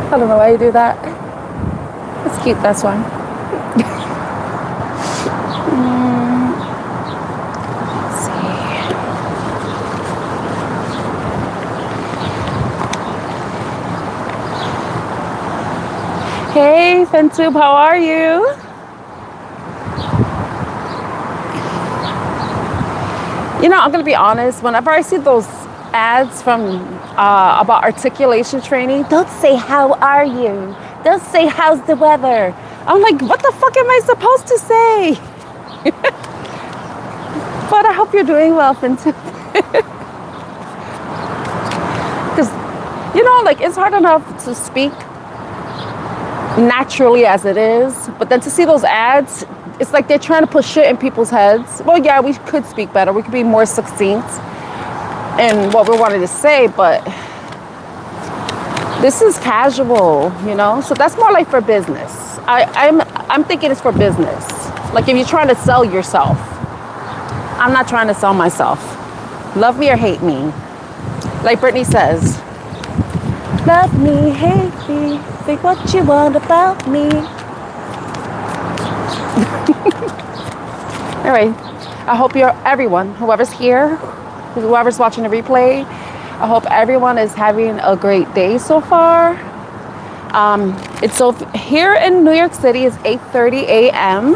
I don't know why you do that. It's cute, that's why. Let's see. Hey, Fentube, how are you? You know, I'm going to be honest. Whenever I see those ads from about articulation training, don't say how are you, don't say how's the weather. I'm like, what the fuck am I supposed to say? But I hope you're doing well, Fintu. Because you know, like, it's hard enough to speak naturally as it is, but then to see those ads, it's like they're trying to put shit in people's heads. Well, yeah, we could speak better, we could be more succinct and what we wanted to say, but this is casual, you know, so that's more like for business. I'm thinking it's for business. Like if you're trying to sell yourself. I'm not trying to sell myself. Love me or hate me. Like Brittany says, love me, hate me, think what you want about me. Anyway, I hope everyone, whoever's here, whoever's watching the replay, I hope everyone is having a great day so far. It's so here in New York City is 8:30 a.m.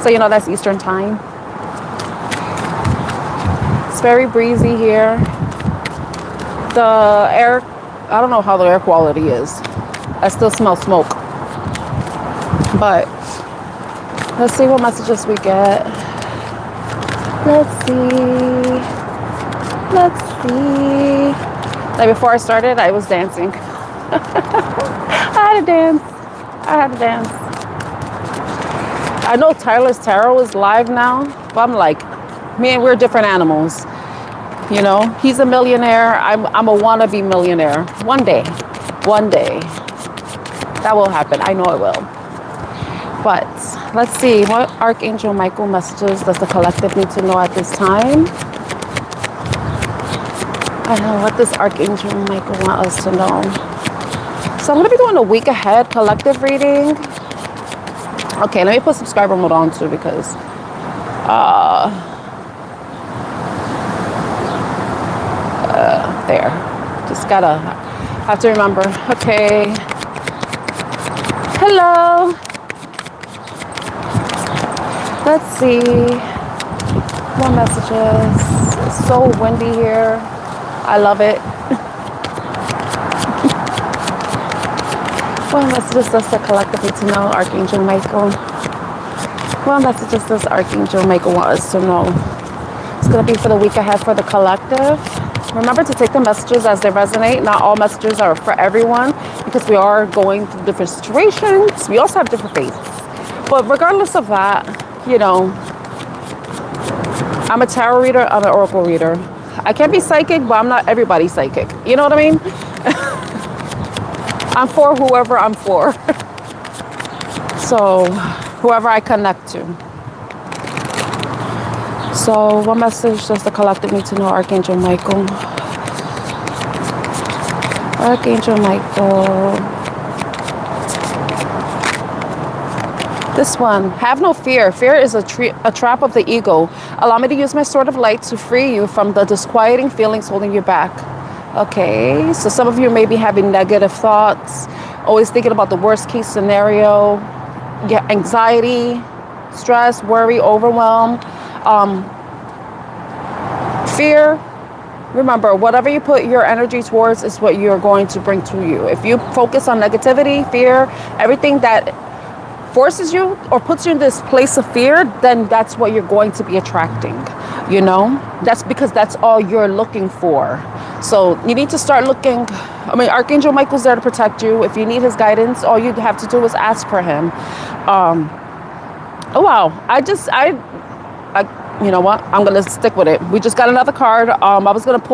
So you know that's Eastern time. It's very breezy here. The air, I don't know how the air quality is. I still smell smoke. But let's see what messages we get. Let's see. Like before I started, I was dancing. I had to dance. I know Tyler's Tarot is live now, but I'm like, man, we're different animals. You know, he's a millionaire. I'm a wannabe millionaire. One day, that will happen. I know it will. But let's see, what Archangel Michael messages does the collective need to know at this time? I don't know, what does Archangel Michael want us to know? So I'm going to be doing a week ahead collective reading. Okay, let me put subscriber mode on too because there. Just have to remember. Okay. Hello. Let's see. More messages. It's so windy here. I love it. What messages does the collective need to know, Archangel Michael? What messages does Archangel Michael want us to know? It's going to be for the week ahead for the collective. Remember to take the messages as they resonate. Not all messages are for everyone because we are going through different situations. We also have different phases. But regardless of that, you know, I'm a tarot reader, I'm an oracle reader. I can't be psychic, but I'm not everybody's psychic. You know what I mean? I'm for whoever I'm for. So, whoever I connect to. So, what message does the collective need to know, Archangel Michael? Archangel Michael. This one, have no fear. Fear is a trap of the ego. Allow me to use my sword of light to free you from the disquieting feelings holding you back. Okay, so some of you may be having negative thoughts, always thinking about the worst case scenario, anxiety, stress, worry, overwhelm, fear. Remember, whatever you put your energy towards is what you're going to bring to you. If you focus on negativity, fear, everything that forces you or puts you in this place of fear, then that's what you're going to be attracting, you know? That's because that's all you're looking for. So you need to start looking. I mean, Archangel Michael's there to protect you. If you need his guidance, all you have to do is ask for him. Oh, wow. I you know what? I'm going to stick with it. We just got another card. I was going to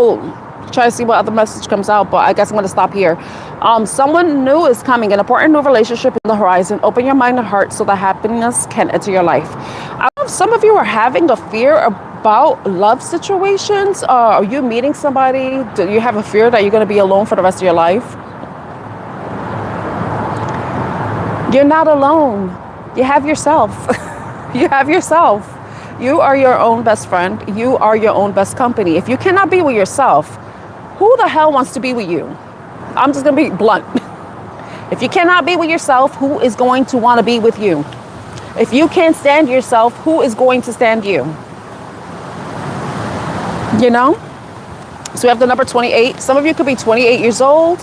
try to see what other message comes out, but I guess I'm going to stop here. Someone new is coming, an important new relationship in the horizon. Open your mind and heart so that happiness can enter your life. I don't know if some of you are having a fear about love situations. Are you meeting somebody? Do you have a fear that you're going to be alone for the rest of your life? You're not alone. You have yourself. You have yourself. You are your own best friend. You are your own best company. If you cannot be with yourself, who the hell wants to be with you? I'm just going to be blunt. If you cannot be with yourself, who is going to want to be with you? If you can't stand yourself, who is going to stand you? You know? So we have the number 28. Some of you could be 28 years old,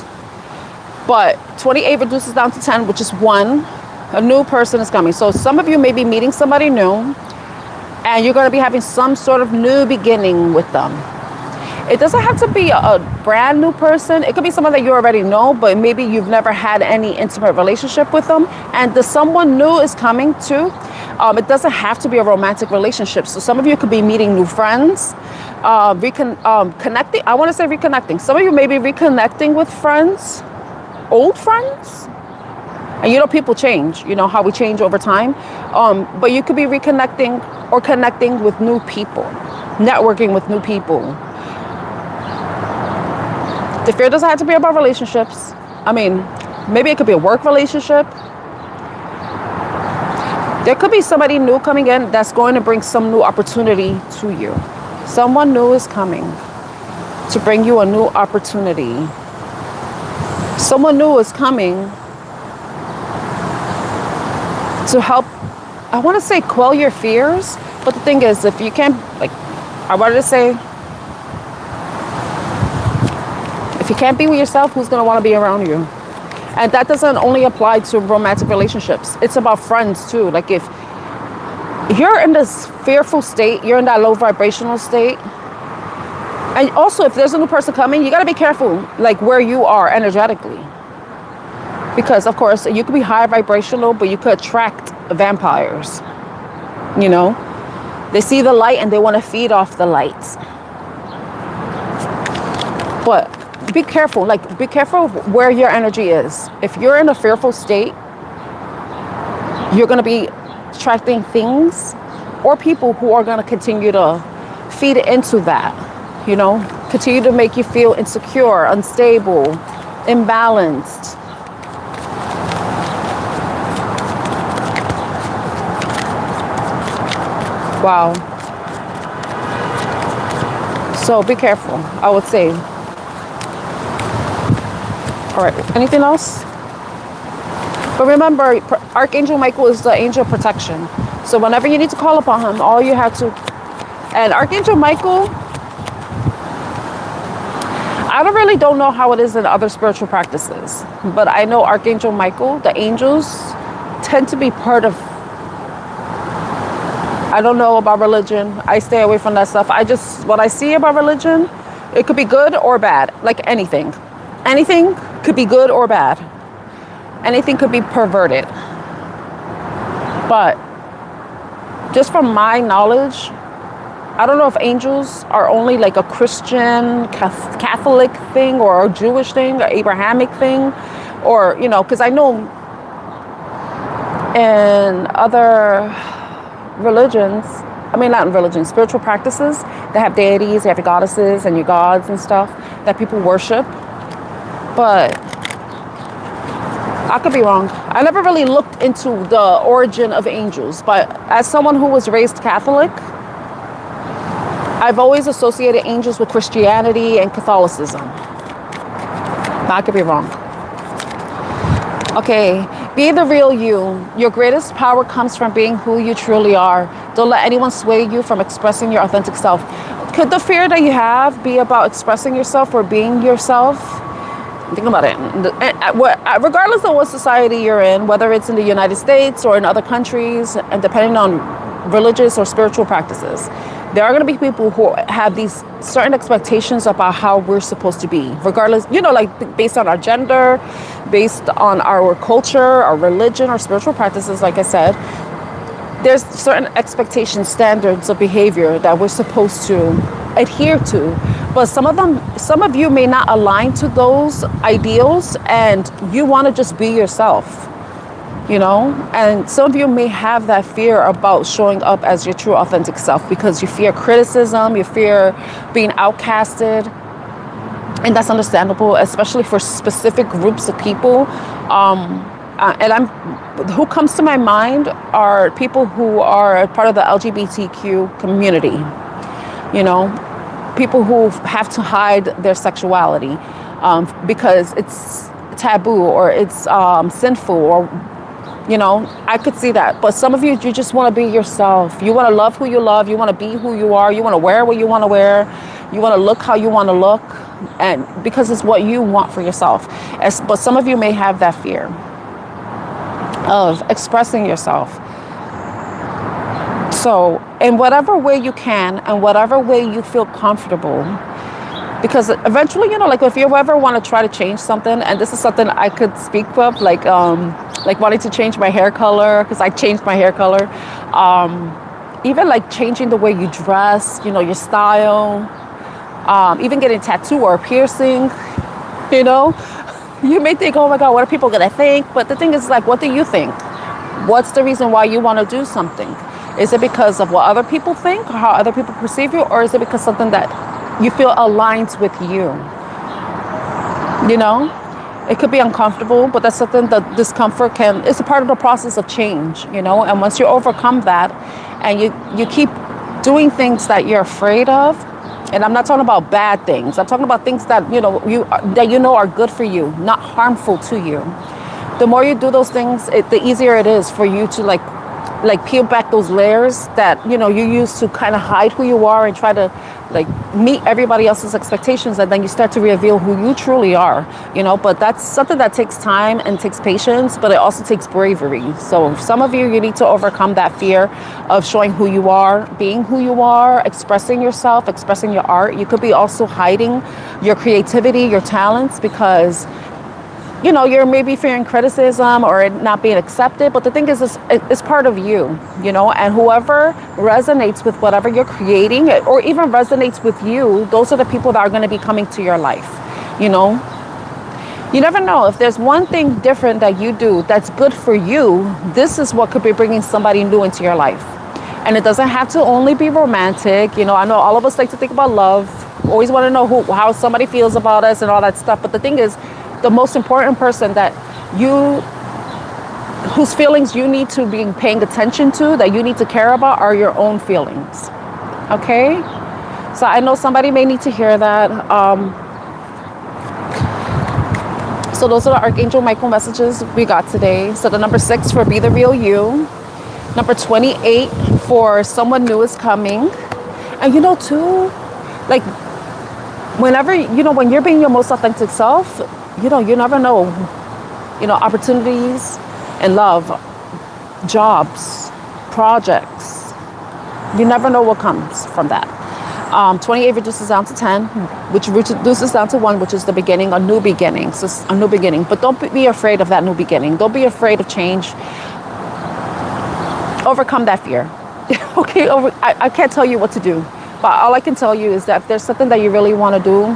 but 28 reduces down to 10, which is 1. A new person is coming. So some of you may be meeting somebody new, and you're going to be having some sort of new beginning with them. It doesn't have to be a brand new person. It could be someone that you already know, but maybe you've never had any intimate relationship with them. And the someone new is coming too. It doesn't have to be a romantic relationship. So some of you could be meeting new friends, connecting. I want to say reconnecting. Some of you may be reconnecting with friends, old friends. And you know, people change, you know how we change over time. But you could be reconnecting or connecting with new people, networking with new people. The fear doesn't have to be about relationships. I mean, maybe it could be a work relationship. There could be somebody new coming in that's going to bring some new opportunity to you. Someone new is coming to bring you a new opportunity. Someone new is coming to help, I want to say quell your fears, but the thing is, if you can't, like, I wanted to say, if you can't be with yourself, who's going to want to be around you? And that doesn't only apply to romantic relationships. It's about friends too. Like if you're in this fearful state, you're in that low vibrational state. And also if there's a new person coming, you got to be careful, like where you are energetically. Because, of course, you could be high vibrational, but you could attract vampires. You know? They see the light and they want to feed off the light. But be careful. Like, be careful where your energy is. If you're in a fearful state, you're going to be attracting things or people who are going to continue to feed into that. You know? Continue to make you feel insecure, unstable, imbalanced. Wow. So be careful, I would say. All right, anything else? But remember, Archangel Michael is the angel of protection. So whenever you need to call upon him, all you have to... And Archangel Michael, I don't know how it is in other spiritual practices, but I know Archangel Michael, the angels, tend to be part of... I don't know about religion. I stay away from that stuff. What I see about religion, it could be good or bad, like anything. Anything could be good or bad. Anything could be perverted. But just from my knowledge, I don't know if angels are only like a Christian, Catholic thing or a Jewish thing or Abrahamic thing, or, you know, because I know in other religions, spiritual practices, they have deities, they have goddesses and your gods and stuff that people worship. But I could be wrong. I never really looked into the origin of angels, but as someone who was raised Catholic, I've always associated angels with Christianity and Catholicism. But I could be wrong. Okay, be the real you. Your greatest power comes from being who you truly are. Don't let anyone sway you from expressing your authentic self. Could the fear that you have be about expressing yourself or being yourself? Think about it. Regardless of what society you're in, whether it's in the United States or in other countries, and depending on religious or spiritual practices, there are going to be people who have these certain expectations about how we're supposed to be, regardless, like based on our gender, based on our culture, our religion, our spiritual practices. Like I said, there's certain expectation standards of behavior that we're supposed to adhere to, but some of you may not align to those ideals, and you want to just be yourself, and some of you may have that fear about showing up as your true authentic self because you fear criticism, you fear being outcasted, and that's understandable, especially for specific groups of people. Who comes to my mind are people who are part of the LGBTQ community, people who have to hide their sexuality because it's taboo or it's sinful, or I could see that. But some of you just want to be yourself. You want to love who you love. You want to be who you are. You want to wear what you want to wear. You want to look how you want to look, and because it's what you want for yourself. But some of you may have that fear of expressing yourself. So in whatever way you can and whatever way you feel comfortable, because eventually, like if you ever want to try to change something, and this is something I could speak of, like wanting to change my hair color, because I changed my hair color, even like changing the way you dress, your style, even getting a tattoo or a piercing, you may think, oh my God, what are people going to think? But the thing is, like, what do you think? What's the reason why you want to do something? Is it because of what other people think or how other people perceive you? Or is it because something that you feel aligns with you? It could be uncomfortable, but that's something that discomfort it's a part of the process of change, and once you overcome that and you keep doing things that you're afraid of, and I'm not talking about bad things, I'm talking about things that, are good for you, not harmful to you. The more you do those things, the easier it is for you to like peel back those layers that, you use to kind of hide who you are and try to like meet everybody else's expectations, and then you start to reveal who you truly are, but that's something that takes time and takes patience, but it also takes bravery. So some of you need to overcome that fear of showing who you are, being who you are, expressing yourself, expressing your art. You could be also hiding your creativity, your talents, because you're maybe fearing criticism or it not being accepted. But the thing is, it's part of you, and whoever resonates with whatever you're creating, or even resonates with you, those are the people that are going to be coming to your life. You never know. If there's one thing different that you do that's good for you, this is what could be bringing somebody new into your life. And it doesn't have to only be romantic. I know all of us like to think about love, always want to know how somebody feels about us and all that stuff. But the thing is, the most important person whose feelings you need to be paying attention to, that you need to care about, are your own feelings. Okay? So I know somebody may need to hear that. So those are the Archangel Michael messages we got today. So the number 6 for Be the Real You. Number 28 for Someone New is Coming. And too, like, whenever, when you're being your most authentic self, you never know, opportunities in love, jobs, projects. You never know what comes from that. 28 reduces down to 10, which reduces down to 1, which is the beginning, a new beginning. So a new beginning. But don't be afraid of that new beginning. Don't be afraid of change. Overcome that fear. Okay, I can't tell you what to do. But all I can tell you is that if there's something that you really want to do,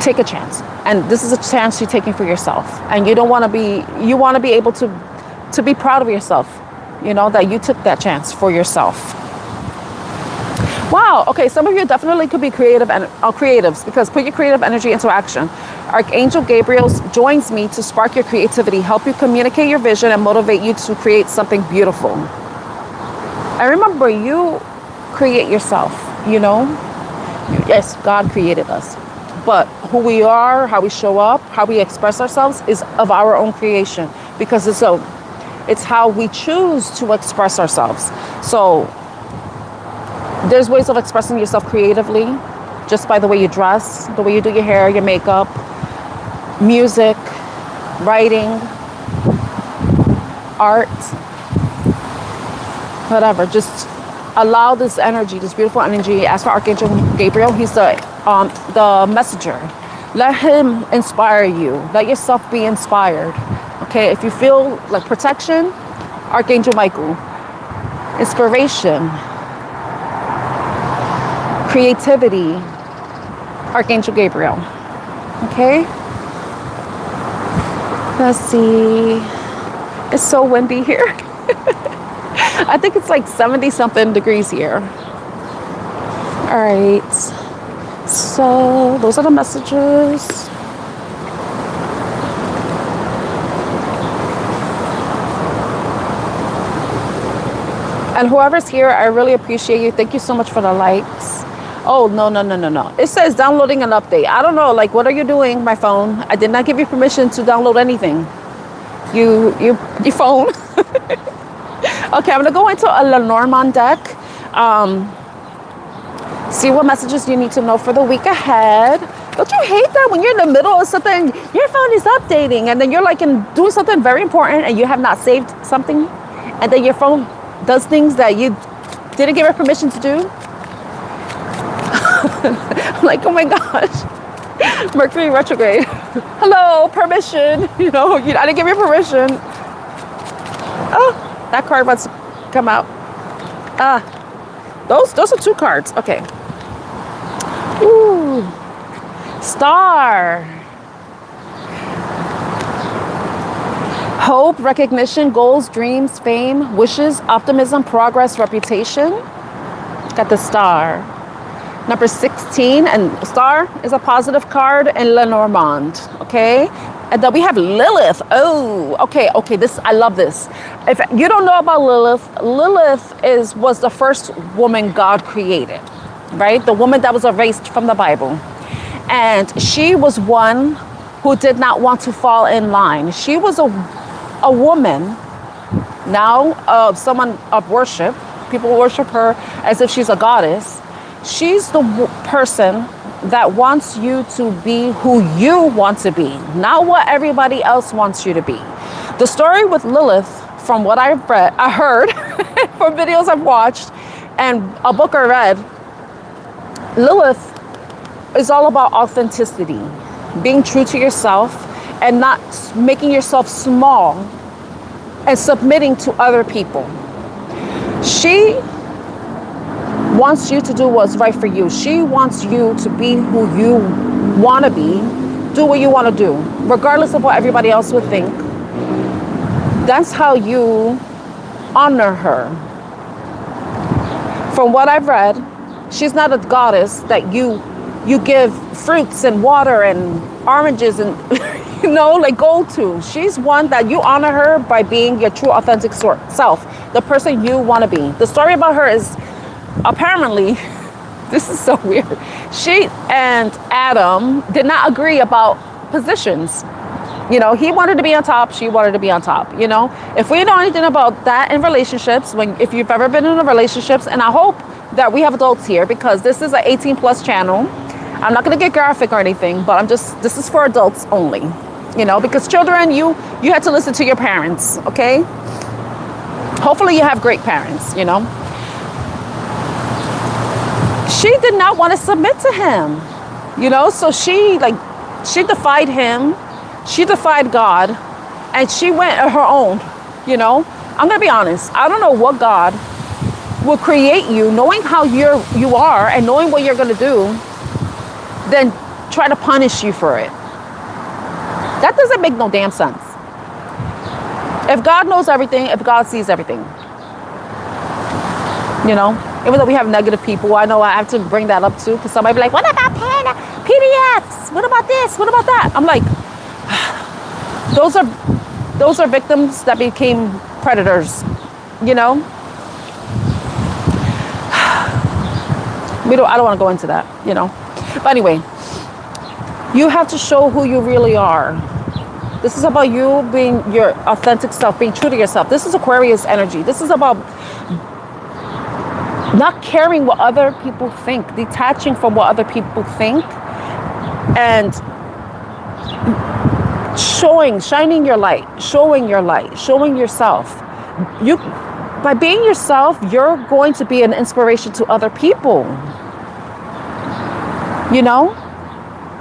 take a chance. And this is a chance you're taking for yourself. And you want to be able to be proud of yourself, that you took that chance for yourself. Wow. Okay. Some of you definitely could be creatives, because put your creative energy into action. Archangel Gabriel joins me to spark your creativity, help you communicate your vision, and motivate you to create something beautiful. And remember, you create yourself, Yes, God created us. But who we are, how we show up, how we express ourselves is of our own creation, because it's how we choose to express ourselves. So there's ways of expressing yourself creatively. just by the way you dress, the way you do your hair, your makeup, music, writing, art, whatever. Just allow this energy, this beautiful energy. As for Archangel Gabriel, he's the messenger. Let him inspire you. Let yourself be inspired. Okay, if you feel like protection, Archangel Michael. Inspiration, creativity, Archangel Gabriel. Okay? Let's see. It's so windy here. I think it's like 70 something degrees here. All right. So those are the messages. And whoever's here, I really appreciate you. Thank you so much for the likes. Oh, no. It says downloading an update. I don't know, like, what are you doing, my phone? I did not give you permission to download anything. Your phone. Okay, I'm gonna go into a Lenormand deck. See what messages you need to know for the week ahead. Don't you hate that when you're in the middle of something, your phone is updating, and then you're like doing something very important and you have not saved something, and then your phone does things that you didn't give her permission to do? I'm like, oh my gosh, Mercury retrograde. Hello, permission. You know, I didn't give you permission. Oh, that card wants to come out. Those are two cards. Okay. Ooh, star. Hope, recognition, goals, dreams, fame, wishes, optimism, progress, reputation. Got the star. Number 16, and star is a positive card in Lenormand, okay? And then we have Lilith. Oh, okay, I love this. If you don't know about Lilith, Lilith was the first woman God created, right? The woman that was erased from the Bible. And she was one who did not want to fall in line. She was a woman, now someone of worship. People worship her as if she's a goddess. She's the person that wants you to be who you want to be, not what everybody else wants you to be. The story with Lilith, from what I heard, from videos I've watched, and a book I read, Lilith is all about authenticity, being true to yourself and not making yourself small and submitting to other people. She wants you to do what's right for you. She wants you to be who you want to be. Do what you want to do, regardless of what everybody else would think. That's how you honor her. From what I've read, she's not a goddess that you give fruits and water and oranges and like gold to. She's one that you honor her by being your true authentic self, the person you want to be. The story about her is, apparently, this is so weird, she and Adam did not agree about positions. He wanted to be on top, she wanted to be on top. If we know anything about that in relationships, if you've ever been in a relationships, and I hope that we have adults here, because this is an 18 plus channel. I'm not going to get graphic or anything, but this is for adults only, because children, you had to listen to your parents, okay? Hopefully you have great parents, She did not want to submit to him, so she defied him, she defied God, and she went on her own, I'm going to be honest. I don't know what God will create you, knowing how you are and knowing what you're going to do, then try to punish you for it. That doesn't make no damn sense. If God knows everything, if God sees everything, even though we have negative people, I know I have to bring that up too, because somebody be like, what about PDFs? What about this? What about that? I'm like, those are victims that became predators, I don't want to go into that, But anyway, you have to show who you really are. This is about you being your authentic self, being true to yourself. This is Aquarius energy. This is about not caring what other people think, detaching from what other people think, and shining your light, showing yourself. By being yourself, you're going to be an inspiration to other people. You know,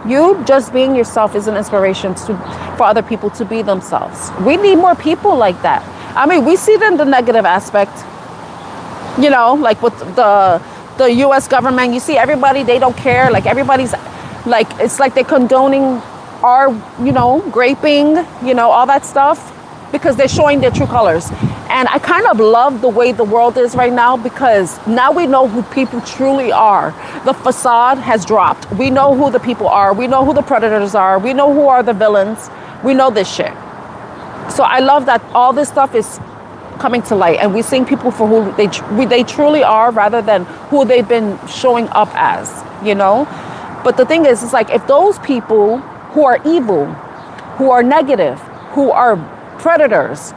you just being yourself is an inspiration for other people to be themselves. We need more people like that. I mean, we see it in the negative aspect. You know, like with the U.S. government, you see everybody, they don't care. Like everybody's like, it's like they're condoning our, you know, raping, you know, all that stuff, because they're showing their true colors. And I kind of love the way the world is right now, because now we know who people truly are. The facade has dropped. We know who the people are. We know who the predators are. We know who are the villains. We know this shit. So I love that all this stuff is coming to light, and we're seeing people for who they truly are, rather than who they've been showing up as, you know. But the thing is, it's like, if those people who are evil, who are negative, who are predators,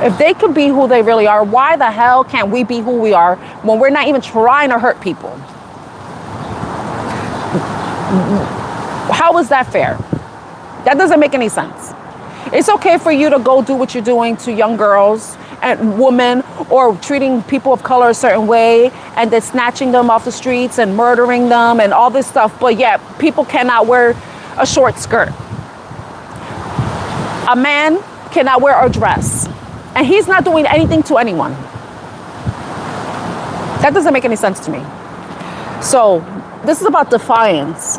if they could be who they really are, why the hell can't we be who we are when we're not even trying to hurt people? How is that fair? That doesn't make any sense. It's okay for you to go do what you're doing to young girls and women, or treating people of color a certain way, and then snatching them off the streets and murdering them and all this stuff. But yet people cannot wear a short skirt. A man cannot wear a dress, and he's not doing anything to anyone. That doesn't make any sense to me. So this is about defiance.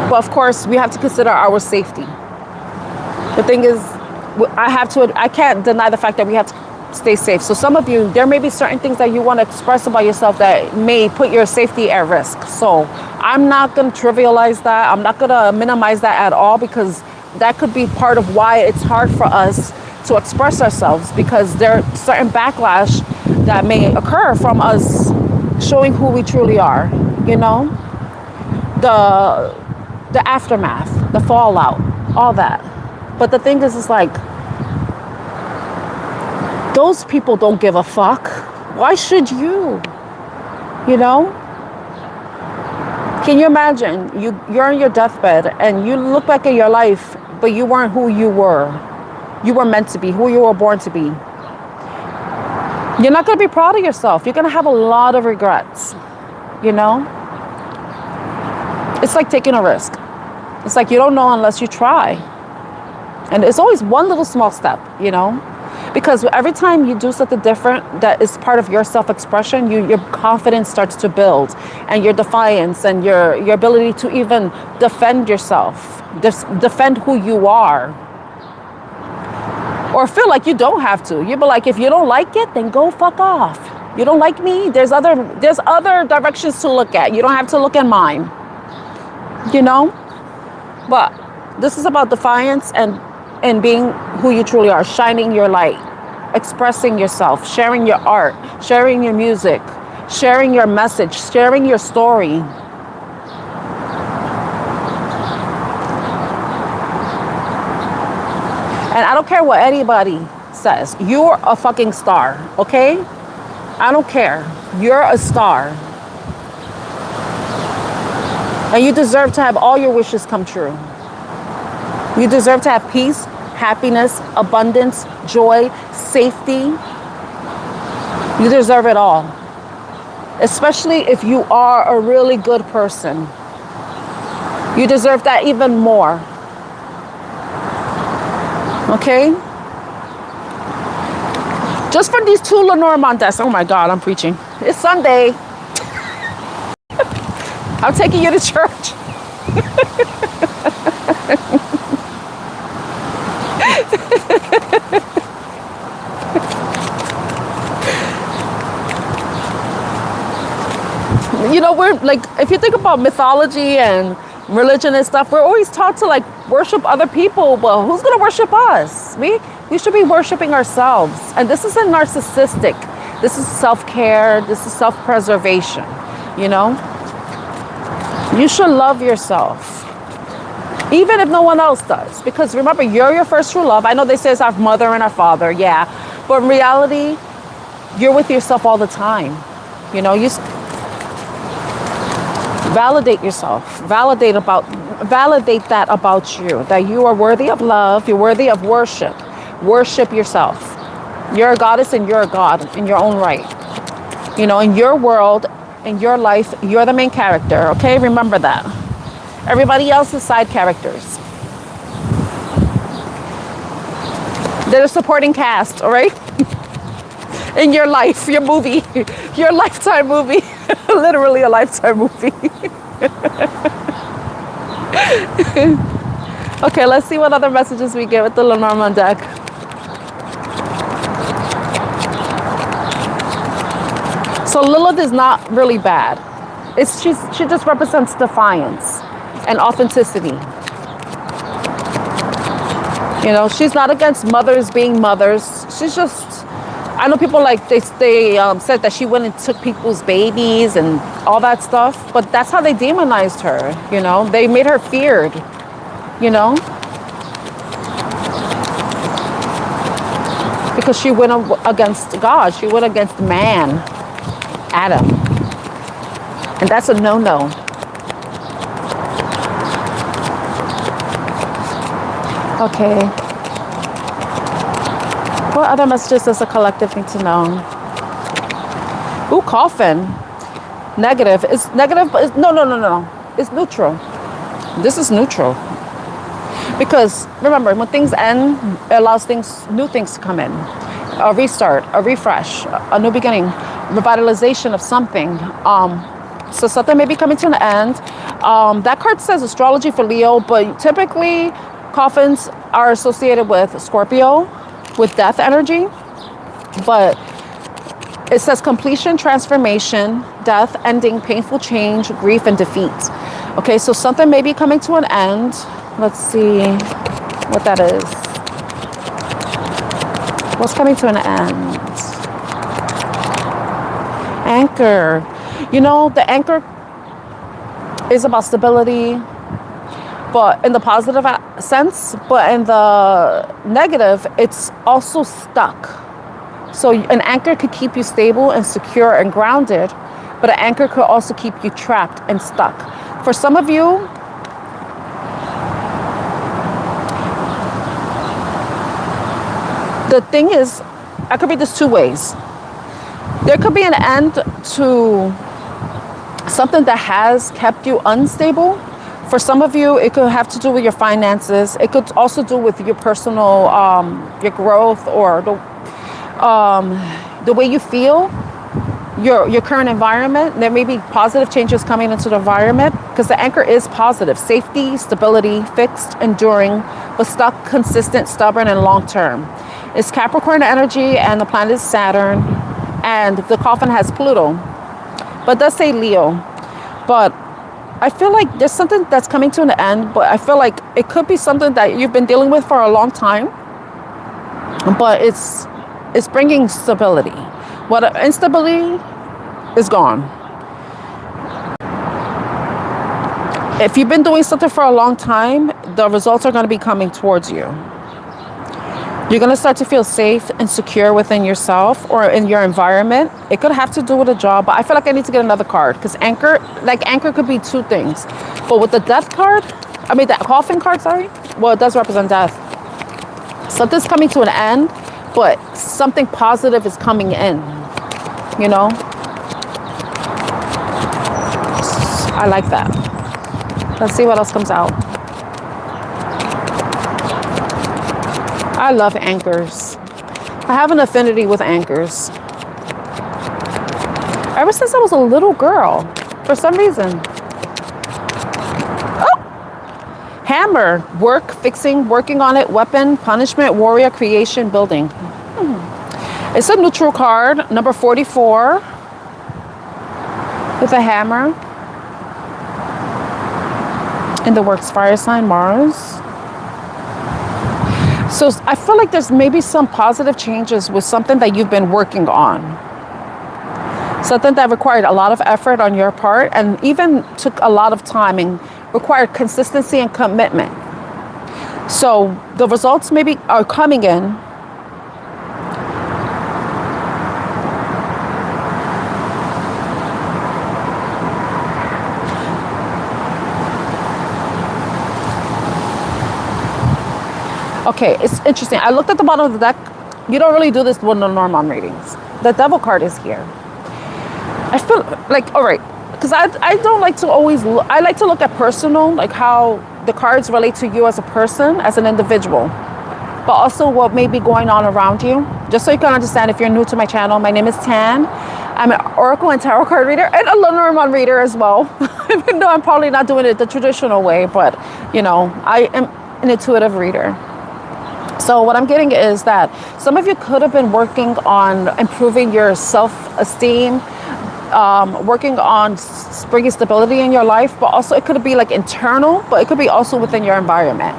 But of course, we have to consider our safety. The thing is, I can't deny the fact that we have to stay safe. So some of you, there may be certain things that you want to express about yourself that may put your safety at risk. So I'm not going to trivialize that. I'm not going to minimize that at all, because that could be part of why it's hard for us to express ourselves, because there are certain backlash that may occur from us showing who we truly are, you know? The aftermath, the fallout, all that. But the thing is, it's like, those people don't give a fuck. Why should you? You know? Can you imagine? You're on your deathbed and you look back at your life, but you weren't who you were. You were meant to be, who you were born to be. You're not going to be proud of yourself. You're going to have a lot of regrets, you know? It's like taking a risk. It's like you don't know unless you try. And it's always one little small step, you know? Because every time you do something different that is part of your self-expression, your confidence starts to build, and your defiance and your ability to even defend yourself, defend who you are. Or feel like you don't have to. You'd be like, if you don't like it, then go fuck off. You don't like me? There's other directions to look at. You don't have to look at mine. You know? But this is about defiance and being who you truly are, shining your light, expressing yourself, sharing your art, sharing your music, sharing your message, sharing your story. And I don't care what anybody says. You're a fucking star, okay? I don't care. You're a star. And you deserve to have all your wishes come true. You deserve to have peace, happiness, abundance, joy, safety. You deserve it all. Especially if you are a really good person. You deserve that even more. Okay? Just for these 2 Lenormand desks. Oh my God, I'm preaching. It's Sunday. I'm taking you to church. You know, we're like, if you think about mythology and religion and stuff, we're always taught to like worship other people. Well, who's going to worship us? We should be worshiping ourselves. And this isn't narcissistic. This is self-care. This is self-preservation. You know, you should love yourself. Even if no one else does. Because remember, you're your first true love. I know they say it's our mother and our father, yeah. But in reality, you're with yourself all the time. You know, you validate yourself. Validate that about you. That you are worthy of love. You're worthy of worship. Worship yourself. You're a goddess and you're a god in your own right. You know, in your world, in your life, you're the main character, okay? Remember that. Everybody else is side characters. They're the supporting cast, all right? In your life, your movie, your lifetime movie. Literally a lifetime movie. Okay, let's see what other messages we get with the Lenormand deck. So Lilith is not really bad. She just represents defiance and authenticity. You know, she's not against mothers being mothers. She's just, I know people like, they said that she went and took people's babies and all that stuff, but that's how they demonized her, you know? They made her feared, you know? Because she went against God. She went against man, Adam. And that's a no-no. Okay. What other messages does the collective need to know? Ooh, coffin. Negative. It's negative, but no. It's neutral. This is neutral. Because remember, when things end, it allows new things to come in. A restart, a refresh, a new beginning, revitalization of something. So something may be coming to an end. That card says astrology for Leo, but typically coffins are associated with Scorpio, with death energy. But it says completion, transformation, death, ending, painful change, grief, and defeat. Okay, so something may be coming to an end. Let's see what that is. What's coming to an end? Anchor. You know, the anchor is about stability, but in the positive sense, but in the negative, it's also stuck. So an anchor could keep you stable and secure and grounded, but an anchor could also keep you trapped and stuck. For some of you, the thing is, I could read this two ways. There could be an end to something that has kept you unstable. For some of you, it could have to do with your finances. It could also do with your personal, your growth, or the way you feel, your current environment. There may be positive changes coming into the environment, because the anchor is positive. Safety, stability, fixed, enduring, but stuck, consistent, stubborn, and long-term. It's Capricorn energy, and the planet is Saturn, and the coffin has Pluto, but it does say Leo. But I feel like there's something that's coming to an end, but I feel like it could be something that you've been dealing with for a long time, but it's bringing stability. What instability is gone. If you've been doing something for a long time, the results are going to be coming towards you. You're going to start to feel safe and secure within yourself or in your environment. It could have to do with a job, but I feel like I need to get another card, because anchor could be two things. But with the death card, the coffin card, sorry, well, it does represent death. Something's coming to an end, but something positive is coming in, you know? I like that. Let's see what else comes out. I love anchors. I have an affinity with anchors. Ever since I was a little girl, for some reason. Oh! Hammer. Work, fixing, working on it, weapon, punishment, warrior, creation, building. It's a neutral card, number 44, with a hammer. In the works, fire sign, Mars. So I feel like there's maybe some positive changes with something that you've been working on. Something that required a lot of effort on your part and even took a lot of time and require consistency and commitment. So the results maybe are coming in. Okay, it's interesting. I looked at the bottom of the deck. You don't really do this with the Lenormand readings. The devil card is here. I feel like, all right, because I don't like to always look, I like to look at personal, like how the cards relate to you as a person, as an individual, but also what may be going on around you. Just so you can understand, if you're new to my channel, my name is Tan. I'm an Oracle and Tarot card reader and a Lenormand reader as well. Even though I'm probably not doing it the traditional way, but you know, I am an intuitive reader. So what I'm getting is that some of you could have been working on improving your self-esteem, working on bringing stability in your life, but also it could be like internal, but it could be also within your environment.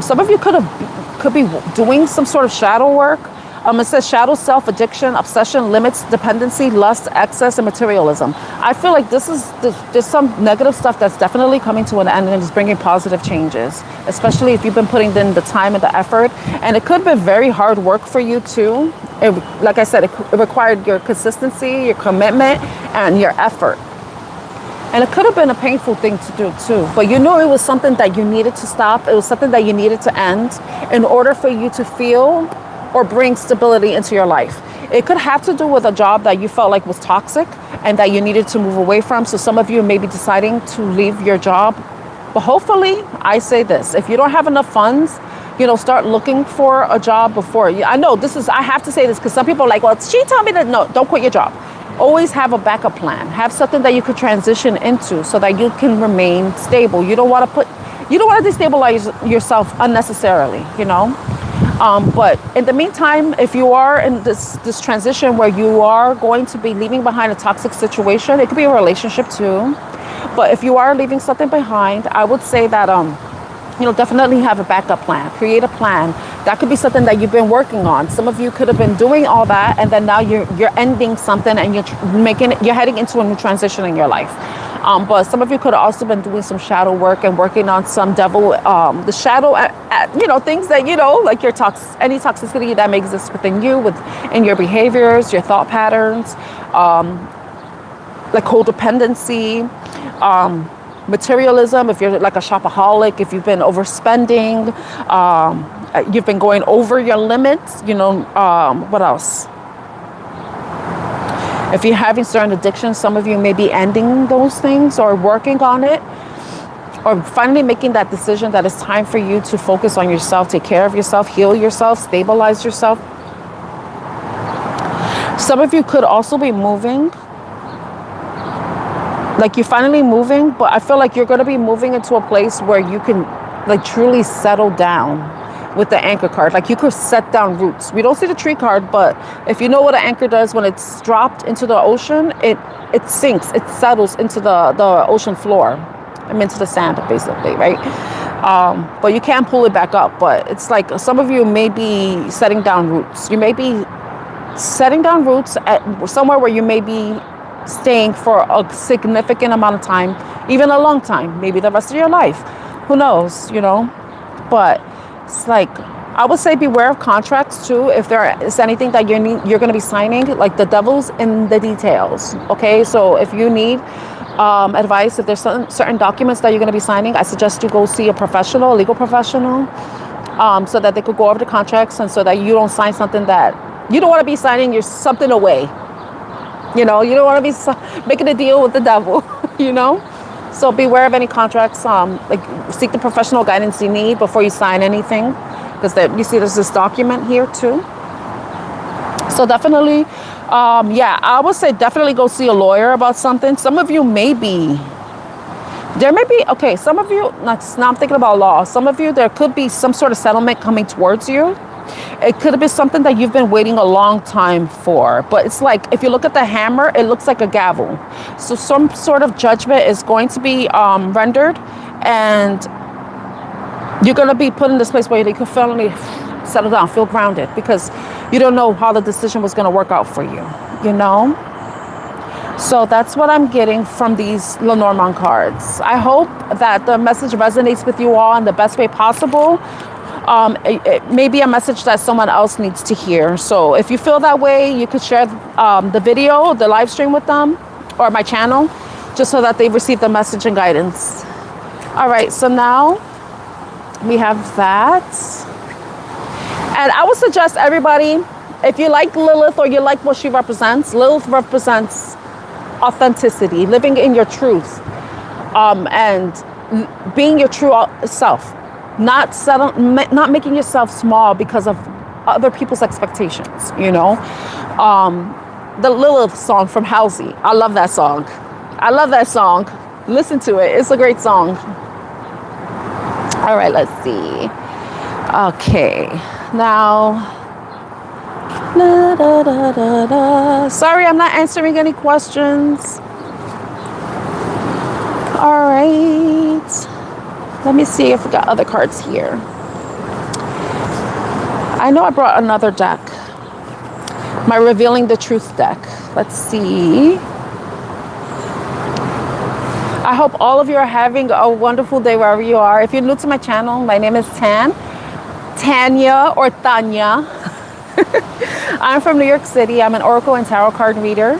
Some of you could be doing some sort of shadow work. It says shadow self, addiction, obsession, limits, dependency, lust, excess, and materialism. I feel like there's some negative stuff that's definitely coming to an end and is bringing positive changes, especially if you've been putting in the time and the effort. And it could be very hard work for you too. Like I said, it required your consistency, your commitment, and your effort. And it could have been a painful thing to do too, but you know it was something that you needed to stop. It was something that you needed to end in order for you to feel or bring stability into your life. It could have to do with a job that you felt like was toxic and that you needed to move away from. So some of you may be deciding to leave your job. But hopefully, I say this, if you don't have enough funds, you know, start looking for a job before. I know I have to say this because some people are like, well, she told me that, no, don't quit your job. Always have a backup plan. Have something that you could transition into so that you can remain stable. You don't want to destabilize yourself unnecessarily, you know? But in the meantime, if you are in this transition where you are going to be leaving behind a toxic situation, it could be a relationship too. But if you are leaving something behind, I would say that, you know, definitely have a backup plan. Create a plan. That could be something that you've been working on. Some of you could have been doing all that, and then now you're ending something and you're heading into a new transition in your life. But some of you could have also been doing some shadow work and working on some devil, the shadow, you know, things that, you know, like any toxicity that may exist within you, in your behaviors, your thought patterns, like codependency, materialism, if you're like a shopaholic, if you've been overspending, you've been going over your limits, you know, what else? If you're having certain addictions, some of you may be ending those things or working on it, or finally making that decision that it's time for you to focus on yourself, take care of yourself, heal yourself, stabilize yourself. Some of you could also be moving, like you're finally moving, but I feel like you're going to be moving into a place where you can like truly settle down. With the anchor card, like you could set down roots. We don't see the tree card, but if you know what an anchor does, when it's dropped into the ocean, it sinks, it settles into the ocean floor, into the sand, basically, right? But you can't pull it back up. But it's like some of you may be setting down roots. You may be setting down roots at somewhere where you may be staying for a significant amount of time, even a long time, maybe the rest of your life. Who knows, you know? But it's like, I would say beware of contracts too. If there is anything that you're going to be signing, like the devil's in the details. Okay, so if you need advice, if there's certain documents that you're going to be signing, I suggest you go see a professional, a legal professional, so that they could go over the contracts and so that you don't sign something that you don't want to be signing something away. You know, you don't want to be making a deal with the devil. You know. So beware of any contracts, like seek the professional guidance you need before you sign anything, because you see there's this document here too. So definitely, yeah, I would say definitely go see a lawyer about something. Some of you okay, some of you, now I'm thinking about law. Some of you, there could be some sort of settlement coming towards you. It could have been something that you've been waiting a long time for, but it's like, if you look at the hammer, it looks like a gavel. So some sort of judgment is going to be rendered, and you're going to be put in this place where you can finally settle down, feel grounded, because you don't know how the decision was going to work out for you, you know? So that's what I'm getting from these Lenormand cards. I hope that the message resonates with you all in the best way possible. It may be a message that someone else needs to hear. So if you feel that way, you could share the video, the live stream with them, or my channel, just so that they receive the message and guidance. All right, so now we have that. And I would suggest everybody, if you like Lilith or you like what she represents, Lilith represents authenticity, living in your truth, and being your true self, not making yourself small because of other people's expectations, you know. The Lilith song from Halsey, I love that song. I love that song. Listen to it. It's a great song. All right, let's see. Okay, now. Sorry, I'm not answering any questions. All right. Let me see if we got other cards here. I know I brought another deck. My Revealing the Truth deck. Let's see. I hope all of you are having a wonderful day wherever you are. If you're new to my channel, my name is Tanya or Tanya. I'm from New York City. I'm an Oracle and Tarot card reader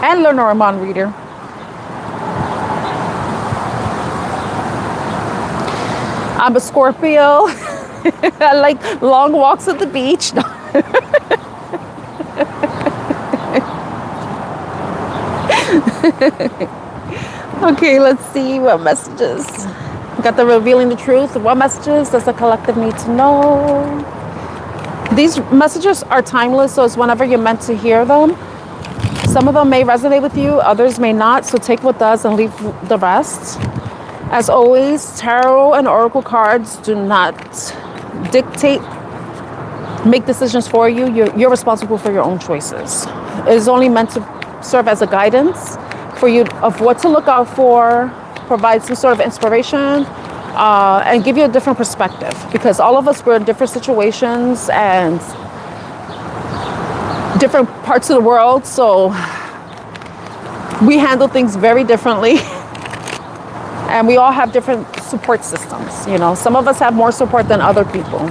and Lenormand reader. I'm a Scorpio. I like long walks at the beach. Okay, let's see what messages. We got the Revealing the Truth. What messages does the collective need to know? These messages are timeless, so it's whenever you're meant to hear them. Some of them may resonate with you, others may not, so take what does and leave the rest. As always, tarot and oracle cards do not dictate, make decisions for you. You're responsible for your own choices. It is only meant to serve as a guidance for you of what to look out for, provide some sort of inspiration, and give you a different perspective, because all of us were in different situations and different parts of the world, so we handle things very differently. And we all have different support systems, you know. Some of us have more support than other people,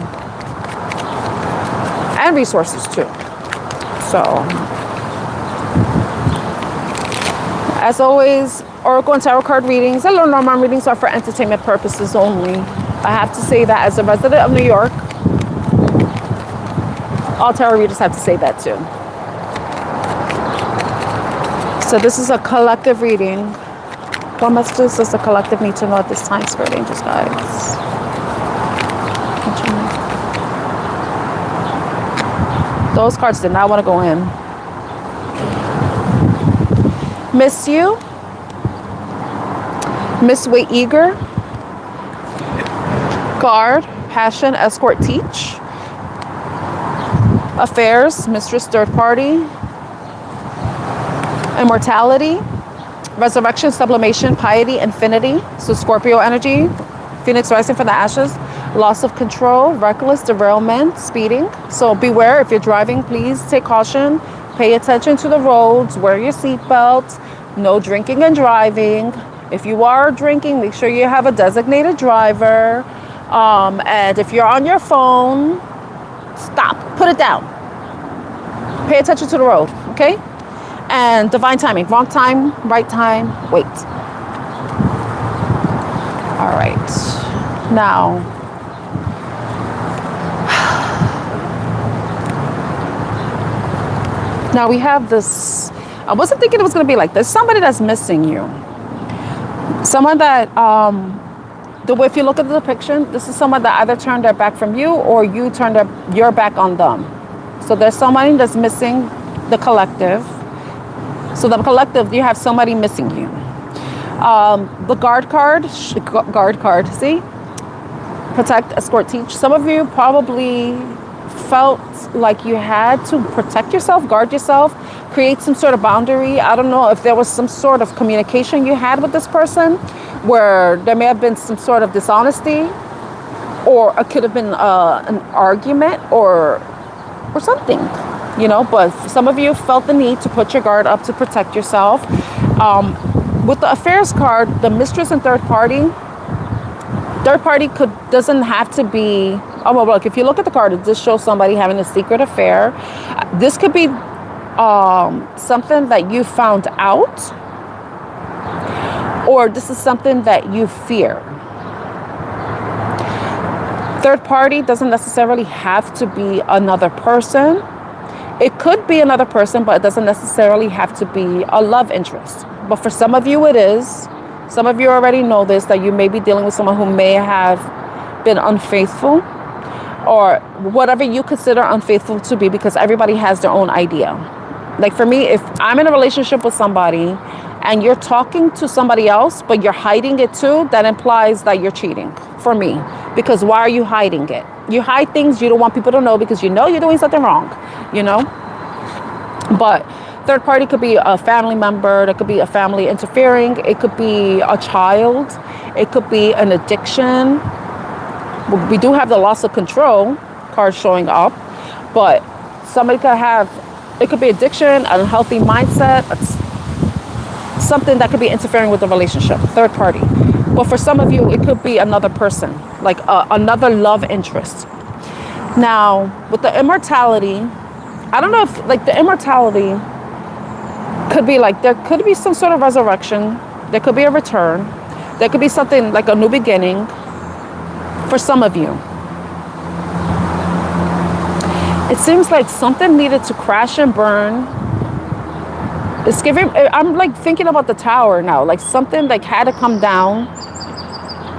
and resources too. So as always, Oracle and Tarot card readings and Lenormand readings are for entertainment purposes only. I have to say that as a resident of New York. All tarot readers have to say that too. So this is a collective reading. What messages does the collective need to know at this time, Spirit Angels, guides? Those cards did not want to go in. Miss you. Miss Way Eager. Guard, Passion, Escort, Teach. Affairs, Mistress, Third Party. Immortality. Resurrection, Sublimation, Piety, Infinity. So Scorpio energy. Phoenix rising from the ashes. Loss of control, reckless, derailment, speeding. So beware if you're driving, please take caution. Pay attention to the roads. Wear your seatbelt. No drinking and driving. If you are drinking, make sure you have a designated driver. And if you're on your phone, stop. Put it down. Pay attention to the road, okay? And divine timing. Wrong time, right time, wait. All right. Now, we have this. I wasn't thinking it was going to be like this. Somebody that's missing you. Someone that, if you look at the depiction, this is someone that either turned their back from you or you turned your back on them. So there's somebody that's missing the collective. So the collective, you have somebody missing you. The guard card, see? Protect, escort, teach. Some of you probably felt like you had to protect yourself, guard yourself, create some sort of boundary. I don't know if there was some sort of communication you had with this person where there may have been some sort of dishonesty, or it could have been an argument or something. you know, but some of you felt the need to put your guard up to protect yourself. With the affairs card, the mistress and third party doesn't have to be, oh, well, look, if you look at the card, it just shows somebody having a secret affair. This could be something that you found out, or this is something that you fear. Third party doesn't necessarily have to be another person. It could be another person, but it doesn't necessarily have to be a love interest. But for some of you, it is. Some of you already know this, that you may be dealing with someone who may have been unfaithful, or whatever you consider unfaithful to be, because everybody has their own idea. Like for me, if I'm in a relationship with somebody and you're talking to somebody else, but you're hiding it too, that implies that you're cheating for me. Because why are you hiding it? You hide things you don't want people to know because you know you're doing something wrong, you know? But third party could be a family member. There could be a family interfering. It could be a child. It could be an addiction. We do have the loss of control card showing up, but somebody could have, it could be addiction, an unhealthy mindset, something that could be interfering with the relationship, third party. But for some of you, it could be another person, like another love interest. Now, with the immortality, I don't know if, like, the immortality could be like, there could be some sort of resurrection. There could be a return. There could be something like a new beginning for some of you. It seems like something needed to crash and burn. It's giving, I'm like thinking about the tower now, like something like had to come down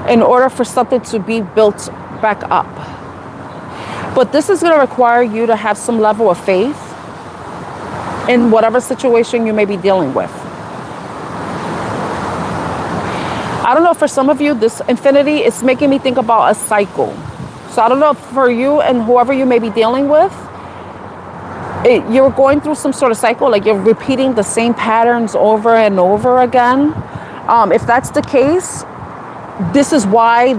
in order for something to be built back up. But this is going to require you to have some level of faith in whatever situation you may be dealing with. I don't know, for some of you, this infinity is making me think about a cycle. So I don't know if for you and whoever you may be dealing with, you're going through some sort of cycle, like you're repeating the same patterns over and over again. If that's the case, this is why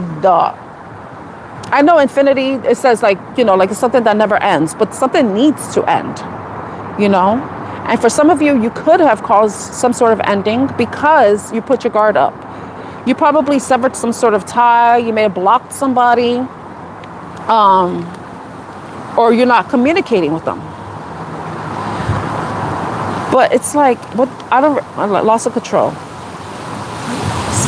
I know infinity, it says like, you know, like it's something that never ends, but something needs to end, you know? And for some of you, you could have caused some sort of ending because you put your guard up. You probably severed some sort of tie. You may have blocked somebody, or you're not communicating with them. But it's like, loss of control.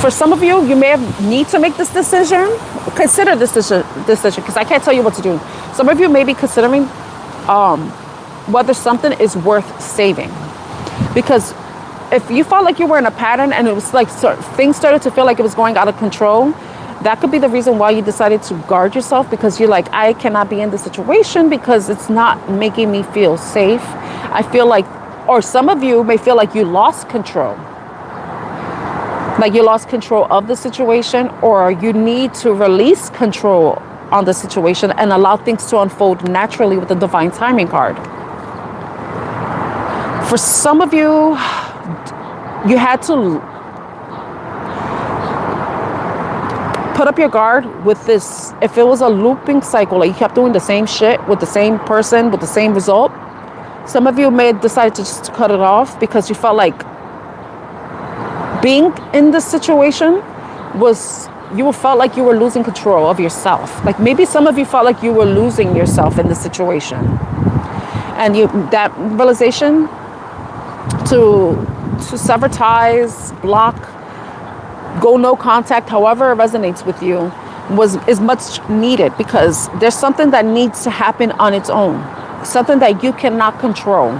For some of you, you may need to make this decision. Consider this decision, because I can't tell you what to do. Some of you may be considering whether something is worth saving. Because if you felt like you were in a pattern and it was like things started to feel like it was going out of control, that could be the reason why you decided to guard yourself, because you're like, I cannot be in this situation because it's not making me feel safe. I feel like, or some of you may feel like you lost control. Like you lost control of the situation, or you need to release control on the situation and allow things to unfold naturally with the divine timing card. For some of you, you had to put up your guard with this. If it was a looping cycle, like you kept doing the same shit with the same person, with the same result, some of you may decide to just cut it off because you felt like being in this situation you felt like you were losing control of yourself. Like maybe some of you felt like you were losing yourself in this situation. And that realization to sever ties, block, go no contact, however it resonates with you, is much needed, because there's something that needs to happen on its own, something that you cannot control.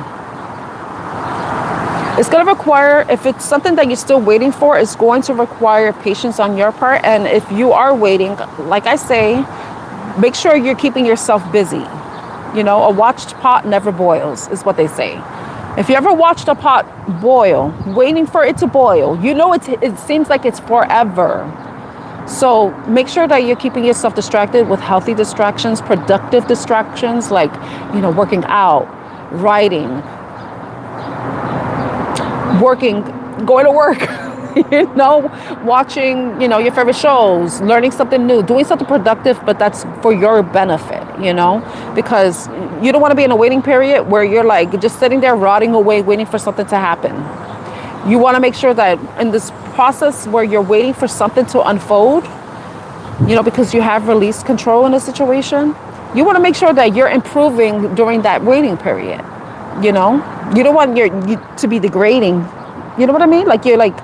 It's going to require, if it's something that you're still waiting for, it's going to require patience on your part. And if you are waiting, like I say, make sure you're keeping yourself busy. You know, a watched pot never boils, is what they say. If you ever watched a pot boil, waiting for it to boil, you know it seems like it's forever. So make sure that you're keeping yourself distracted with healthy distractions, productive distractions, like, you know, working out, writing, working, going to work, you know, watching, you know, your favorite shows, learning something new, doing something productive, but that's for your benefit, you know, because you don't want to be in a waiting period where you're like just sitting there rotting away, waiting for something to happen. You want to make sure that in this process where you're waiting for something to unfold, you know, because you have released control in a situation, you want to make sure that you're improving during that waiting period. You know, you don't want you to be degrading. You know what I mean? Like you're like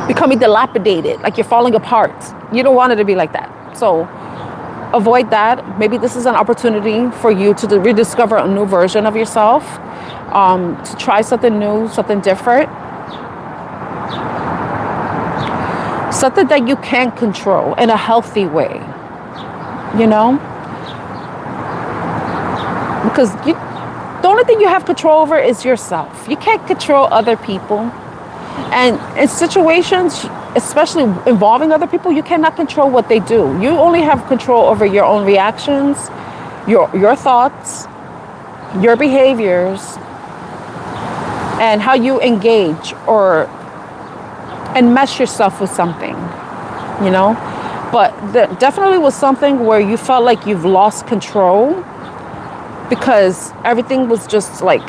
becoming dilapidated, like you're falling apart. You don't want it to be like that. So avoid that. Maybe this is an opportunity for you to rediscover a new version of yourself, to try something new, something different, something that you can control in a healthy way, you know? Because the only thing you have control over is yourself. You can't control other people. And in situations, especially involving other people, you cannot control what they do. You only have control over your own reactions, your thoughts, your behaviors, and how you engage or enmesh yourself with something, you know? But there definitely was something where you felt like you've lost control, because everything was just like,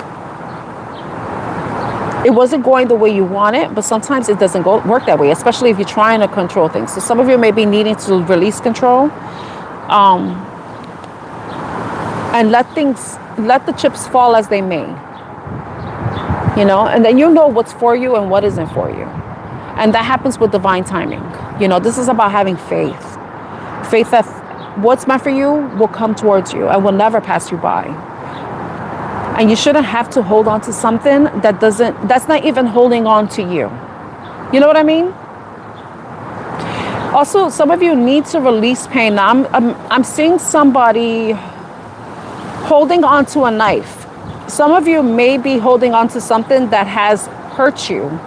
it wasn't going the way you want it, but sometimes it doesn't work that way, especially if you're trying to control things. So some of you may be needing to release control, and let the chips fall as they may, you know, and then you know what's for you and what isn't for you. And that happens with divine timing. You know, this is about having faith that what's meant for you will come towards you and will never pass you by. And you shouldn't have to hold on to something that's not even holding on to you. You know what I mean? Also, some of you need to release pain. Now, I'm seeing somebody holding on to a knife. Some of you may be holding on to something that has hurt you.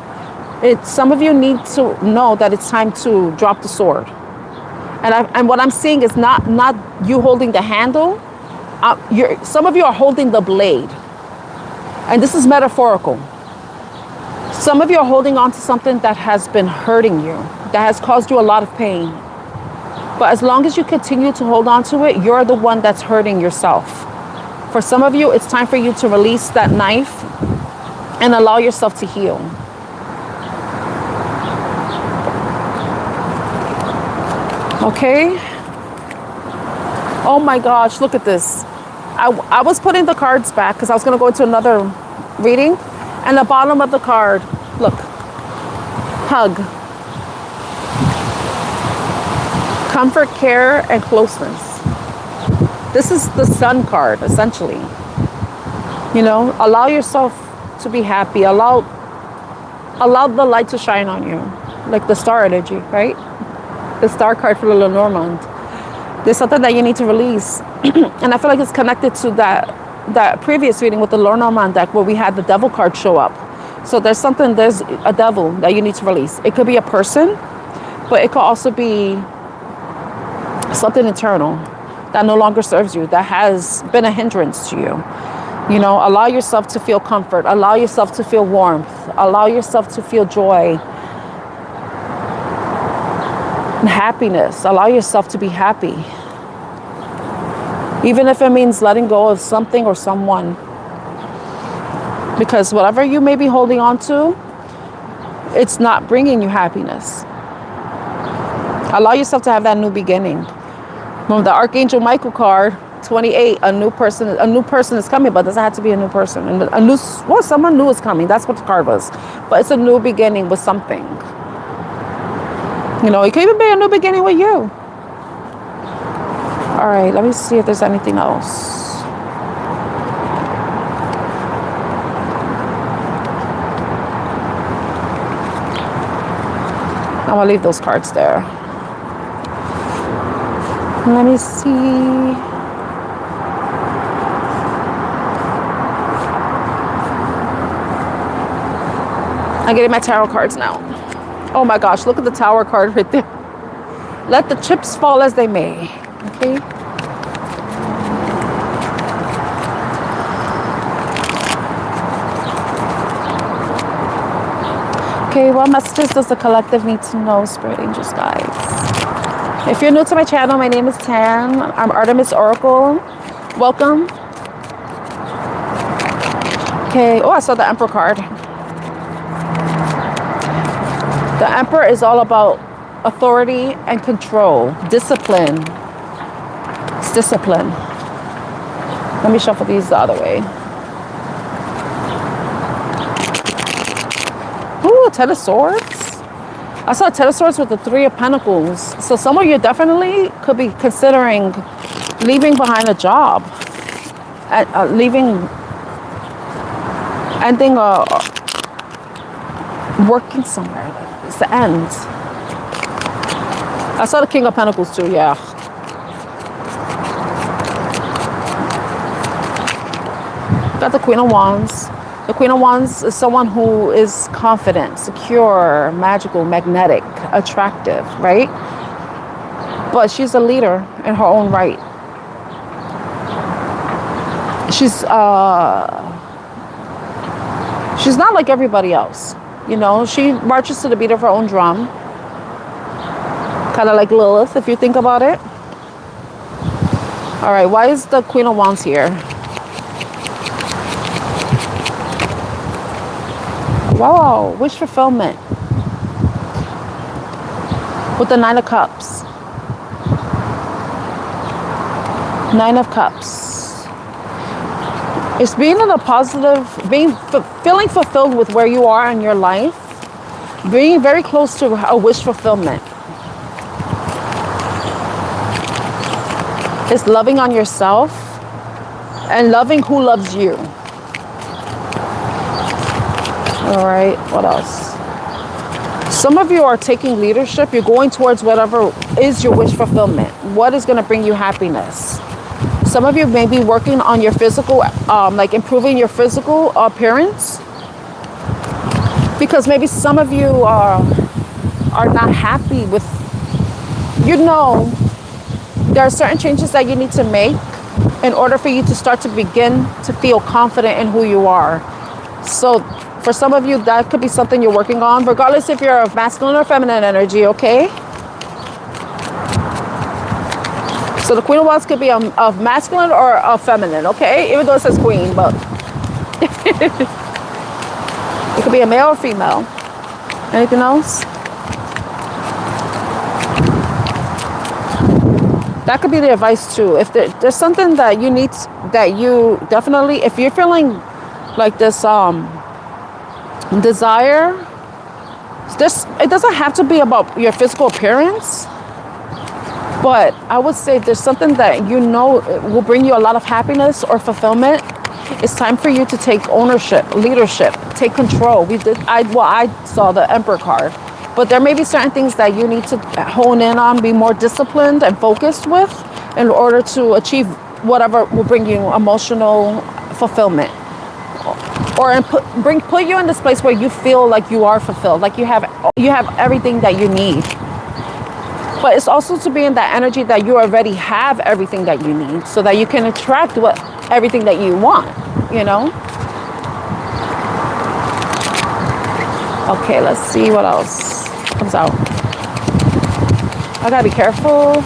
Some of you need to know that it's time to drop the sword. And what I'm seeing is not you holding the handle. Some of you are holding the blade. And this is metaphorical. Some of you are holding on to something that has been hurting you, that has caused you a lot of pain. But as long as you continue to hold on to it, you're the one that's hurting yourself. For some of you, it's time for you to release that knife and allow yourself to heal. Okay. Oh my gosh, look at this. I was putting the cards back because I was going to go into another reading. And the bottom of the card, look, hug. Comfort, care, and closeness. This is the sun card, essentially. You know, allow yourself to be happy. Allow the light to shine on you. Like the star energy, right? The star card for the Lenormand. There's something that you need to release. And I feel like it's connected to that previous reading with the Lenormand deck where we had the devil card show up. So there's a devil that you need to release. It could be a person, but it could also be something internal that no longer serves you, that has been a hindrance to you. You know, allow yourself to feel comfort. Allow yourself to feel warmth. Allow yourself to feel joy and happiness. Allow yourself to be happy. Even if it means letting go of something or someone. Because whatever you may be holding on to, it's not bringing you happiness. Allow yourself to have that new beginning. From the Archangel Michael card, 28, a new person is coming, but it doesn't have to be a new person. And someone new is coming. That's what the card was. But it's a new beginning with something. You know, it could even be a new beginning with you. All right, let me see if there's anything else. I'm gonna leave those cards there. Let me see. I'm getting my tarot cards now. Oh my gosh, look at the Tower card right there. Let the chips fall as they may. Okay. Okay, what messages does the collective need to know, Spirit Angels, guys? If you're new to my channel, my name is Tan. I'm Artemis Oracle. Welcome. Okay, oh, I saw the Emperor card. The Emperor is all about authority and control, discipline. It's discipline. Let me shuffle these the other way. Ooh, Ten of Swords. I saw Ten of Swords with the Three of Pentacles. So some of you definitely could be considering leaving behind a job, ending working somewhere. It's the end. I saw the King of Pentacles too, yeah. Got the Queen of Wands. The Queen of Wands is someone who is confident, secure, magical, magnetic, attractive, right? But she's a leader in her own right. She's not like everybody else. You know, she marches to the beat of her own drum. Kind of like Lilith, if you think about it. All right, why is the Queen of Wands here? Wow, wish fulfillment. With the Nine of Cups. Nine of Cups. It's being in a positive, feeling fulfilled with where you are in your life. Being very close to a wish fulfillment. It's loving on yourself and loving who loves you. All right, what else? Some of you are taking leadership. You're going towards whatever is your wish fulfillment. What is going to bring you happiness? Some of you may be working on your physical, like improving your physical appearance. Because maybe some of you are not happy with, you know, there are certain changes that you need to make in order for you to start to begin to feel confident in who you are. So for some of you, that could be something you're working on, regardless if you're of masculine or feminine energy, okay? So the Queen of Wands could be of masculine or of feminine, okay? Even though it says queen, but it could be a male or female. Anything else? That could be the advice too. If there's something that you need, that you definitely, if you're feeling like this desire, it doesn't have to be about your physical appearance, but I would say there's something that you know will bring you a lot of happiness or fulfillment. It's time for you to take ownership, leadership, take control. I saw the Emperor card, but there may be certain things that you need to hone in on, be more disciplined and focused with in order to achieve whatever will bring you emotional fulfillment. Or put you in this place where you feel like you are fulfilled, like you have everything that you need. But it's also to be in that energy that you already have everything that you need, so that you can attract everything that you want, you know? Okay, let's see what else comes out. I gotta be careful.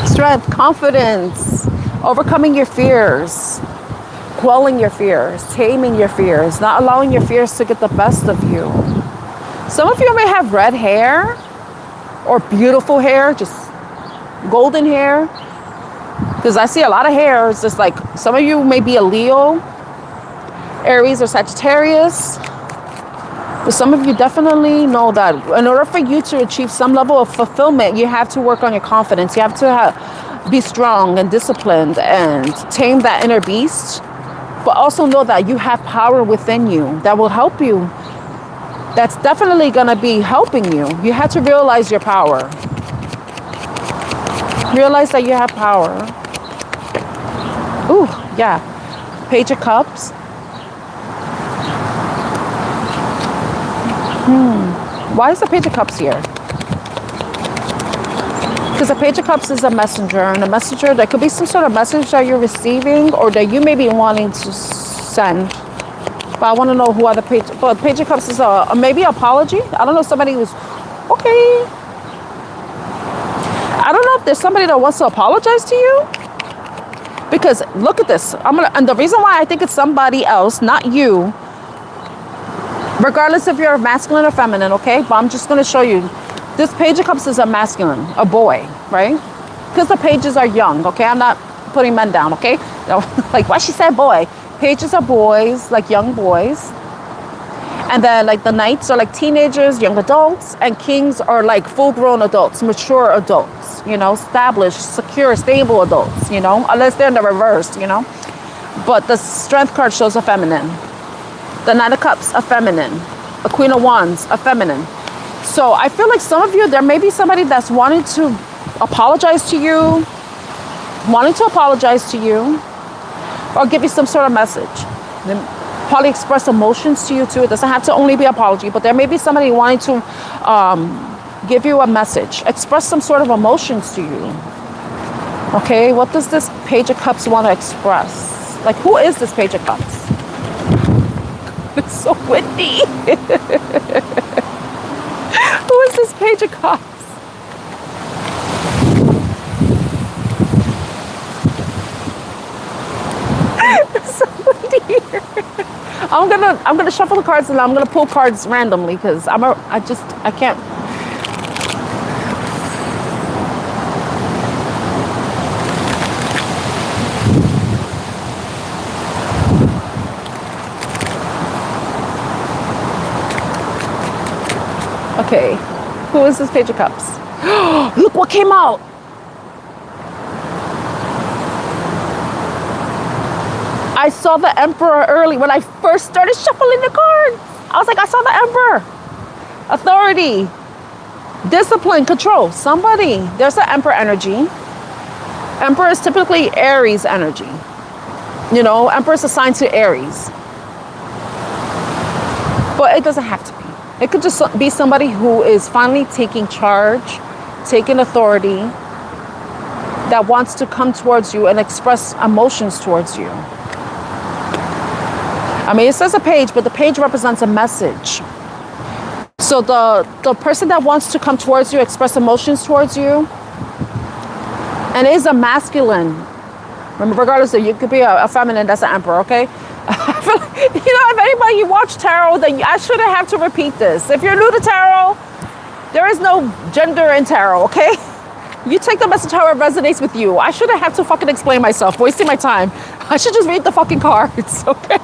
Strength, confidence, overcoming your fears, quelling your fears, taming your fears, not allowing your fears to get the best of you. Some of you may have red hair or beautiful hair, just golden hair, because I see a lot of hair. It's just like some of you may be a Leo, Aries, or Sagittarius. But some of you definitely know that in order for you to achieve some level of fulfillment, you have to work on your confidence. You have to be strong and disciplined and tame that inner beast. But also know that you have power within you that will help you. That's definitely going to be helping you. You have to realize your power. Realize that you have power. Ooh, yeah. Page of Cups. Why is the Page of Cups here? Because the Page of Cups is a messenger, and a messenger, there could be some sort of message that you're receiving or that you may be wanting to send. But I want to know who are the Page. But Page of Cups is a maybe apology. I don't know, somebody who's okay. I don't know if there's somebody that wants to apologize to you. Because look at this. And the reason why I think it's somebody else, not you, regardless if you're masculine or feminine, okay? But I'm just going to show you. This Page of Cups is a masculine, a boy, right? Because the pages are young, okay? I'm not putting men down, okay? No, like, why she said boy? Pages are boys, like young boys. And then like the knights are like teenagers, young adults. And kings are like full-grown adults, mature adults, you know, established, secure, stable adults, you know, unless they're in the reverse, you know. But the Strength card shows a feminine. The Knight of Cups, a feminine. A Queen of Wands, a feminine. So I feel like some of you, there may be somebody that's wanting to apologize to you, or give you some sort of message. They probably express emotions to you too. It doesn't have to only be apology, but there may be somebody wanting to give you a message, express some sort of emotions to you. Okay, what does this Page of Cups want to express? Like, who is this Page of Cups? It's so windy. Who is this Page of Cups? It's so windy here. I'm gonna shuffle the cards and I'm gonna pull cards randomly because I can't. Okay, who is this Page of Cups? Look what came out. I saw the Emperor early when I first started shuffling the cards. I was like, I saw the Emperor. Authority, discipline, control. Somebody, there's the Emperor energy. Emperor is typically Aries energy. You know, Emperor is assigned to Aries. But it doesn't have to be. It could just be somebody who is finally taking charge, taking authority, that wants to come towards you and express emotions towards you. I mean, it says a page, but the page represents a message. So the person that wants to come towards you, express emotions towards you, and is a masculine. Remember, regardless of, you could be a feminine, that's an Emperor, okay? I feel like, you know, if anybody you watch tarot, then I shouldn't have to repeat this. If you're new to tarot, there is no gender in tarot, okay? You take the message how it resonates with you. I shouldn't have to fucking explain myself, wasting my time. I should just read the fucking cards, okay?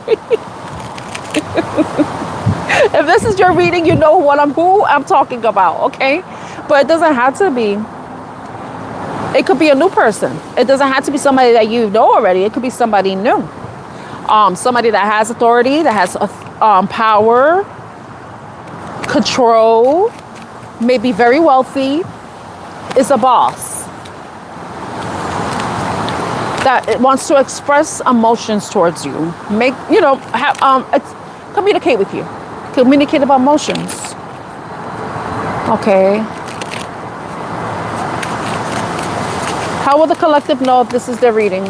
If this is your reading, you know who I'm talking about, okay? But it doesn't have to be. It could be a new person. It doesn't have to be somebody that you know already. It could be somebody new. Somebody that has authority, that has power, control, maybe very wealthy, is a boss that it wants to express emotions towards you. Communicate with you. Communicate about emotions. Okay. How will the collective know if this is their reading?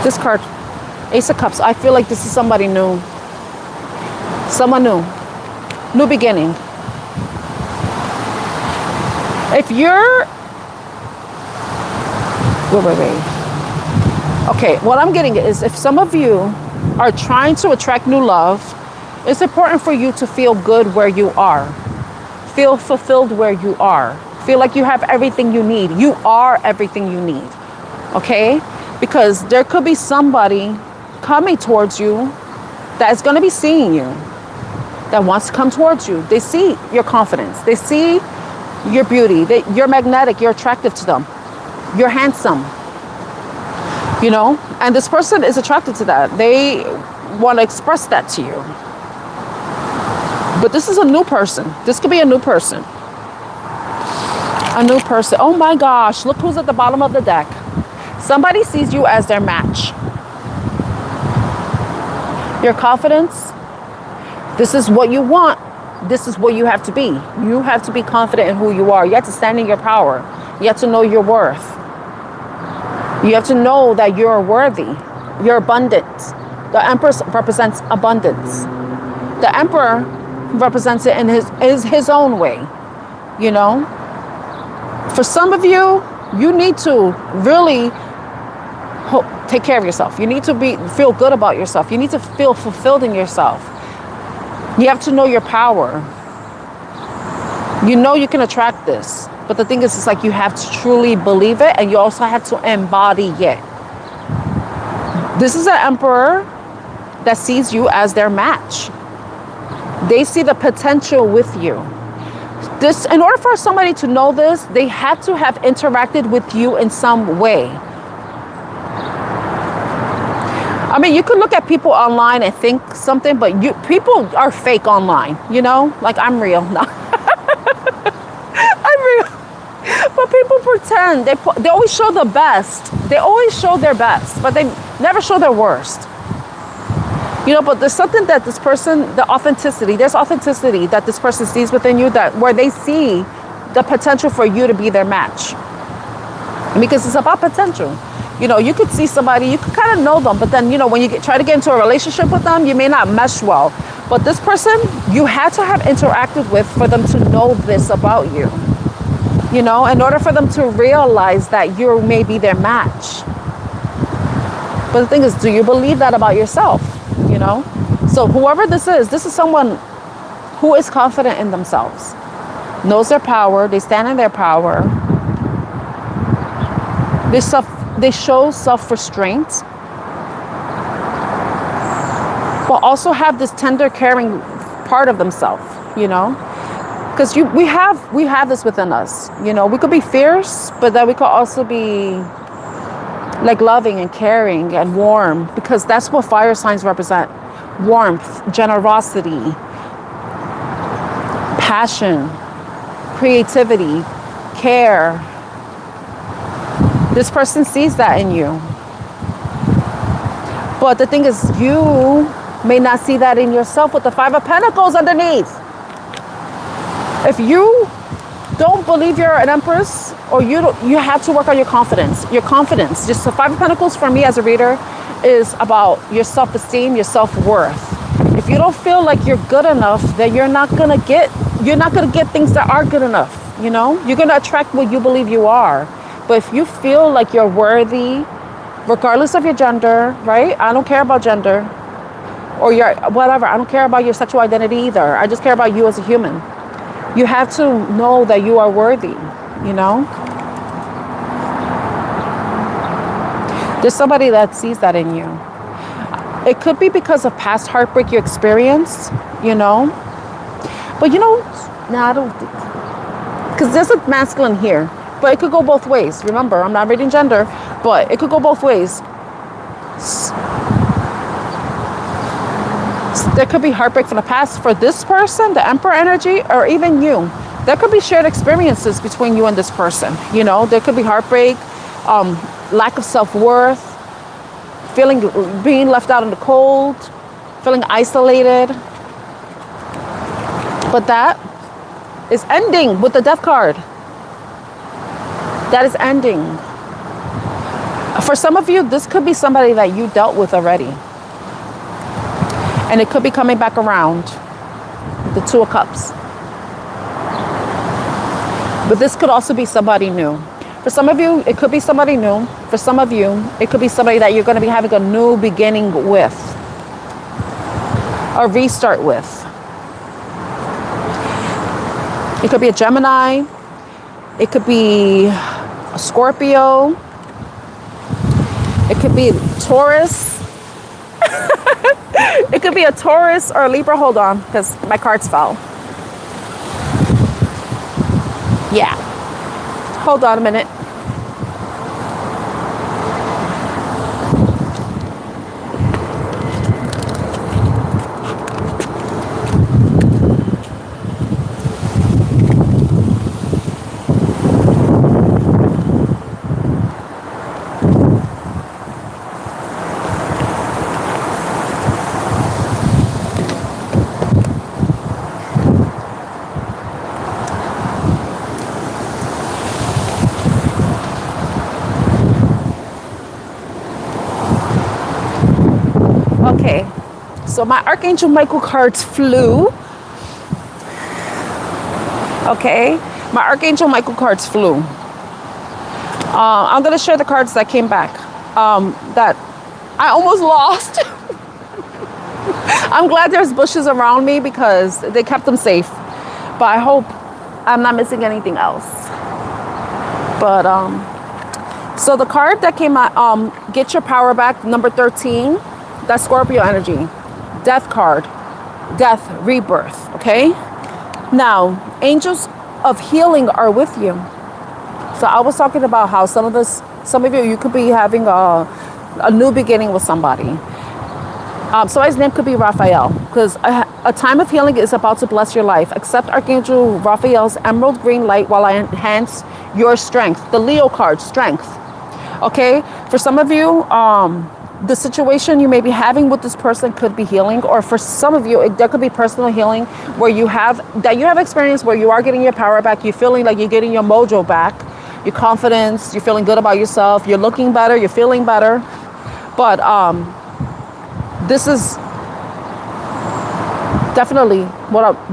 This card, Ace of Cups. I feel like this is somebody new. Someone new. New beginning. If you're... Wait. Okay, what I'm getting is if some of you are trying to attract new love, it's important for you to feel good where you are. Feel fulfilled where you are. Feel like you have everything you need. You are everything you need. Okay? Because there could be somebody coming towards you that is going to be seeing you, that wants to come towards you. They see your confidence. They see your beauty. You're magnetic. You're attractive to them. You're handsome. You know? And this person is attracted to that. They want to express that to you. But this is a new person. This could be a new person. A new person. Oh my gosh. Look who's at the bottom of the deck. Somebody sees you as their match. Your confidence. This is what you want. this is what you have to be. You have to be confident in who you are. You have to stand in your power. You have to know your worth. You have to know that you're worthy. You're abundant. The Empress represents abundance. The Emperor represents it in his own way, you know. For some of you, you need to really take care of yourself. You need to feel good about yourself. You need to feel fulfilled in yourself. You have to know your power. You know you can attract this. But the thing is, it's like you have to truly believe it, and you also have to embody it. This is an emperor that sees you as their match. They see the potential with you. In order for somebody to know this, they had to have interacted with you in some way. I mean, you could look at people online and think something, but people are fake online, you know? Like, I'm real. No. I'm real. But people pretend. They always show the best. They always show their best, but they never show their worst. You know, but there's something that this person, there's authenticity that this person sees within you, where they see the potential for you to be their match. Because it's about potential. You know, you could see somebody, you could kind of know them, but then, you know, when you try to get into a relationship with them, you may not mesh well. But this person, you had to have interacted with for them to know this about you. You know, in order for them to realize that you may be their match. But the thing is, do you believe that about yourself? You know? So whoever this is someone who is confident in themselves, knows their power, they stand in their power, they show self-restraint, but also have this tender, caring part of themselves, you know? Because we have this within us, you know? We could be fierce, but then we could also be like loving and caring and warm, because that's what fire signs represent. Warmth, generosity, passion, creativity, care. This person sees that in you. But the thing is, you may not see that in yourself with the Five of Pentacles underneath. If you don't believe you're an empress, or you have to work on your confidence. Your confidence. Just the Five of Pentacles for me as a reader is about your self-esteem, your self-worth. If you don't feel like you're good enough, then you're not gonna get things that are good enough. You know, you're gonna attract what you believe you are. But if you feel like you're worthy, regardless of your gender, right? I don't care about gender or your whatever. I don't care about your sexual identity either. I just care about you as a human. You have to know that you are worthy, you know? There's somebody that sees that in you. It could be because of past heartbreak you experienced, you know? But you know, no, I don't think, because there's a masculine here, but it could go both ways. Remember, I'm not reading gender, but it could go both ways. There could be heartbreak from the past for this person, the Emperor energy, or even you. There could be shared experiences between you and this person. You know, there could be heartbreak, lack of self-worth, being left out in the cold, feeling isolated. But that is ending with the Death card. That is ending. For some of you, this could be somebody that you dealt with already. And it could be coming back around. The Two of Cups. But this could also be somebody new. For some of you, it could be somebody new. For some of you, it could be somebody that you're going to be having a new beginning with. A restart with. It could be a Gemini. It could be a Scorpio. It could be a Taurus. It could be a Taurus or a Libra. Hold on, because my cards fell. Yeah. Hold on a minute. Okay, so my Archangel Michael cards flew. Okay, my Archangel Michael cards flew. I'm going to share the cards that came back that I almost lost. I'm glad there's bushes around me because they kept them safe. But I hope I'm not missing anything else. But so the card that came out, get your power back, number 13, that's Scorpio energy. Death card, death, rebirth, okay? Now, angels of healing are with you. So I was talking about how some of you could be having a new beginning with somebody. Somebody's name could be Raphael, because a time of healing is about to bless your life. Accept Archangel Raphael's emerald green light while I enhance your strength. The Leo card, strength. Okay? For some of you, the situation you may be having with this person could be healing, or for some of you, there could be personal healing where you have experience where you are getting your power back. You're feeling like you're getting your mojo back, your confidence. You're feeling good about yourself. You're looking better. You're feeling better. But this is definitely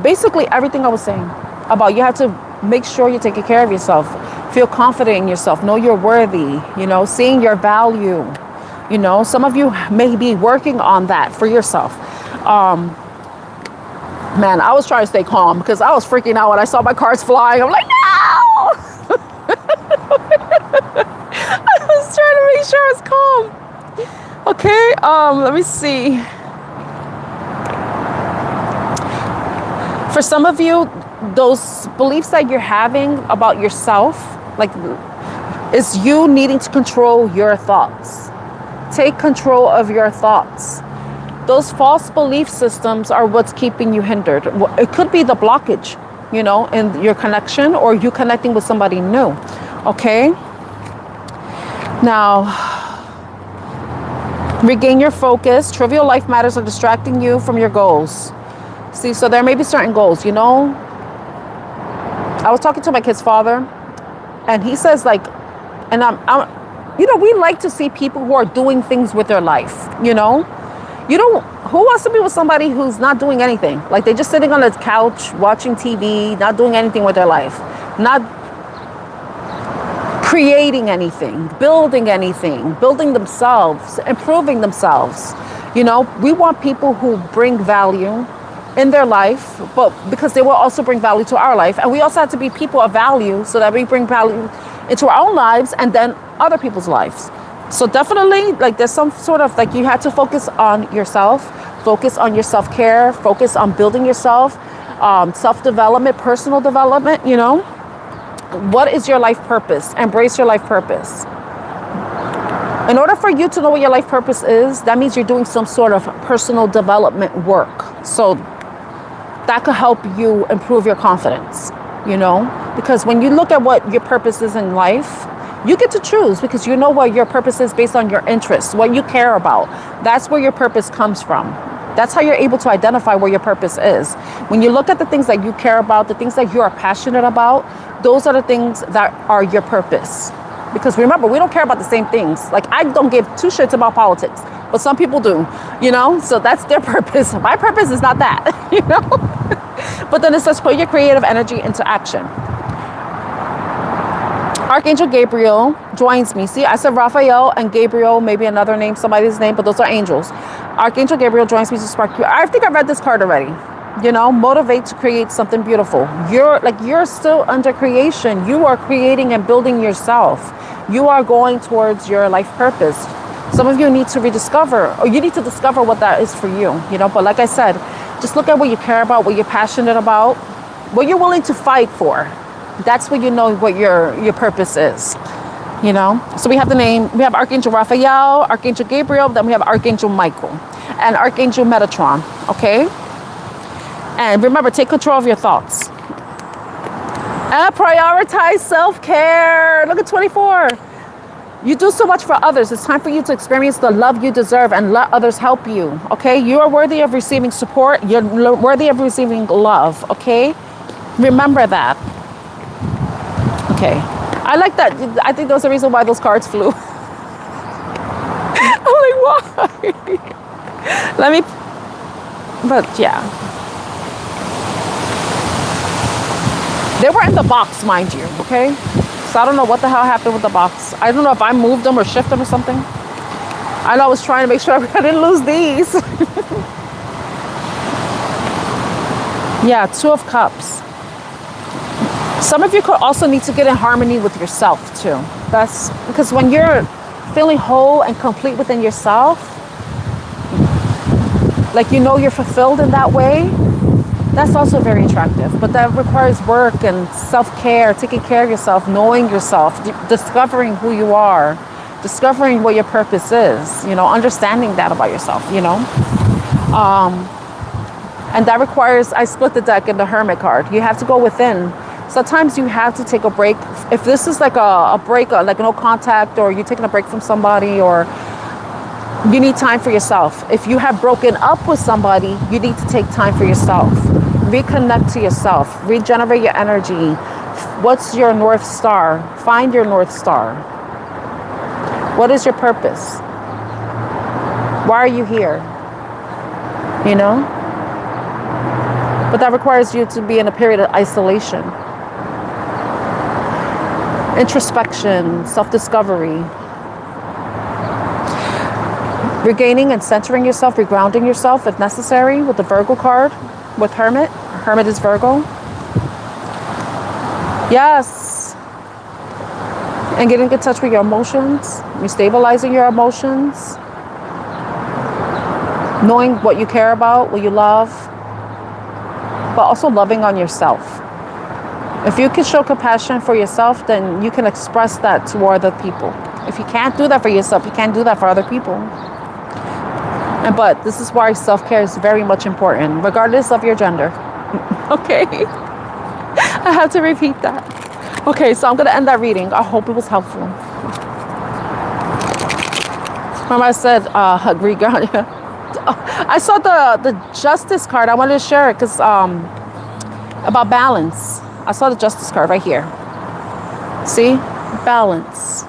basically everything I was saying about you have to make sure you're taking care of yourself. Feel confident in yourself. Know you're worthy. Seeing your value. Some of you may be working on that for yourself. Man, I was trying to stay calm because I was freaking out when I saw my cards flying. I'm like, no! I was trying to make sure I was calm. Okay, let me see. For some of you, those beliefs that you're having about yourself, is you needing to control your thoughts. Take control of your thoughts. Those false belief systems are what's keeping you hindered. It could be the blockage, in your connection or you connecting with somebody new. Okay? Now, regain your focus. Trivial life matters are distracting you from your goals. See, so there may be certain goals, I was talking to my kid's father, and he says we like to see people who are doing things with their life, who wants to be with somebody who's not doing anything? Like they're just sitting on the couch, watching TV, not doing anything with their life, not creating anything, building themselves, improving themselves. We want people who bring value in their life, but because they will also bring value to our life. And we also have to be people of value so that we bring value into our own lives and then other people's lives. So definitely, there's some sort of, you have to focus on yourself, focus on your self-care, focus on building yourself, self-development, personal development, What is your life purpose? Embrace your life purpose. In order for you to know what your life purpose is, that means you're doing some sort of personal development work. So that could help you improve your confidence, because when you look at what your purpose is in life, you get to choose because you know what your purpose is based on your interests, what you care about. That's where your purpose comes from. That's how you're able to identify where your purpose is. When you look at the things that you care about, the things that you are passionate about, those are the things that are your purpose. Because remember, we don't care about the same things. I don't give two shits about politics, but some people do, so that's their purpose. My purpose is not that, But then it says, put your creative energy into action. Archangel Gabriel joins me. See, I said Raphael and Gabriel, maybe another name, somebody's name, but those are angels. Archangel Gabriel joins me to spark you. I think I read this card already. Motivate to create something beautiful. You're still under creation. You are creating and building yourself. You are going towards your life purpose. Some of you need to rediscover, or you need to discover what that is for you, But like I said, just look at what you care about, what you're passionate about, what you're willing to fight for. That's when you know what your purpose is, So we have we have Archangel Raphael, Archangel Gabriel, then we have Archangel Michael, and Archangel Metatron, okay? And remember, take control of your thoughts. And prioritize self-care. Look at 24. You do so much for others. It's time for you to experience the love you deserve and let others help you, okay? You are worthy of receiving support. You're worthy of receiving love, okay? Remember that. Okay. I like that. I think there's a reason why those cards flew. I'm like, why? Let me, but yeah. They were in the box, mind you, okay? So I don't know what the hell happened with the box. I don't know if I moved them or shifted them or something. I know I was trying to make sure I didn't lose these. Yeah, 2 of Cups. Some of you could also need to get in harmony with yourself too. That's because when you're feeling whole and complete within yourself, like you know you're fulfilled in that way, that's also very attractive. But that requires work and self-care, taking care of yourself, knowing yourself, discovering who you are, discovering what your purpose is, you know, understanding that about yourself, you know. And that requires, I split the deck in the Hermit card. You have to go within. Sometimes you have to take a break. If this is like a break, like no contact, or you're taking a break from somebody, or you need time for yourself. If you have broken up with somebody, you need to take time for yourself. Reconnect to yourself. Regenerate your energy. What's your North Star? Find your North Star. What is your purpose? Why are you here? You know? But that requires you to be in a period of isolation. Introspection, self-discovery. Regaining and centering yourself, regrounding yourself if necessary with the Virgo card, with Hermit. Hermit is Virgo. Yes. And getting in touch with your emotions, stabilizing your emotions, knowing what you care about, what you love, but also loving on yourself. If you can show compassion for yourself, then you can express that to other people. If you can't do that for yourself, you can't do that for other people. But this is why self-care is very much important, regardless of your gender. Okay. I have to repeat that. Okay, so I'm going to end that reading. I hope it was helpful. Remember I said, agree, God. I saw the Justice card. I wanted to share it because about balance. I saw the Justice card right here. See? Balance.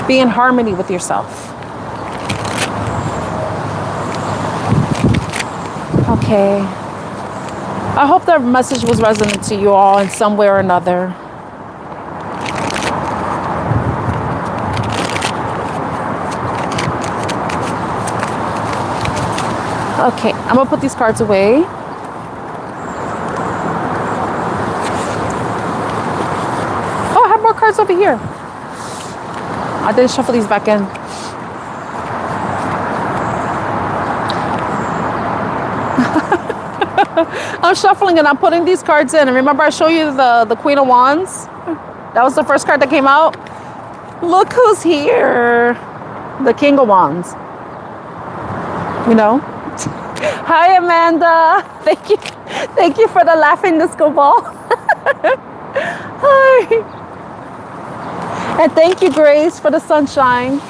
Be in harmony with yourself. Okay. I hope that message was resonant to you all in some way or another. Okay, I'm gonna put these cards away. Oh, I have more cards over here. I didn't shuffle these back in. I'm shuffling and I'm putting these cards in. And remember I showed you the Queen of Wands? That was the first card that came out. Look who's here. The King of Wands. You know? Hi, Amanda. Thank you. Thank you for the laughing disco ball. Hi. And thank you, Grace, for the sunshine.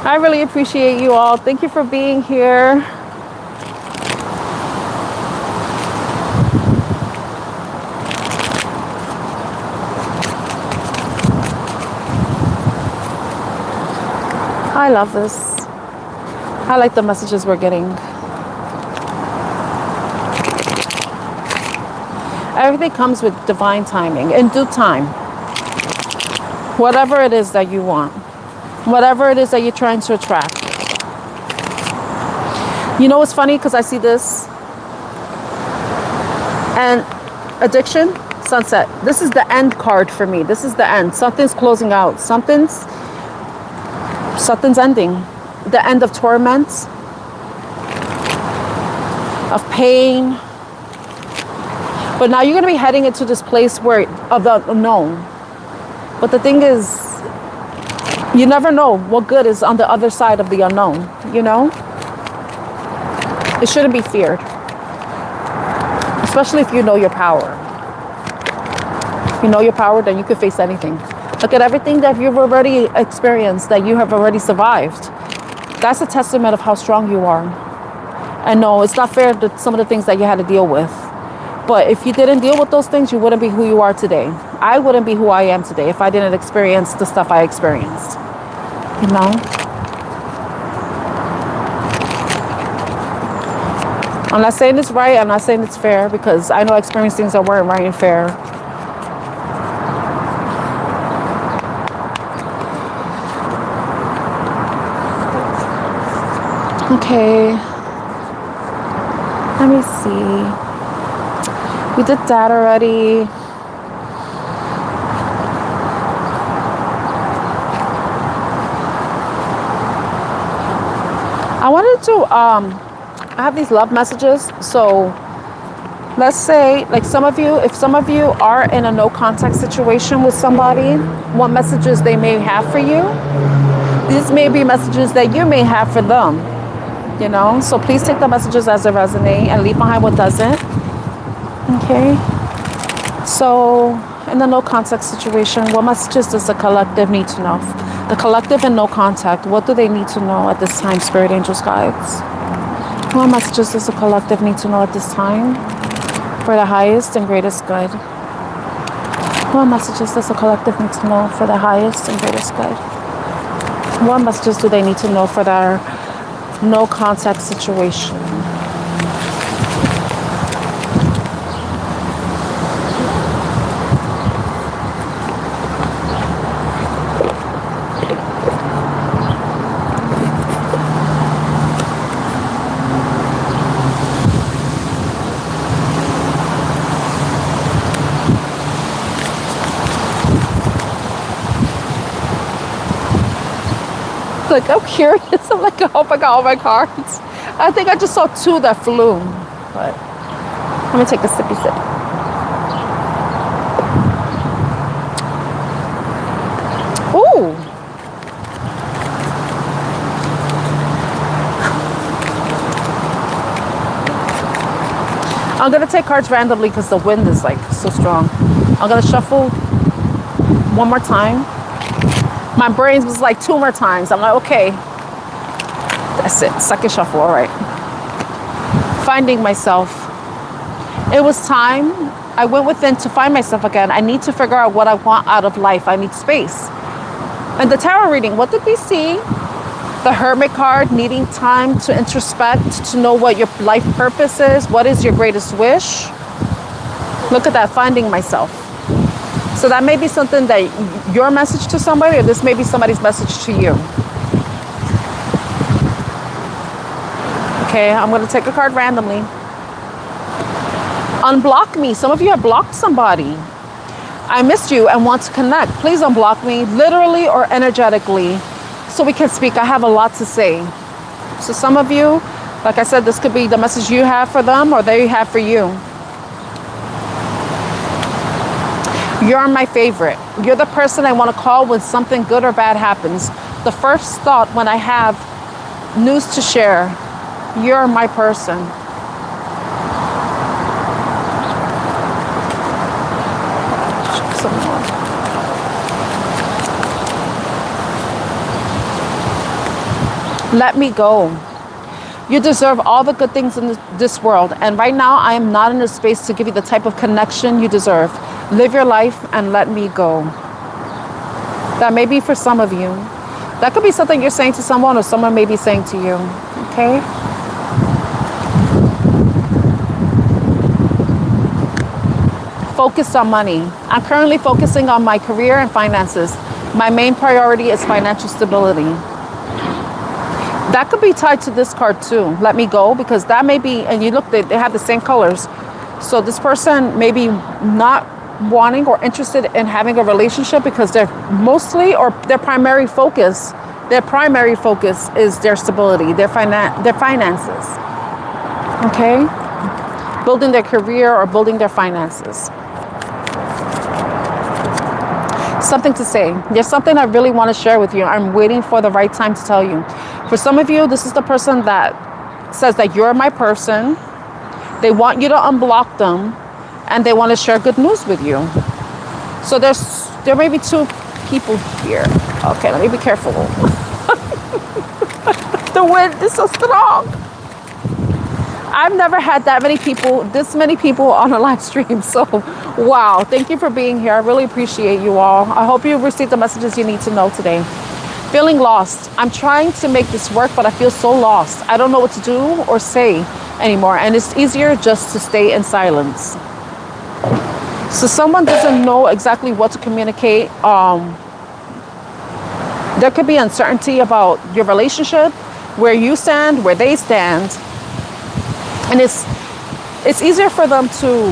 I really appreciate you all. Thank you for being here. I love this. I like the messages we're getting. Everything comes with divine timing, in due time. Whatever it is that you want. Whatever it is that you're trying to attract. You know what's funny? Because I see this. And addiction, sunset. This is the end card for me. This is the end. Something's closing out. Something's ending. The end of torment, of pain. But now you're going to be heading into this place where of the unknown. But the thing is, you never know what good is on the other side of the unknown, you know? It shouldn't be feared. Especially if you know your power. If you know your power, then you can face anything. Look at everything that you've already experienced, that you have already survived. That's a testament of how strong you are. And no, it's not fair to some of the things that you had to deal with. But if you didn't deal with those things, you wouldn't be who you are today. I wouldn't be who I am today if I didn't experience the stuff I experienced. You know? I'm not saying it's right. I'm not saying it's fair, because I know I experienced things that weren't right and fair. Okay. Let me see. We did that already. I wanted to I have these love messages. So let's say, like, if some of you are in a no contact situation with somebody, what messages they may have for you, these may be messages that you may have for them, you know? So please take the messages as they resonate and leave behind what doesn't. Okay. So in the no contact situation, what messages does the collective need to know? The collective in no contact, what do they need to know at this time, spirit angels, guides? What messages does the collective need to know at this time for the highest and greatest good? What messages does the collective need to know for the highest and greatest good? What messages do they need to know for their no contact situation? Like, I'm curious. I'm like, I hope I got all my cards. I think I just saw two that flew. But I'm gonna take a sippy sip. Ooh. I'm gonna take cards randomly because the wind is like so strong. I'm gonna shuffle one more time. My brain was like two more times. I'm like, okay, that's it. Second shuffle, all right. Finding myself. It was time. I went within to find myself again. I need to figure out what I want out of life. I need space. And the tarot reading, what did we see? The Hermit card, needing time to introspect, to know what your life purpose is. What is your greatest wish? Look at that, finding myself. So that may be something that your message to somebody, or this may be somebody's message to you. Okay, I'm going to take a card randomly. Unblock me. Some of you have blocked somebody. I missed you and want to connect. Please unblock me, literally or energetically, so we can speak. I have a lot to say. So some of you, like I said, this could be the message you have for them or they have for you. You're my favorite. You're the person I want to call when something good or bad happens. The first thought when I have news to share. You're my person. Let me go. You deserve all the good things in this world. And right now, I am not in a space to give you the type of connection you deserve. Live your life and let me go. That may be for some of you. That could be something you're saying to someone, or someone may be saying to you. Okay? Focus on money. I'm currently focusing on my career and finances. My main priority is financial stability. That could be tied to this card too. Let me go, because that may be, and you look, they have the same colors. So this person may be not wanting or interested in having a relationship because they're mostly, or their primary focus is their stability, their finances. Okay? Building their career or building their finances. Something to say. There's something I really want to share with you. I'm waiting for the right time to tell you. For some of you, this is the person that says that you're my person. They want you to unblock them, and they want to share good news with you. So there may be two people here. Okay, let me be careful. The wind is so strong. I've never had this many people on a live stream. So, wow. Thank you for being here. I really appreciate you all. I hope you received the messages you need to know today. Feeling lost. I'm trying to make this work, but I feel so lost. I don't know what to do or say anymore. And it's easier just to stay in silence. So someone doesn't know exactly what to communicate. There could be uncertainty about your relationship, where you stand, where they stand. And it's easier for them to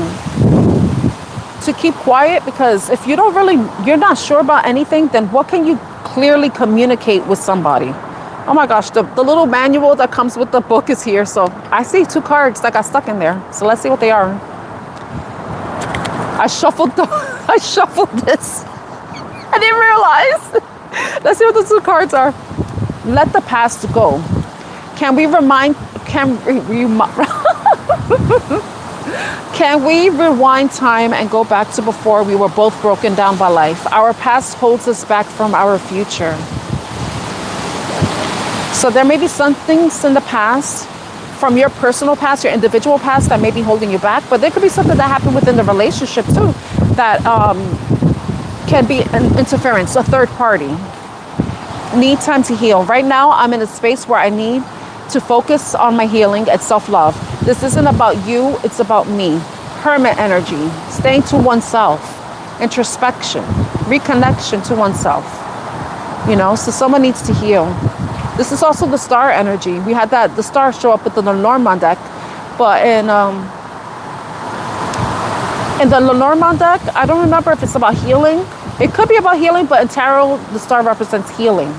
keep quiet, because if you're not sure about anything, then what can you clearly communicate with somebody? Oh my gosh, the little manual that comes with the book is here. So I see 2 cards that got stuck in there. So let's see what they are. I shuffled this. I didn't realize. Let's see what the 2 cards are. Let the past go. Can we rewind time and go back to before we were both broken down by life? Our past holds us back from our future. So there may be some things in the past, from your personal past, your individual past, that may be holding you back, but there could be something that happened within the relationship too that can be an interference, a third party. Need time to heal. Right now, I'm in a space where I need to focus on my healing and self-love. This isn't about you, it's about me. Hermit energy, staying to oneself, introspection, reconnection to oneself. So someone needs to heal. This is also the star energy. We had the star show up with the Lenormand deck, but in the Lenormand deck, I don't remember if it's about healing. It could be about healing, but in tarot, the star represents healing.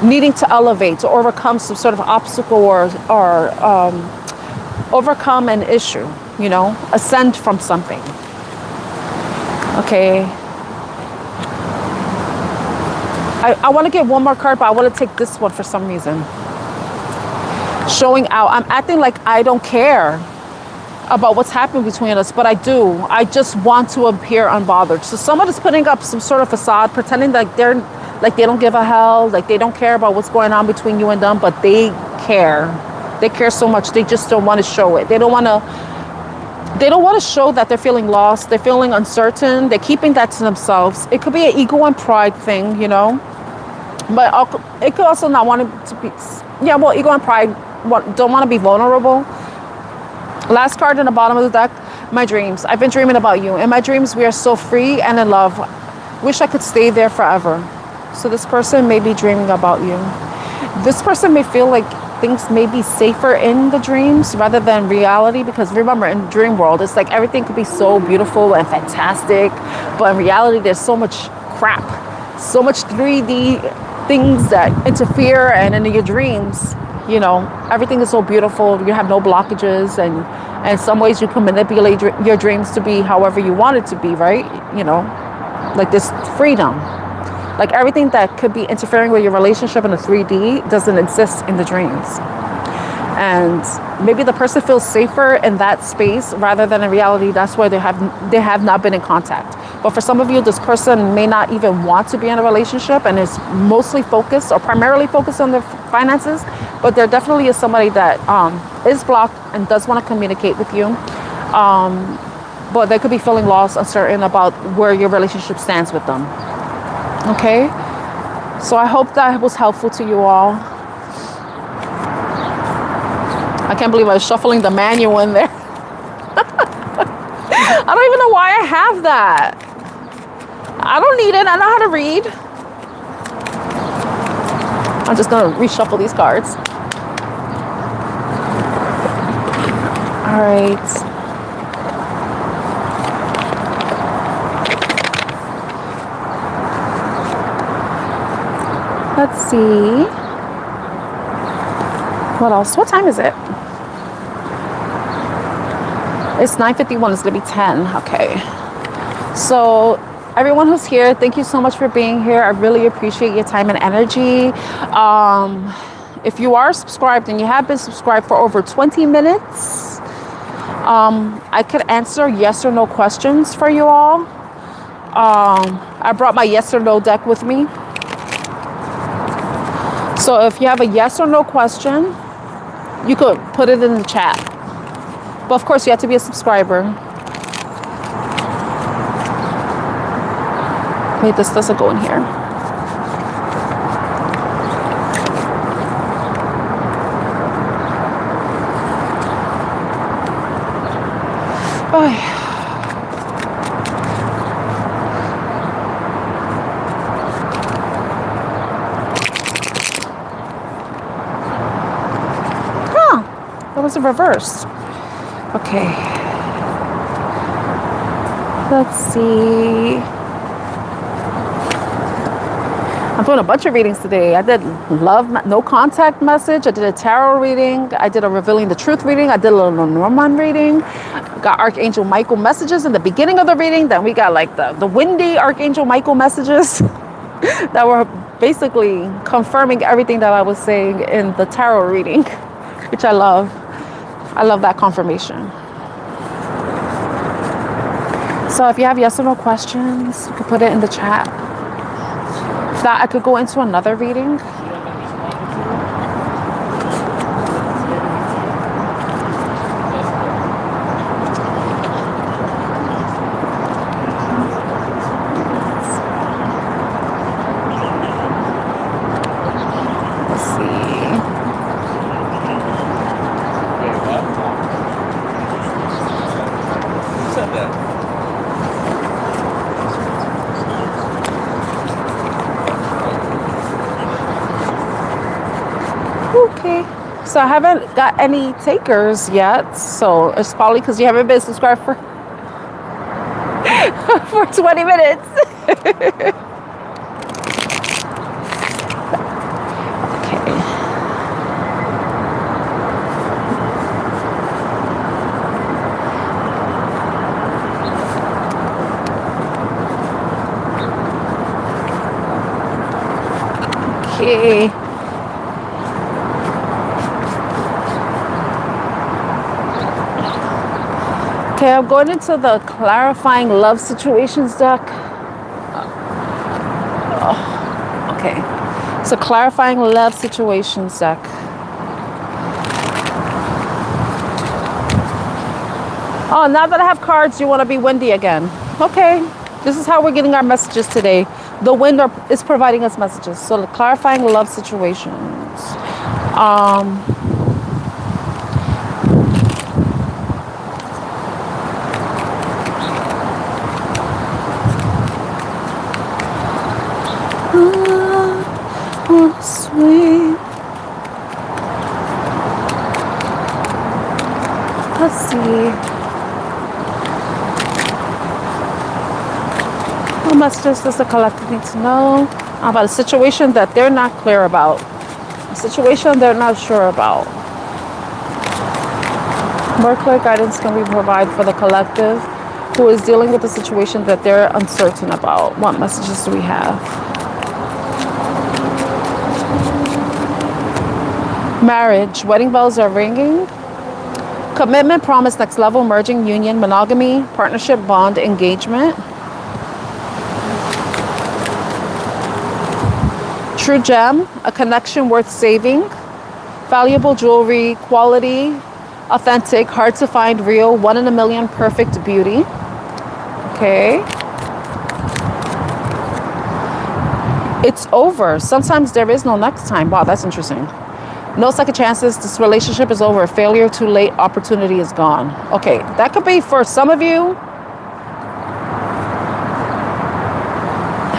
Needing to elevate, to overcome some sort of obstacle or overcome an issue, ascend from something. Okay. I want to get one more card, but I want to take this one for some reason. Showing out. I'm acting like I don't care about what's happened between us, but I do. I just want to appear unbothered. So someone is putting up some sort of facade, pretending like they don't give a hell, like they don't care about what's going on between you and them, but they care. They care so much, they just don't want to show it. They don't want to show that they're feeling lost, they're feeling uncertain, they're keeping that to themselves. It could be an ego and pride thing, but it could also not want to be, ego and pride don't want to be vulnerable. Last card in the bottom of the deck, my dreams. I've been dreaming about you. In my dreams, we are so free and in love. Wish I could stay there forever. So this person may be dreaming about you. This person may feel like things may be safer in the dreams rather than reality, because remember, in dream world, it's like everything could be so beautiful and fantastic, but in reality, there's so much crap, so much 3D things that interfere, and in your dreams, everything is so beautiful. You have no blockages, and in some ways you can manipulate your dreams to be however you want it to be, right? Like this freedom. Like everything that could be interfering with your relationship in a 3D doesn't exist in the dreams. And maybe the person feels safer in that space rather than in reality. That's why they have not been in contact. But for some of you, this person may not even want to be in a relationship and is mostly focused or primarily focused on their finances. But there definitely is somebody that is blocked and does want to communicate with you. But they could be feeling lost, uncertain about where your relationship stands with them. Okay, so I hope that was helpful to you all. I can't believe I was shuffling the manual in there. I don't even know why I have that. I don't need it. I know how to read. I'm just going to reshuffle these cards. All right. Let's see. What else? What time is it? It's 9:51. It's going to be 10. Okay. So everyone who's here, thank you so much for being here. I really appreciate your time and energy. If you are subscribed and you have been subscribed for over 20 minutes, I could answer yes or no questions for you all. I brought my yes or no deck with me. So if you have a yes or no question, you could put it in the chat. But of course, you have to be a subscriber. Wait, this doesn't go in here. Oh. That was a reverse. Okay. Let's see. I'm doing a bunch of readings today. I did love, no contact message. I did a tarot reading. I did a revealing the truth reading. I did a Lenormand reading. Got Archangel Michael messages in the beginning of the reading. Then we got like the windy Archangel Michael messages that were basically confirming everything that I was saying in the tarot reading, which I love. I love that confirmation. So if you have yes or no questions, you can put it in the chat. If not, I could go into another reading. Let's see. Who said that? Okay, so I haven't got any takers yet, so it's probably because you haven't been subscribed for for 20 minutes. Okay. Okay. Okay, I'm going into the clarifying love situations deck. Okay, so clarifying love situations deck. Oh, now that I have cards, you want to be windy again. Okay, this is how we're getting our messages today. The wind is providing us messages. So the clarifying love situations. Sweet. Let's see. What messages does the collective need to know about a situation that they're not clear about? A situation they're not sure about. More clear guidance can we provide for the collective who is dealing with a situation that they're uncertain about? What messages do we have? Marriage, wedding bells are ringing. Commitment, promise, next level, merging, union, monogamy, partnership, bond, engagement. True gem, a connection worth saving. Valuable jewelry, quality, authentic, hard to find, real, 1 in a million, perfect beauty. Okay. It's over. Sometimes there is no next time. Wow, that's interesting. No second chances. This relationship is over. Failure too late. Opportunity is gone. Okay, that could be for some of you.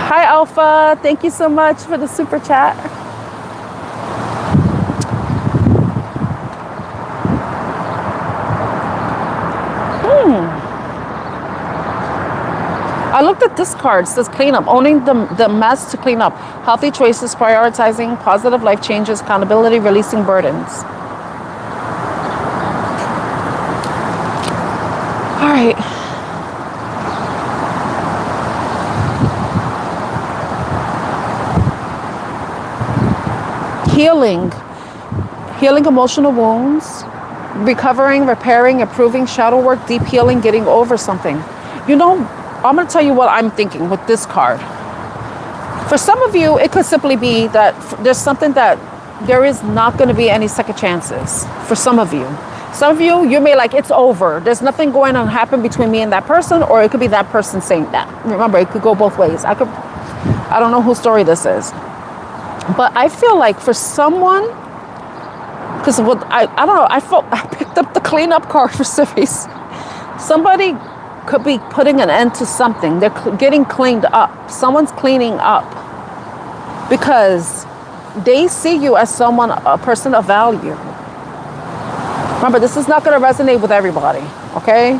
Hi, Alpha. Thank you so much for the super chat. I looked at this card. It says clean up, owning the mess to clean up. Healthy choices, prioritizing, positive life changes, accountability, releasing burdens. All right. Healing emotional wounds, recovering, repairing, improving, shadow work, deep healing, getting over something. You know, I'm going to tell you what I'm thinking with this card. For some of you, it could simply be that there's something that there is not going to be any second chances for some of you. Some of you, you may like, it's over. There's nothing going to happen between me and that person, or it could be that person saying that. Remember, it could go both ways. I don't know whose story this is. But I feel like for someone, because what I don't know, I picked up the cleanup card for series. Somebody could be putting an end to something. They're getting cleaned up. Someone's cleaning up because they see you as someone, a person of value. Remember, this is not going to resonate with everybody, okay?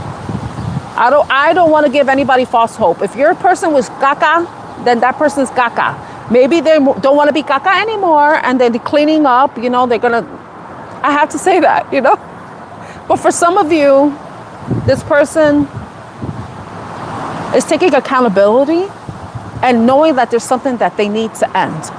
I don't want to give anybody false hope. If your person was caca, then that person's caca. Maybe they don't want to be caca anymore, and then they're cleaning up, you know, they're going to, I have to say that, you know? But for some of you, this person is taking accountability and knowing that there's something that they need to end.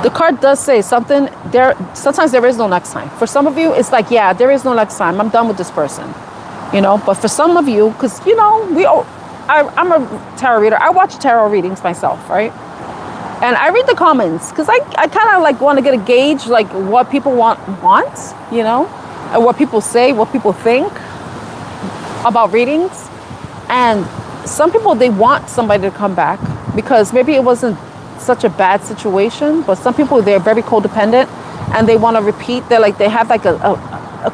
The card does say something there. Sometimes there is no next time. For some of you, it's like, yeah, there is no next time. I'm done with this person, you know. But for some of you, because you know, I'm a tarot reader. I watch tarot readings myself, right? And I read the comments because I kind of like want to get a gauge like what people want, you know, and what people say, what people think about readings. And some people, they want somebody to come back because maybe it wasn't such a bad situation, but some people, they're very codependent and they want to repeat. They're like, they have like a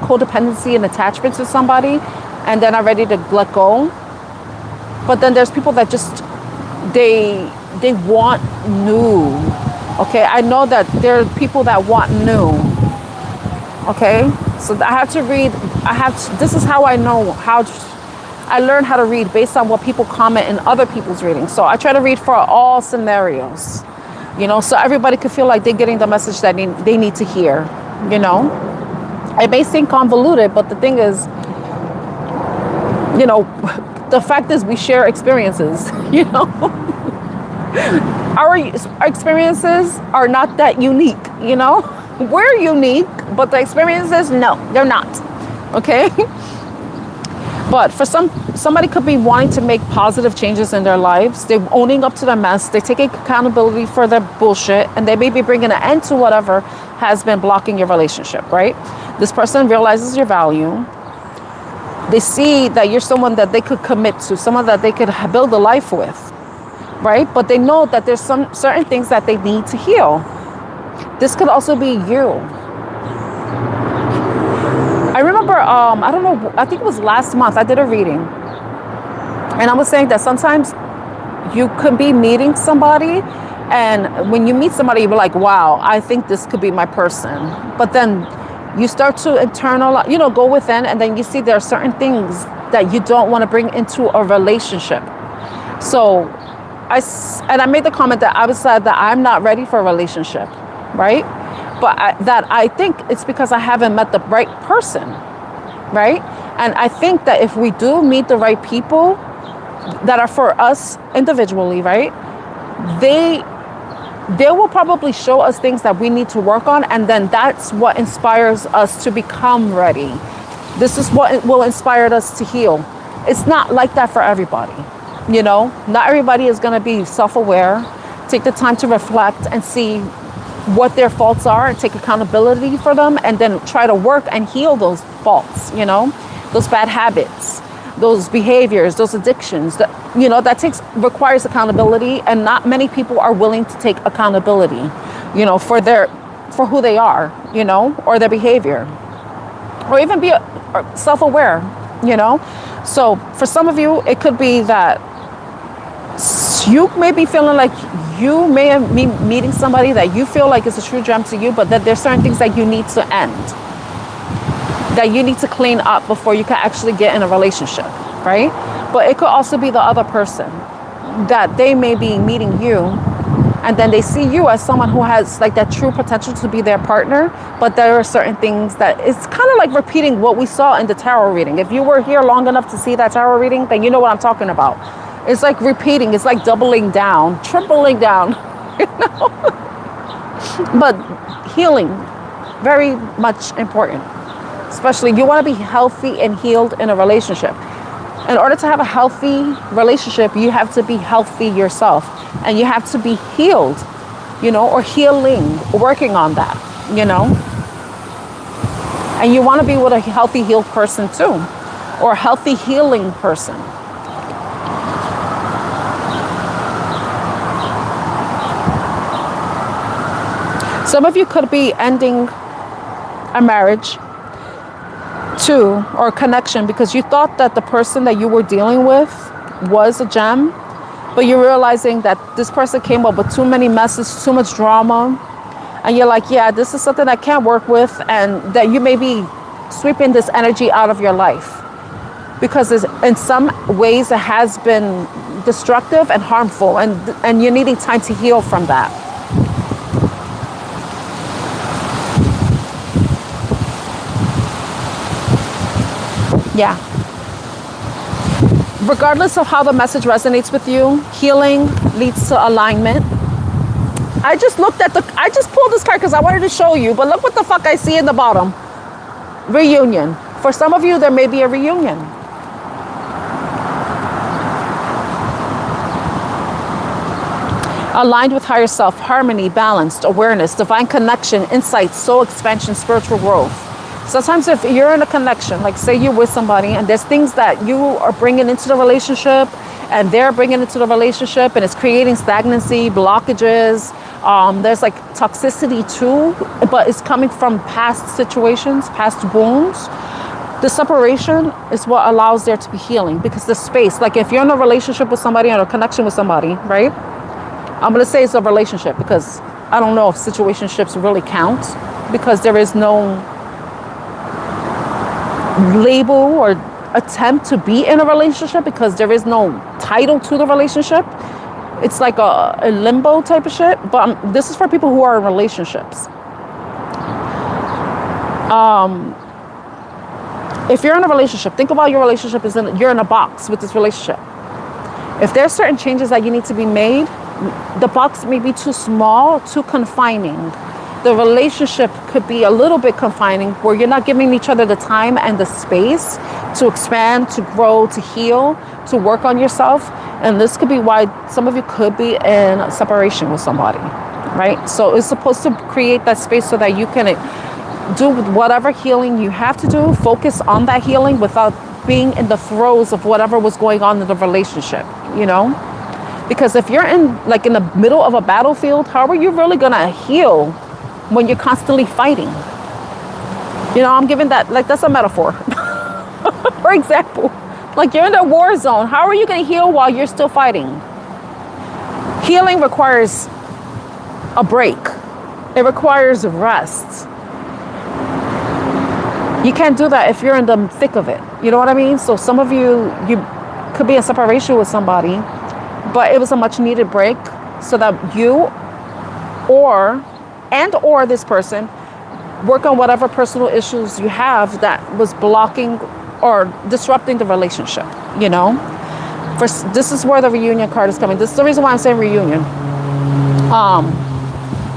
codependency and attachment to somebody, and they're not ready to let go. But then there's people that just they want new. Okay, I know that there are people that want new. Okay, so I have to read. This is how I know how. I learn how to read based on what people comment in other people's readings. So I try to read for all scenarios, you know, so everybody could feel like they're getting the message that they need to hear, you know. It may seem convoluted, but the thing is, you know, the fact is we share experiences, you know. Our experiences are not that unique, you know. We're unique, but the experiences, no, they're not, okay. But for somebody could be wanting to make positive changes in their lives. They're owning up to their mess. They're taking accountability for their bullshit, and they may be bringing an end to whatever has been blocking your relationship, right? This person realizes your value. They see that you're someone that they could commit to, someone that they could build a life with, right? But they know that there's some certain things that they need to heal. This could also be you. I remember, I don't know, I think it was last month, I did a reading. And I was saying that sometimes you could be meeting somebody, and when you meet somebody, you're like, wow, I think this could be my person. But then you start to internalize, you know, go within, and then you see there are certain things that you don't want to bring into a relationship. So I made the comment that I was sad that I'm not ready for a relationship, right? But I think it's because I haven't met the right person, right? And I think that if we do meet the right people that are for us individually, right? They will probably show us things that we need to work on, and then that's what inspires us to become ready. This is what will inspire us to heal. It's not like that for everybody, you know? Not everybody is going to be self-aware, take the time to reflect and see what their faults are and take accountability for them, and then try to work and heal those faults, you know, those bad habits, those behaviors, those addictions that, you know, requires accountability, and not many people are willing to take accountability, you know, for who they are, you know, or their behavior, or even be self-aware, you know. So for some of you, it could be that you may be feeling like you may have been meeting somebody that you feel like is a true gem to you, but that there's certain things that you need to end, that you need to clean up before you can actually get in a relationship, right? But it could also be the other person, that they may be meeting you, and then they see you as someone who has like that true potential to be their partner, but there are certain things that it's kind of like repeating what we saw in the tarot reading. If you were here long enough to see that tarot reading, then you know what I'm talking about. It's like repeating, it's like doubling down, tripling down, you know? But healing, very much important. Especially, you want to be healthy and healed in a relationship. In order to have a healthy relationship, you have to be healthy yourself, and you have to be healed you know, or healing, working on that, you know. And you want to be with a healthy, healed person too, or a healthy, healing person. Some of you could be ending a marriage too, or a connection, because you thought that the person that you were dealing with was a gem, but you're realizing that this person came up with too many messes, too much drama, and you're like, yeah, this is something I can't work with, and that you may be sweeping this energy out of your life because in some ways it has been destructive and harmful, and you're needing time to heal from that. Yeah. Regardless of how the message resonates with you, healing leads to alignment. I just pulled this card because I wanted to show you, but look what the fuck I see in the bottom. Reunion. For some of you, there may be a reunion. Aligned with higher self, harmony, balanced, awareness, divine connection, insight, soul expansion, spiritual growth. Sometimes if you're in a connection, like say you're with somebody and there's things that you are bringing into the relationship and they're bringing into the relationship and it's creating stagnancy, blockages. There's like toxicity too, but it's coming from past situations, past wounds. The separation is what allows there to be healing, because the space, like if you're in a relationship with somebody or a connection with somebody, right? I'm going to say it's a relationship because I don't know if situationships really count, because there is no label or attempt to be in a relationship, because there is no title to the relationship. It's like a limbo type of shit. But this is for people who are in relationships. If you're in a relationship, think about your relationship as you're in a box with this relationship. If there's certain changes that you need to be made, the box may be too small, too confining. The relationship could be a little bit confining, where you're not giving each other the time and the space to expand, to grow, to heal, to work on yourself. And this could be why some of you could be in a separation with somebody, right? So it's supposed to create that space so that you can do whatever healing you have to do, focus on that healing without being in the throes of whatever was going on in the relationship, you know? Because if you're in the middle of a battlefield, how are you really gonna heal when you're constantly fighting? You know, I'm giving that, like, that's a metaphor. For example, like you're in a war zone. How are you going to heal while you're still fighting? Healing requires a break. It requires rest. You can't do that if you're in the thick of it. You know what I mean? So some of you could be in separation with somebody, but it was a much needed break so that you or this person work on whatever personal issues you have that was blocking or disrupting the relationship, you know? This is where the reunion card is coming. This is the reason why I'm saying reunion.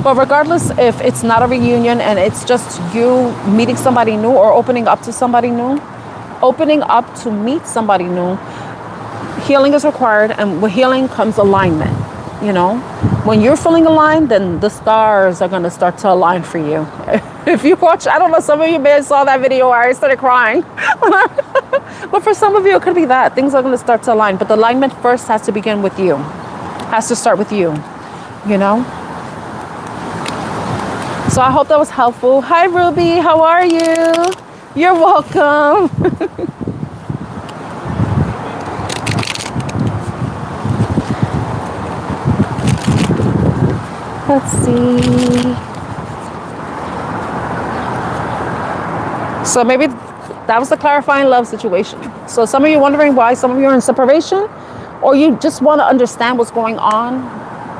But regardless if it's not a reunion and it's just you meeting somebody new or opening up to somebody new, opening up to meet somebody new, healing is required, and with healing comes alignment, you know? When you're feeling aligned, then the stars are going to start to align for you. If you watch, I don't know, some of you may have saw that video where I started crying. But for some of you, it could be that. Things are going to start to align. But the alignment first has to begin with you. Has to start with you, you know? So I hope that was helpful. Hi, Ruby. How are you? You're welcome. Let's see. So maybe that was the clarifying love situation. So some of you wondering why some of you are in separation, or you just want to understand what's going on.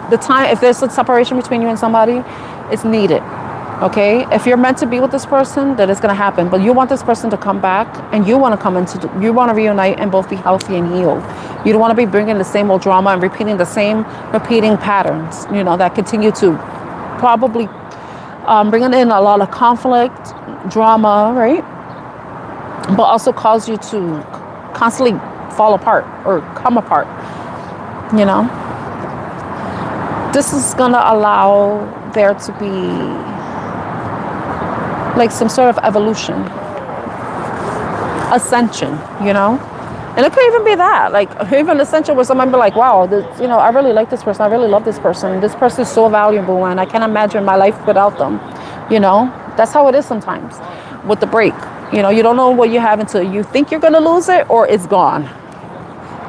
The time, if there's a separation between you and somebody, it's needed. Okay? If you're meant to be with this person, then it's going to happen. But you want this person to come back, and you want to you want to reunite and both be healthy and healed. You don't want to be bringing the same old drama and repeating patterns, you know, that continue to probably bringing in a lot of conflict, drama, right? But also cause you to constantly fall apart or come apart, you know? this is gonna allow there to be like some sort of evolution, ascension, you know? And it could even be that, like even ascension where someone be like, wow, this, you know, I really like this person. I really love this person. This person is so valuable and I can't imagine my life without them. You know, that's how it is sometimes with the break. You know, you don't know what you have until you think you're going to lose it or it's gone.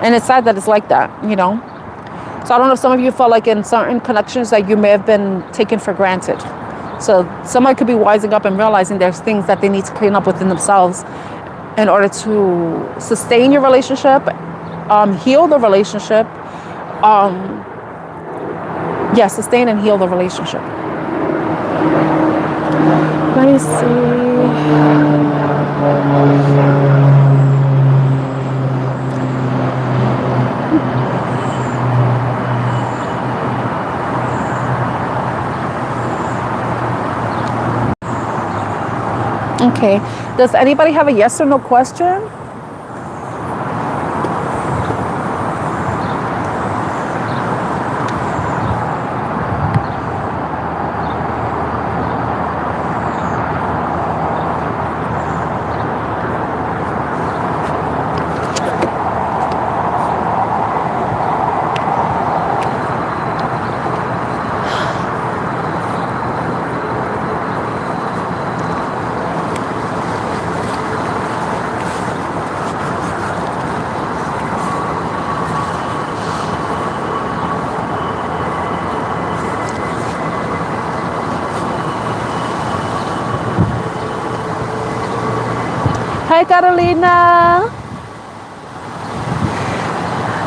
And it's sad that it's like that, you know? So I don't know if some of you felt like in certain connections that you may have been taken for granted. So someone could be wising up and realizing there's things that they need to clean up within themselves in order to sustain your relationship, heal the relationship. Sustain and heal the relationship. Let me see. Okay, does anybody have a yes or no question? Hi, Carolina.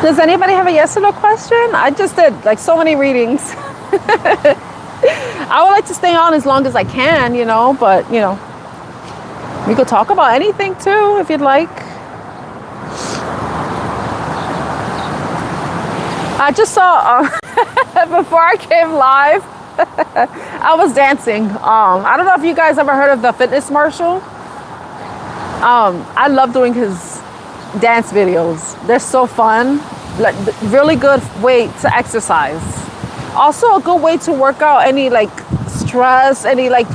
Does anybody have a yes or no question? I just did like so many readings. I would like to stay on as long as I can, you know, but you know, we could talk about anything too if you'd like. I just saw before I came live, I was dancing. I don't know if you guys ever heard of the Fitness Marshal. I love doing his dance videos. They're so fun. Like really good way to exercise. Also a good way to work out any like stress, any like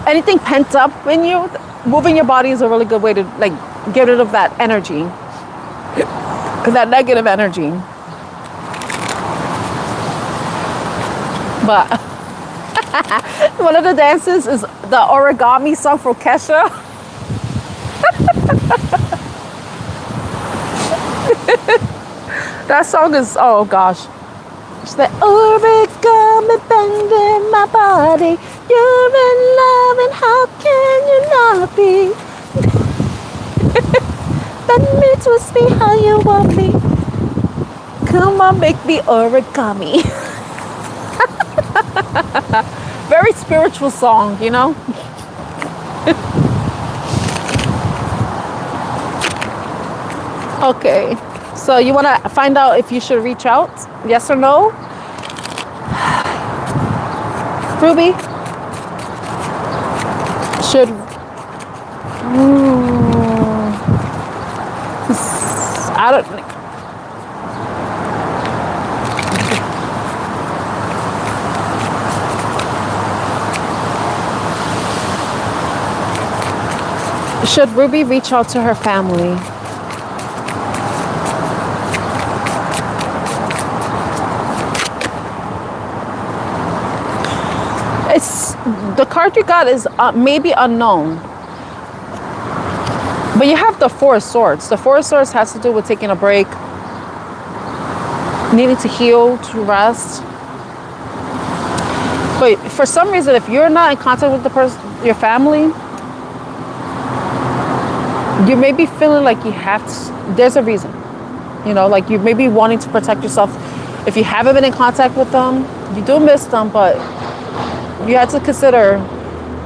anything pent up in you. Moving your body is a really good way to like get rid of that energy, that negative energy. But one of the dances is the origami song from Kesha. That song is, oh gosh. It's the origami bending my body. You're in love and how can you not be? Bend me, twist me how you want me. Come on, make me origami. Very spiritual song, you know? Okay, so you want to find out if you should reach out? Yes or no? Ruby? Should... I don't... Should Ruby reach out to her family? The card you got is maybe unknown. But you have the Four of Swords. The Four of Swords has to do with taking a break, needing to heal, to rest. But for some reason, if you're not in contact with the person, your family, you may be feeling like you have to, there's a reason. You know, like you may be wanting to protect yourself. If you haven't been in contact with them, you do miss them, but you have to consider,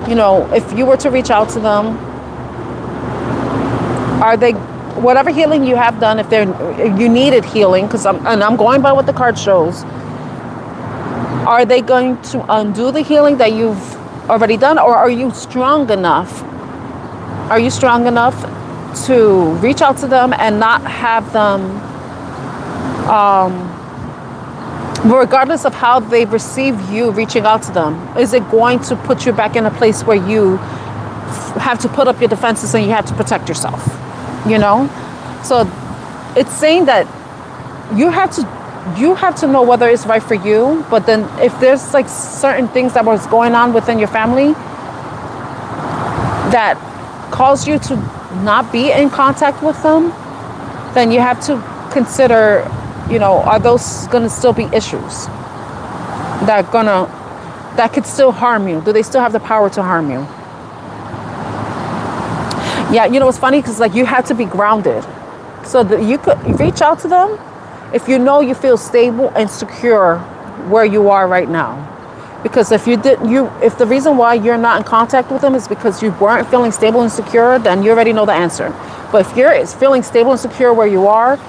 you know, if you were to reach out to them, are they, whatever healing you have done, if you needed healing, because I'm going by what the card shows, are they going to undo the healing that you've already done, or are you strong enough? Are you strong enough to reach out to them and not have them regardless of how they receive you reaching out to them, is it going to put you back in a place where you have to put up your defenses and you have to protect yourself, you know? So it's saying that you have to know whether it's right for you, but then if there's like certain things that was going on within your family that cause you to not be in contact with them, then you have to consider, you know, are those gonna still be issues that could still harm you? Do they still have the power to harm you? Yeah, you know, it's funny because like you have to be grounded so that you could reach out to them if you know you feel stable and secure where you are right now. Because if if the reason why you're not in contact with them is because you weren't feeling stable and secure, then you already know the answer. But if you're feeling stable and secure where you are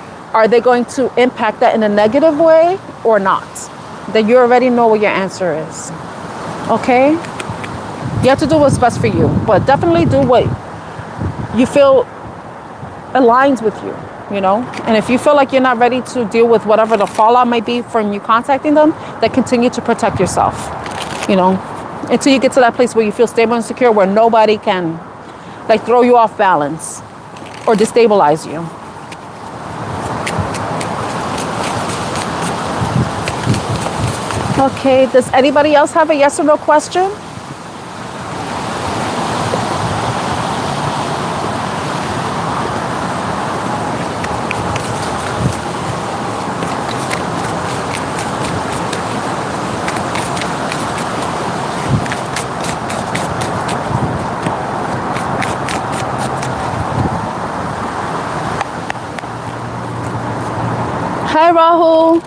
they going to impact that in a negative way or not? Then you already know what your answer is. Okay? You have to do what's best for you, but definitely do what you feel aligns with you, you know? And if you feel like you're not ready to deal with whatever the fallout might be from you contacting them, then continue to protect yourself, you know, until you get to that place where you feel stable and secure, where nobody can like throw you off balance or destabilize you. Okay, does anybody else have a yes or no question? Hi, Rahul.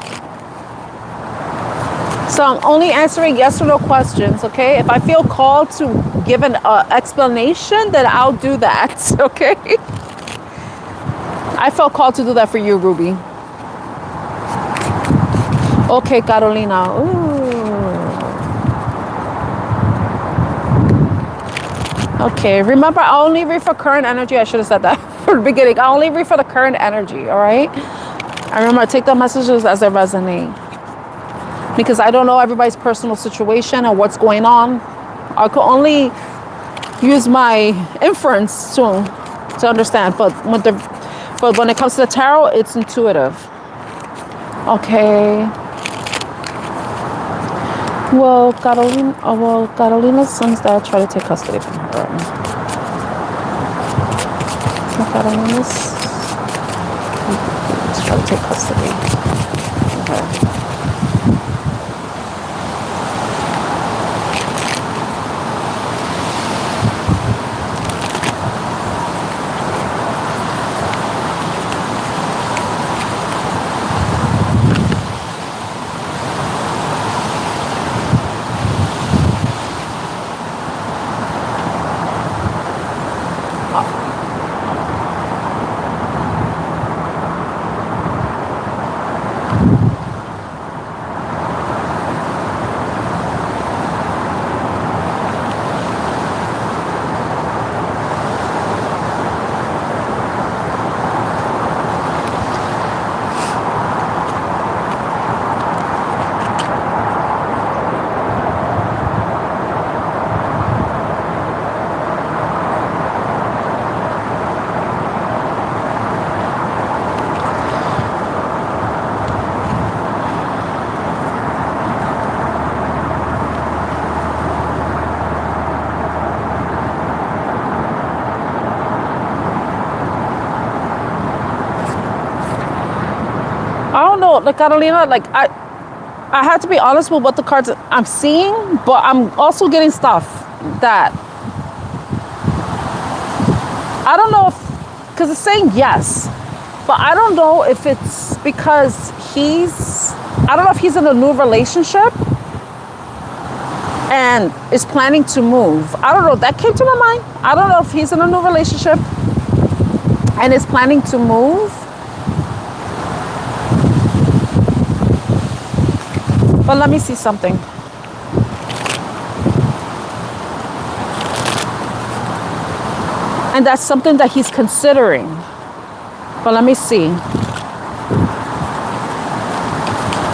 So I'm only answering yes or no questions, okay? If I feel called to give an explanation, then I'll do that, okay? I felt called to do that for you, Ruby. Okay, Carolina. Ooh. Okay, remember, I only read for current energy. I should have said that from the beginning. I only read for the current energy, all right? I remember, take the messages as they resonate. Because I don't know everybody's personal situation and what's going on. I could only use my inference to understand. But when it comes to the tarot, it's intuitive. Okay. Well, Carolina's son's dad tried to take custody from her. Carolina's trying to take custody. Okay. I don't know, like Catalina, like I have to be honest with what the cards I'm seeing, but I'm also getting stuff that I don't know if, because it's saying yes, but I don't know if it's because I don't know if he's in a new relationship and is planning to move. I don't know, that came to my mind. I don't know if he's in a new relationship and is planning to move. But let me see something. And that's something that he's considering. But let me see.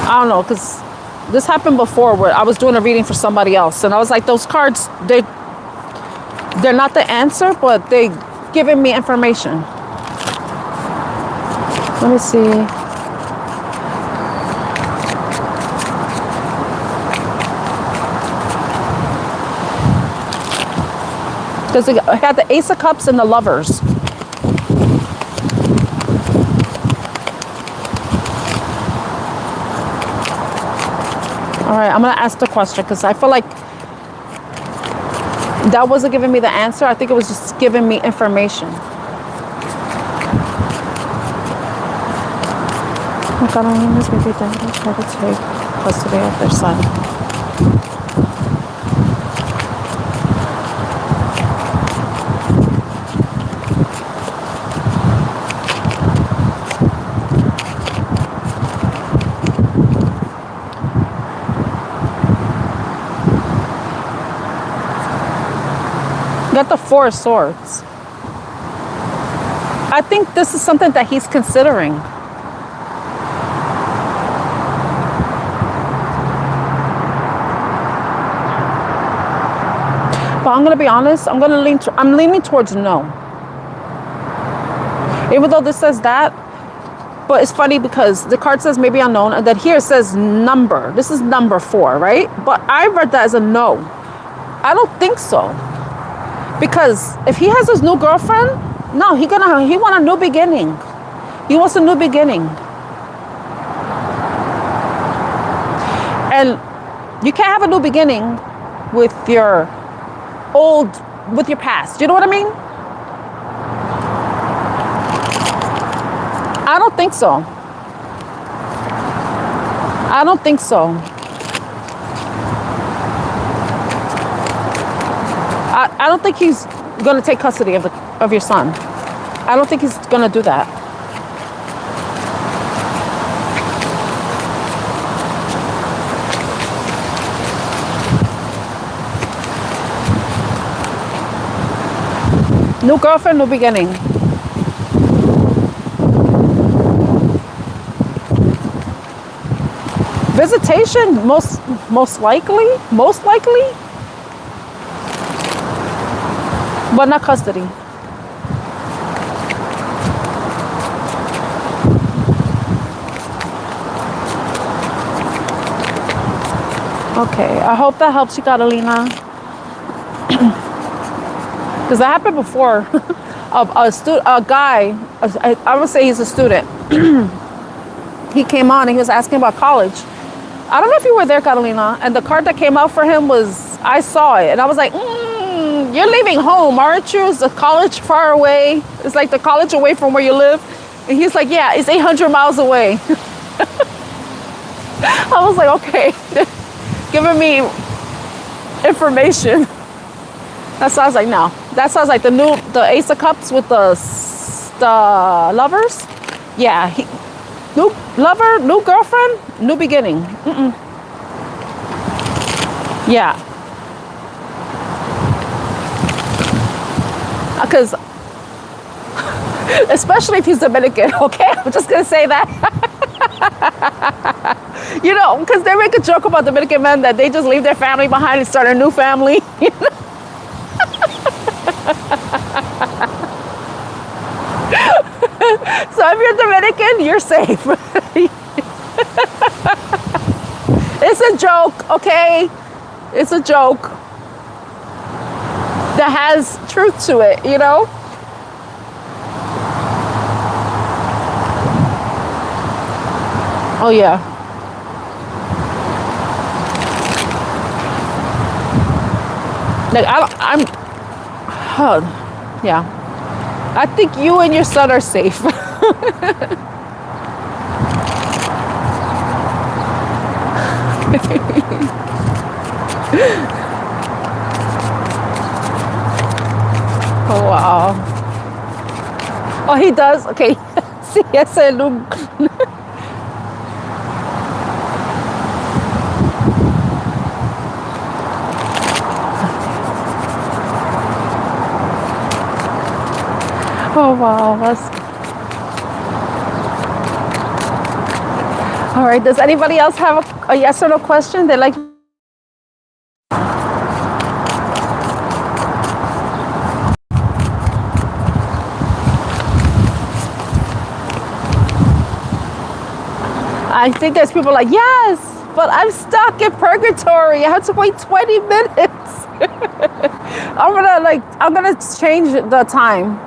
I don't know, because this happened before where I was doing a reading for somebody else, and I was like, those cards, they're not the answer, but they giving me information. Let me see. Because it had the Ace of Cups and the Lovers. All right, I'm going to ask the question because I feel like that wasn't giving me the answer. I think it was just giving me information. Carolinas may be dangerous to take custody of their son. Got the Four of Swords. I think this is something that he's considering. But I'm gonna be honest. I'm leaning towards no. Even though this says that, but it's funny because the card says maybe unknown, and then here it says number. This is number 4, right? But I read that as a no. I don't think so. Because if he has his new girlfriend, no, he want a new beginning. He wants a new beginning. And you can't have a new beginning with your past. You know what I mean? I don't think so. I don't think so. I don't think he's going to take custody of your son. I don't think he's going to do that. New girlfriend, new beginning. Visitation, most likely. But not custody. Okay, I hope that helps you, Catalina. Because that happened before. A guy, I would say he's a student. He came on and he was asking about college. I don't know if you were there, Catalina. And the card that came out for him was, I saw it. And I was like, you're leaving home, aren't you? Is the college far away? It's like the college away from where you live. And he's like, yeah, it's 800 miles away. I was like, okay. Giving me information. That sounds like, no. That sounds like the Ace of Cups with the Lovers. Yeah. New lover, new girlfriend, new beginning. Yeah. Because, especially if he's Dominican, okay? I'm just going to say that. You know, because they make a joke about Dominican men that they just leave their family behind and start a new family. You know? So if you're Dominican, you're safe. It's a joke, okay? It's a joke that has truth to it, you know? Oh, yeah. Like, yeah. I think you and your son are safe. Oh, wow. Oh, he does? Okay. Sí, ese look. Oh, wow. All right, does anybody else have a yes or no question they like? I think there's people like, yes, but I'm stuck in purgatory. I have to wait 20 minutes. I'm gonna change the time.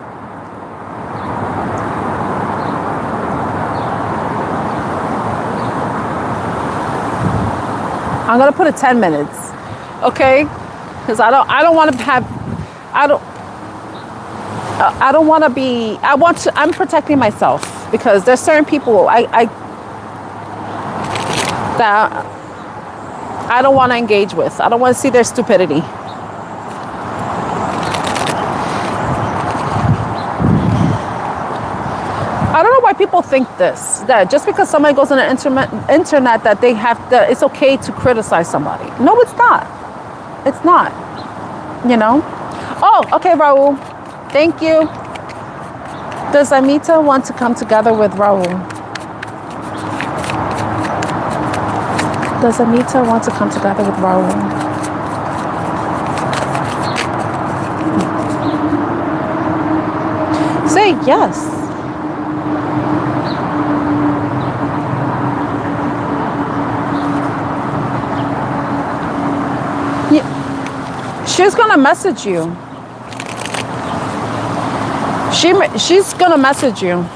I'm gonna put it 10 minutes, okay? Because I don't want to have, I don't want to be. I'm protecting myself because there's certain people that I don't want to engage with. I don't want to see their stupidity. I don't know why people think this, that just because somebody goes on the internet that they have that it's okay to criticize somebody. No, it's not. It's not. You know? Oh, okay, Raul. Thank you. Does Amita want to come together with Raul? Does Amita want to come together with Raul? Say yes. She's gonna message you. She's gonna message you.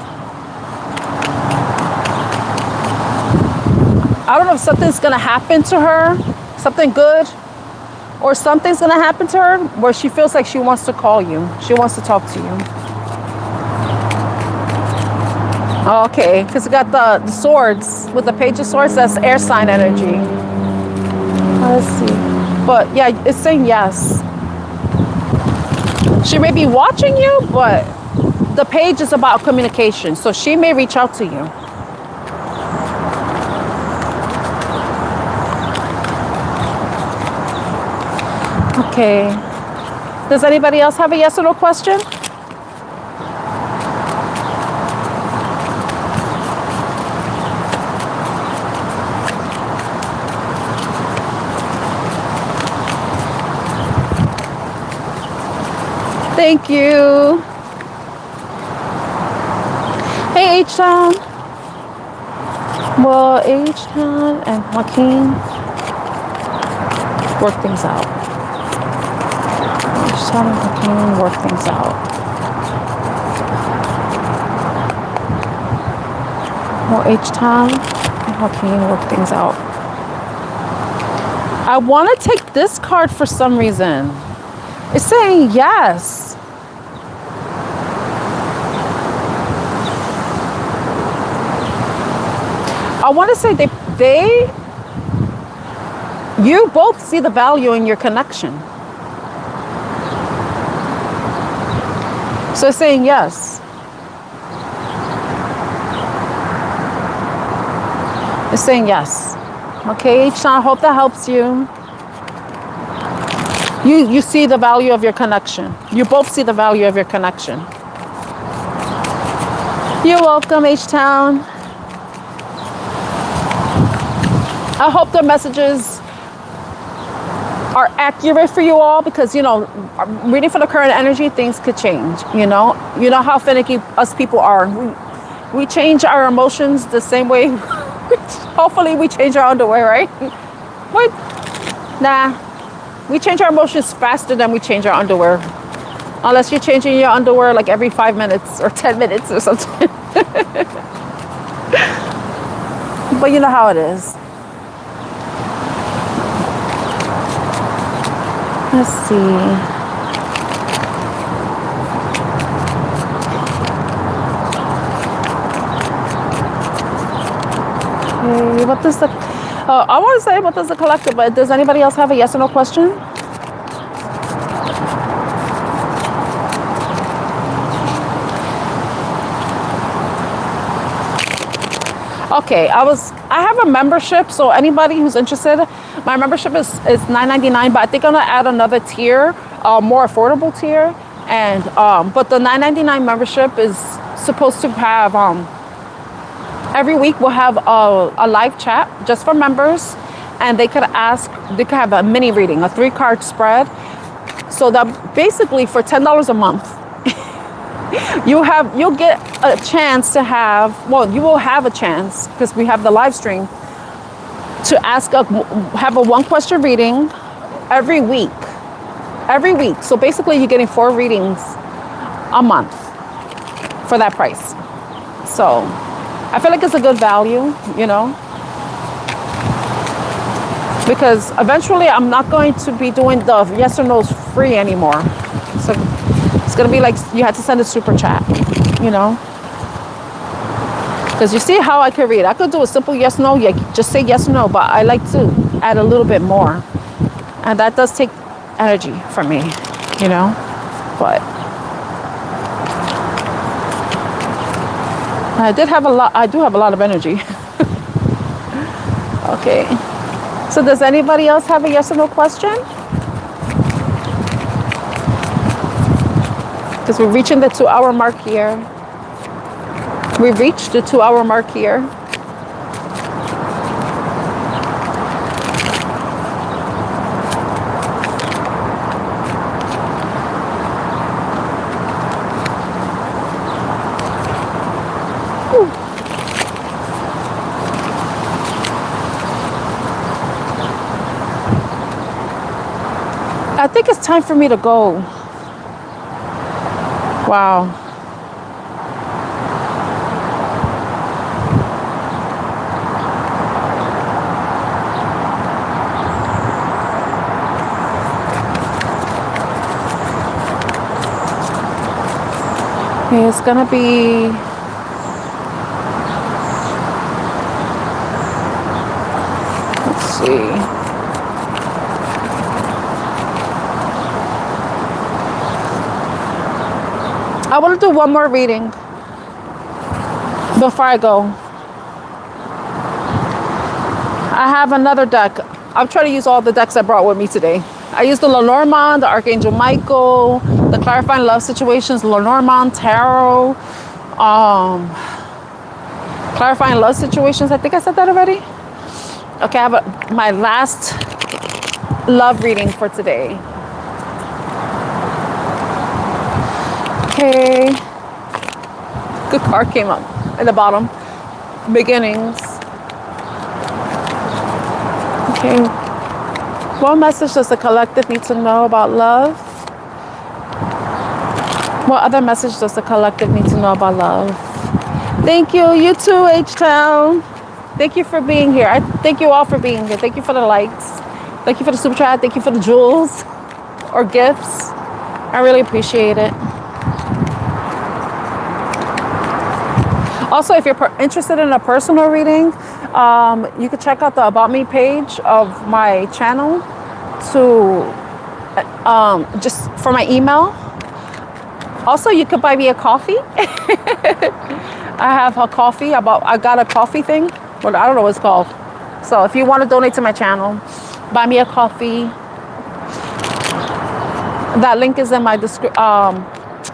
I don't know if something's gonna happen to her, something good, or something's gonna happen to her where she feels like she wants to call you. She wants to talk to you. Okay, because we got the swords with the page of swords. That's air sign energy. Let's see. But yeah, it's saying yes. She may be watching you, but the page is about communication. So she may reach out to you. Okay. Does anybody else have a yes or no question? Thank you. Hey, H-Town. Well, H-Town and Joaquin work things out. H-Town and Joaquin work things out. Well, H-Town and Joaquin work things out. I want to take this card for some reason. It's saying yes. I want to say you both see the value in your connection. So it's saying yes. It's saying yes. Okay, Sean, I hope that helps you. You see the value of your connection. You both see the value of your connection. You're welcome, H-Town. I hope the messages are accurate for you all because, you know, reading for the current energy, things could change, you know. You know how finicky us people are. We change our emotions the same way. Hopefully we change our underwear, right? What? Nah. We change our emotions faster than we change our underwear. Unless you're changing your underwear like every 5 minutes or 10 minutes or something. But you know how it is. Let's see. Okay, what does the... I want to say, what does the collective... But does anybody else have a yes or no question? Okay, I have a membership, so anybody who's interested, my membership is $9.99, but I think I'm gonna add another tier, more affordable tier, and but the $9.99 membership is supposed to have Every week we'll have a live chat just for members, and they could have a mini reading, a 3-card spread. So that basically for $10 a month, you'll get a chance to you will have a chance, because we have the live stream, to have a 1-question reading every week. Every week. So basically you're getting 4 readings a month for that price. So I feel like it's a good value, you know, because eventually I'm not going to be doing the yes or no's free anymore. So it's going to be like you had to send a super chat, you know, because you see how I could read. I could do a simple yes, no, just say yes or no, but I like to add a little bit more. And that does take energy from me, you know, but I do have a lot of energy. Okay. So does anybody else have a yes or no question? Because we're reaching the 2-hour mark here. We've reached the 2-hour mark here. I think it's time for me to go. Wow. Okay, it's gonna be let's see. I want to do one more reading before I go. I have another deck. I'm trying to use all the decks I brought with me today. I used the Lenormand, the Archangel Michael, the Clarifying Love Situations, Lenormand Tarot, Clarifying Love Situations. I think I said that already. Okay, I have my last love reading for today. Okay. Good card came up in the bottom. Beginnings. Okay. What message does the collective need to know about love? What other message does the collective need to know about love? Thank you. You too, H-Town. Thank you for being here. I thank you all for being here. Thank you for the likes. Thank you for the super chat. Thank you for the jewels or gifts. I really appreciate it. Also, if you're interested in a personal reading, you can check out the About Me page of my channel to just for my email. Also, you could buy me a coffee. I have a coffee. I got a coffee thing. Well, I don't know what it's called. So if you want to donate to my channel, buy me a coffee. That link is in my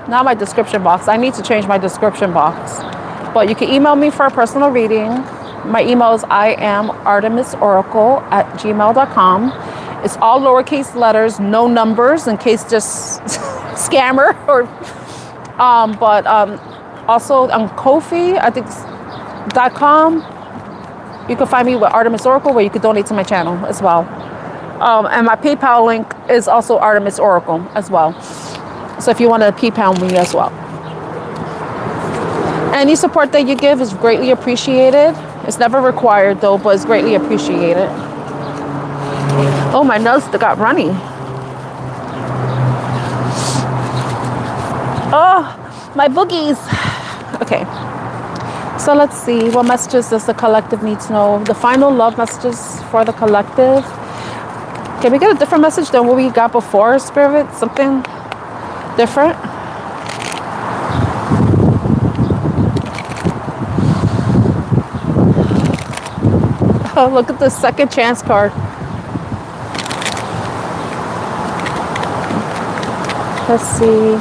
not my description box. I need to change my description box. But you can email me for a personal reading. My email is IamArtemisOracle@gmail.com. It's all lowercase letters, no numbers, in case just scammer or also on Ko-fi, I think .com. You can find me with Artemis Oracle, where you can donate to my channel as well. And my PayPal link is also Artemis Oracle as well. So if you want to PayPal me as well. Any support that you give is greatly appreciated. It's never required though, but it's greatly appreciated. Oh, my nose got runny. Oh, my boogies. Okay. So let's see. What messages does the collective need to know? The final love messages for the collective. Can we get a different message than what we got before, Spirit? Something different? Oh, look at the second chance card. Let's see.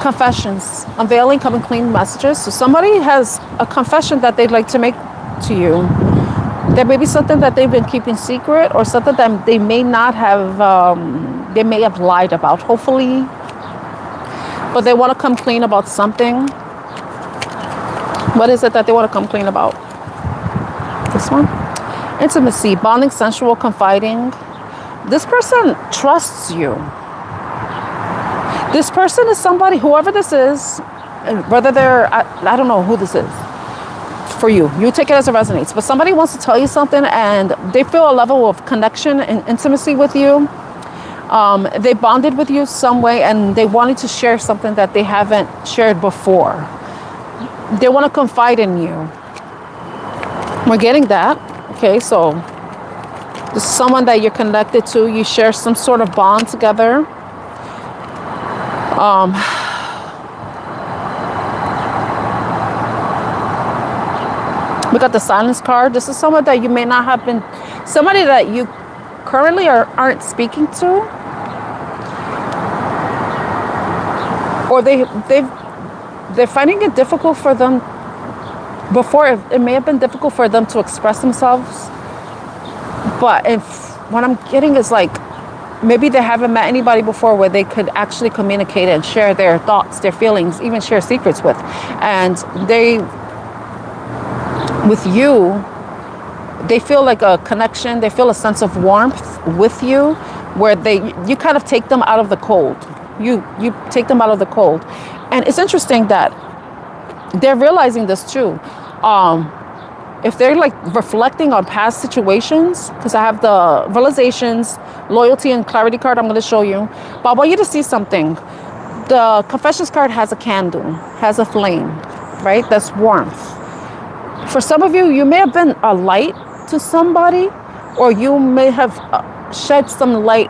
Confessions. Unveiling, coming clean messages. So somebody has a confession that they'd like to make to you. There may be something that they've been keeping secret, or something that they may not have, they may have lied about, hopefully. But they want to come clean about something. What is it that they want to come clean about? This one? Intimacy, bonding, sensual, confiding. This person trusts you. This person is somebody, whoever this is, whether they're, I don't know who this is for you. You take it as it resonates. But somebody wants to tell you something and they feel a level of connection and intimacy with you. They bonded with you some way and they wanted to share something that they haven't shared before. They want to confide in you. We're getting that. Okay, so this is someone that you're connected to. You share some sort of bond together. We got the silence card. This is someone that you may not have been, somebody that you currently aren't speaking to, or they're finding it difficult for them. Before, it may have been difficult for them to express themselves, but what I'm getting is like, maybe they haven't met anybody before where they could actually communicate and share their thoughts, their feelings, even share secrets with. And with you, they feel like a connection. They feel a sense of warmth with you, where you kind of take them out of the cold. You take them out of the cold. And it's interesting that they're realizing this too. If they're like reflecting on past situations, because I have the realizations, loyalty, and clarity card I'm going to show you. But I want you to see something. The confessions card has a candle, has a flame, right? That's warmth. For some of you, you may have been a light to somebody, or you may have shed some light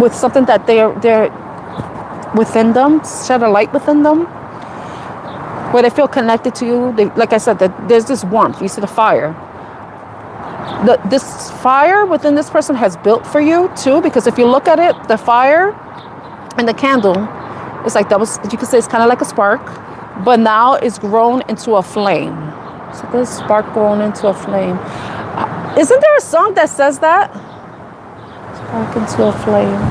with something that they're within them, shed a light within them, where they feel connected to you. Like I said, that there's this warmth. You see the fire. This fire within this person has built for you too, because if you look at it, the fire and the candle, it's like you could say it's kind of like a spark, but now it's grown into a flame. So this spark grown into a flame. Isn't there a song that says that? Spark into a flame.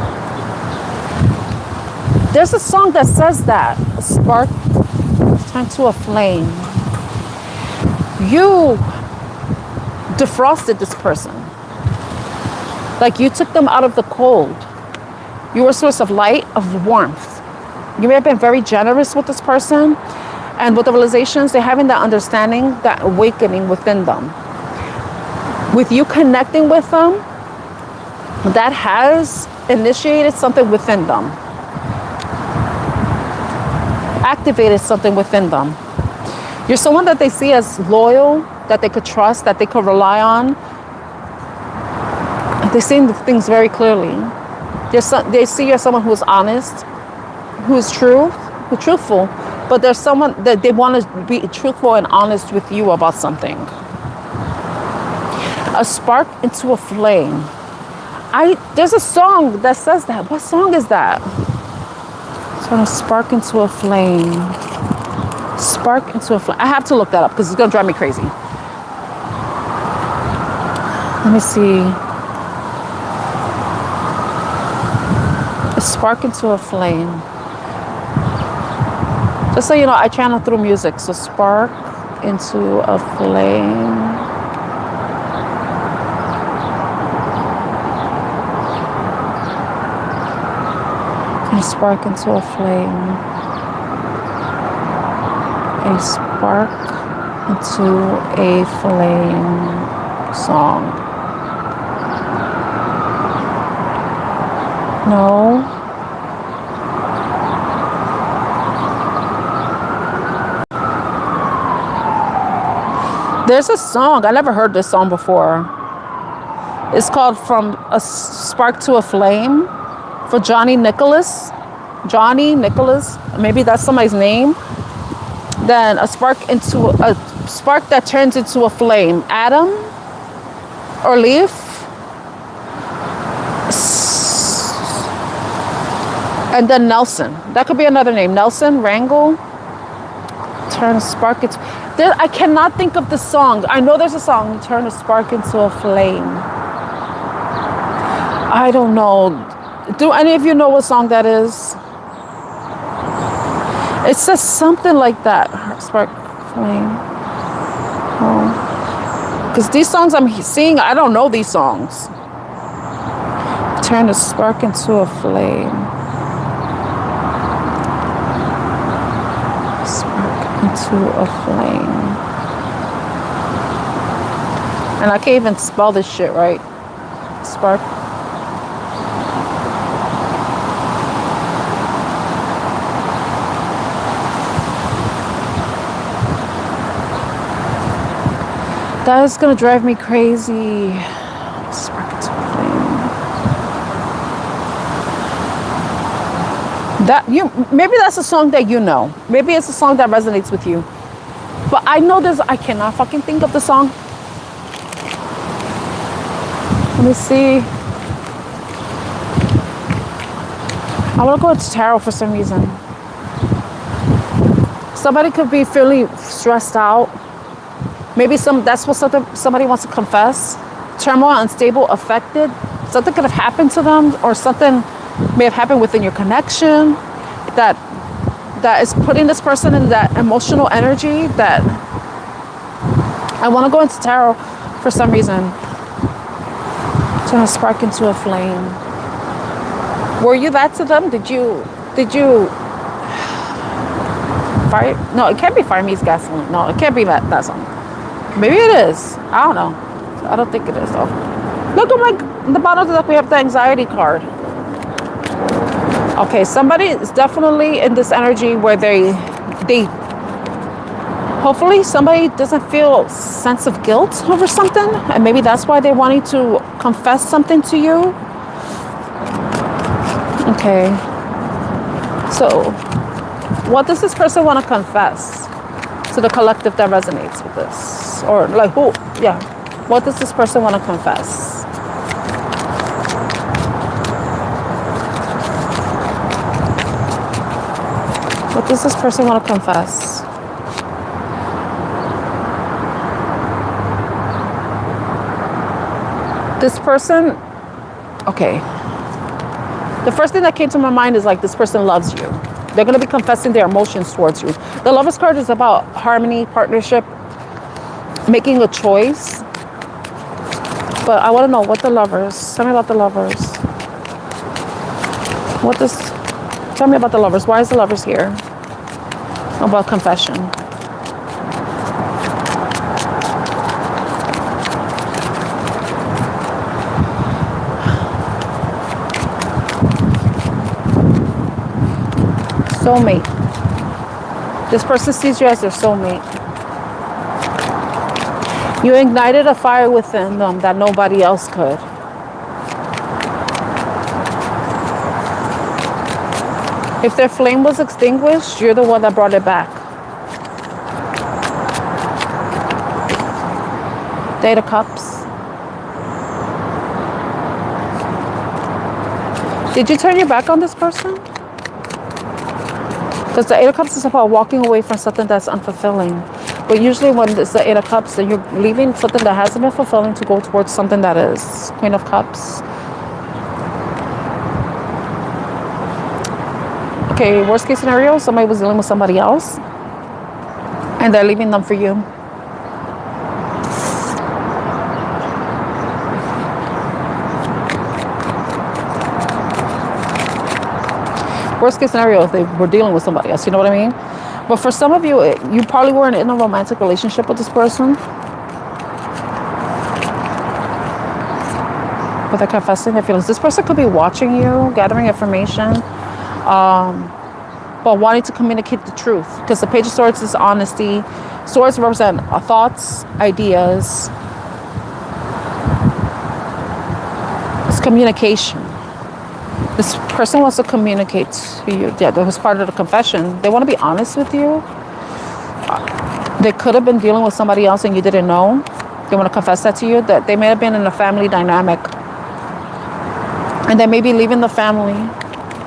There's a song that says that. A spark turned to a flame. You defrosted this person. Like you took them out of the cold. You were a source of light, of warmth. You may have been very generous with this person. And with the realizations, they're having that understanding, that awakening within them. With you connecting with them, that has initiated something within them. Activated something within them. You're someone that they see as loyal, that they could trust, that they could rely on. They see things very clearly. They see you as someone who is honest, who is truthful, but there's someone that they want to be truthful and honest with you about something. A spark into a flame. There's a song that says that. What song is that? So spark into a flame. Spark into a flame. I have to look that up because it's going to drive me crazy. Let me see. A spark into a flame. Just so you know, I channel through music. So spark into a flame. A spark into a flame. A spark into a flame song. No. There's a song. I never heard this song before. It's called From a Spark to a Flame for Johnny Nicholas. Johnny Nicholas. Maybe that's somebody's name. Then a spark that turns into a flame. Adam or leaf. And then Nelson. That could be another name. Nelson, Rangel. Turn a spark into... I cannot think of the song. I know there's a song. Turn a spark into a flame. I don't know. Do any of you know what song that is? It says something like that. Spark, flame. Oh. Because these songs I'm seeing, I don't know these songs. Turn a spark into a flame. Spark into a flame. And I can't even spell this shit right. Spark. That is gonna drive me crazy. Spark into a flame. Maybe that's a song that you know. Maybe it's a song that resonates with you. But I know I cannot fucking think of the song. Let me see. I want to go to tarot for some reason. Somebody could be feeling stressed out. Maybe that's what somebody wants to confess. Turmoil, unstable, affected. Something could have happened to them, or something may have happened within your connection that is putting this person in that emotional energy that I want to go into tarot for some reason. Turn a spark into a flame. Were you that to them? Did you fire? No, it can't be Fire Meets Gasoline. No, it can't be that song. Maybe it is. I don't know. I don't think it is though. Look at the bottom of the deck. We have the anxiety card. Okay, somebody is definitely in this energy where they hopefully somebody doesn't feel sense of guilt over something, and maybe that's why they're wanting to confess something to you. Okay. So, what does this person want to confess to the collective that resonates with this? Or like who? Yeah. What does this person want to confess? What does this person want to confess? This person, okay. The first thing that came to my mind is like this person loves you. They're going to be confessing their emotions towards you. The Lovers card is about harmony, partnership, making a choice. But I want to know what the Lovers, tell me about the Lovers. Tell me about the Lovers. Why is the Lovers here? About confession. Soulmate. This person sees you as their soulmate. You ignited a fire within them that nobody else could. If their flame was extinguished, you're the one that brought it back. Eight of Cups. Did you turn your back on this person? Because the Eight of Cups is about walking away from something that's unfulfilling. But usually when it's the Eight of Cups, then you're leaving something that hasn't been fulfilling to go towards something that is. Queen of Cups. Okay, worst case scenario, somebody was dealing with somebody else and they're leaving them for you. Worst case scenario, if they were dealing with somebody else, you know what I mean? But for some of you, you probably weren't in a romantic relationship with this person. But they're confessing their feelings. This person could be watching you, gathering information, but wanting to communicate the truth. Because the Page of Swords is honesty. Swords represent thoughts, ideas. It's communication. This person wants to communicate to you. Yeah, that was part of the confession. They want to be honest with you. They could have been dealing with somebody else and you didn't know. They want to confess that to you, that they may have been in a family dynamic. And they may be leaving the family,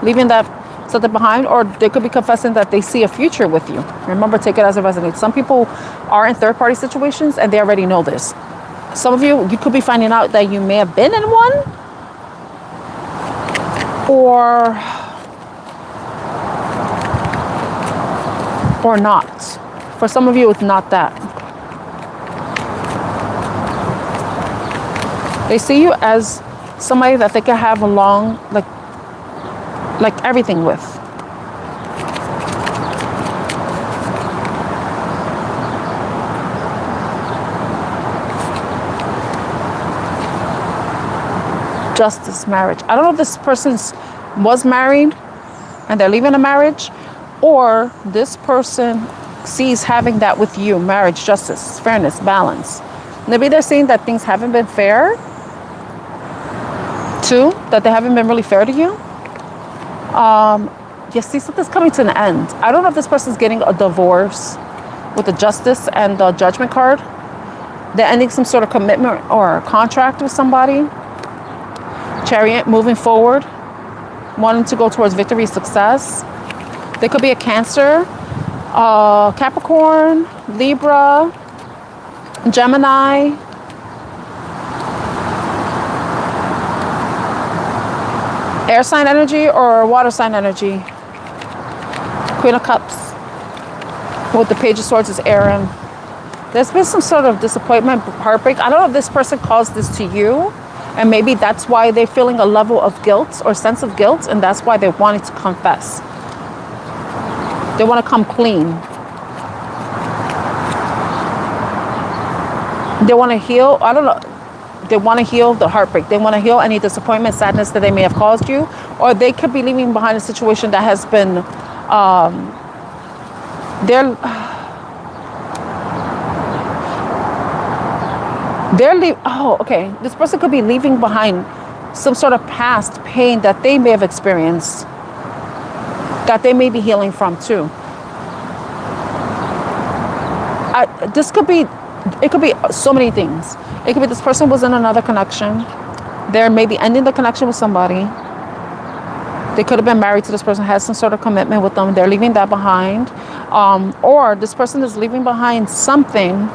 leaving that something behind, or they could be confessing that they see a future with you. Remember, take it as it resonates. Some people are in third-party situations and they already know this. Some of you, you could be finding out that you may have been in one, or not. For some of you, it's not that. They see you as somebody that they can have a long, like everything with. Justice, marriage. I don't know if this person was married and they're leaving a marriage, or this person sees having that with you, marriage, justice, fairness, balance. Maybe they're seeing that things haven't been fair too, that they haven't been really fair to you. You see something's coming to an end. I don't know if this person's getting a divorce with the justice and the judgment card. They're ending some sort of commitment or contract with somebody. Chariot, moving forward, wanting to go towards victory, success. There could be a Cancer, Capricorn, Libra, Gemini. Air sign energy or water sign energy. Queen of Cups with the Page of Swords is Aaron. There's been some sort of disappointment, heartbreak. I don't know if this person caused this to you, and maybe that's why they're feeling a level of guilt or sense of guilt, and that's why they wanted to confess. They want to come clean. They want to heal. I don't know. They want to heal the heartbreak. They want to heal any disappointment, sadness that they may have caused you, or they could be leaving behind a situation that has been, okay. This person could be leaving behind some sort of past pain that they may have experienced, that they may be healing from too. It could be so many things. It could be this person was in another connection. They're maybe ending the connection with somebody. They could have been married to this person, had some sort of commitment with them. They're leaving that behind. Or this person is leaving behind something.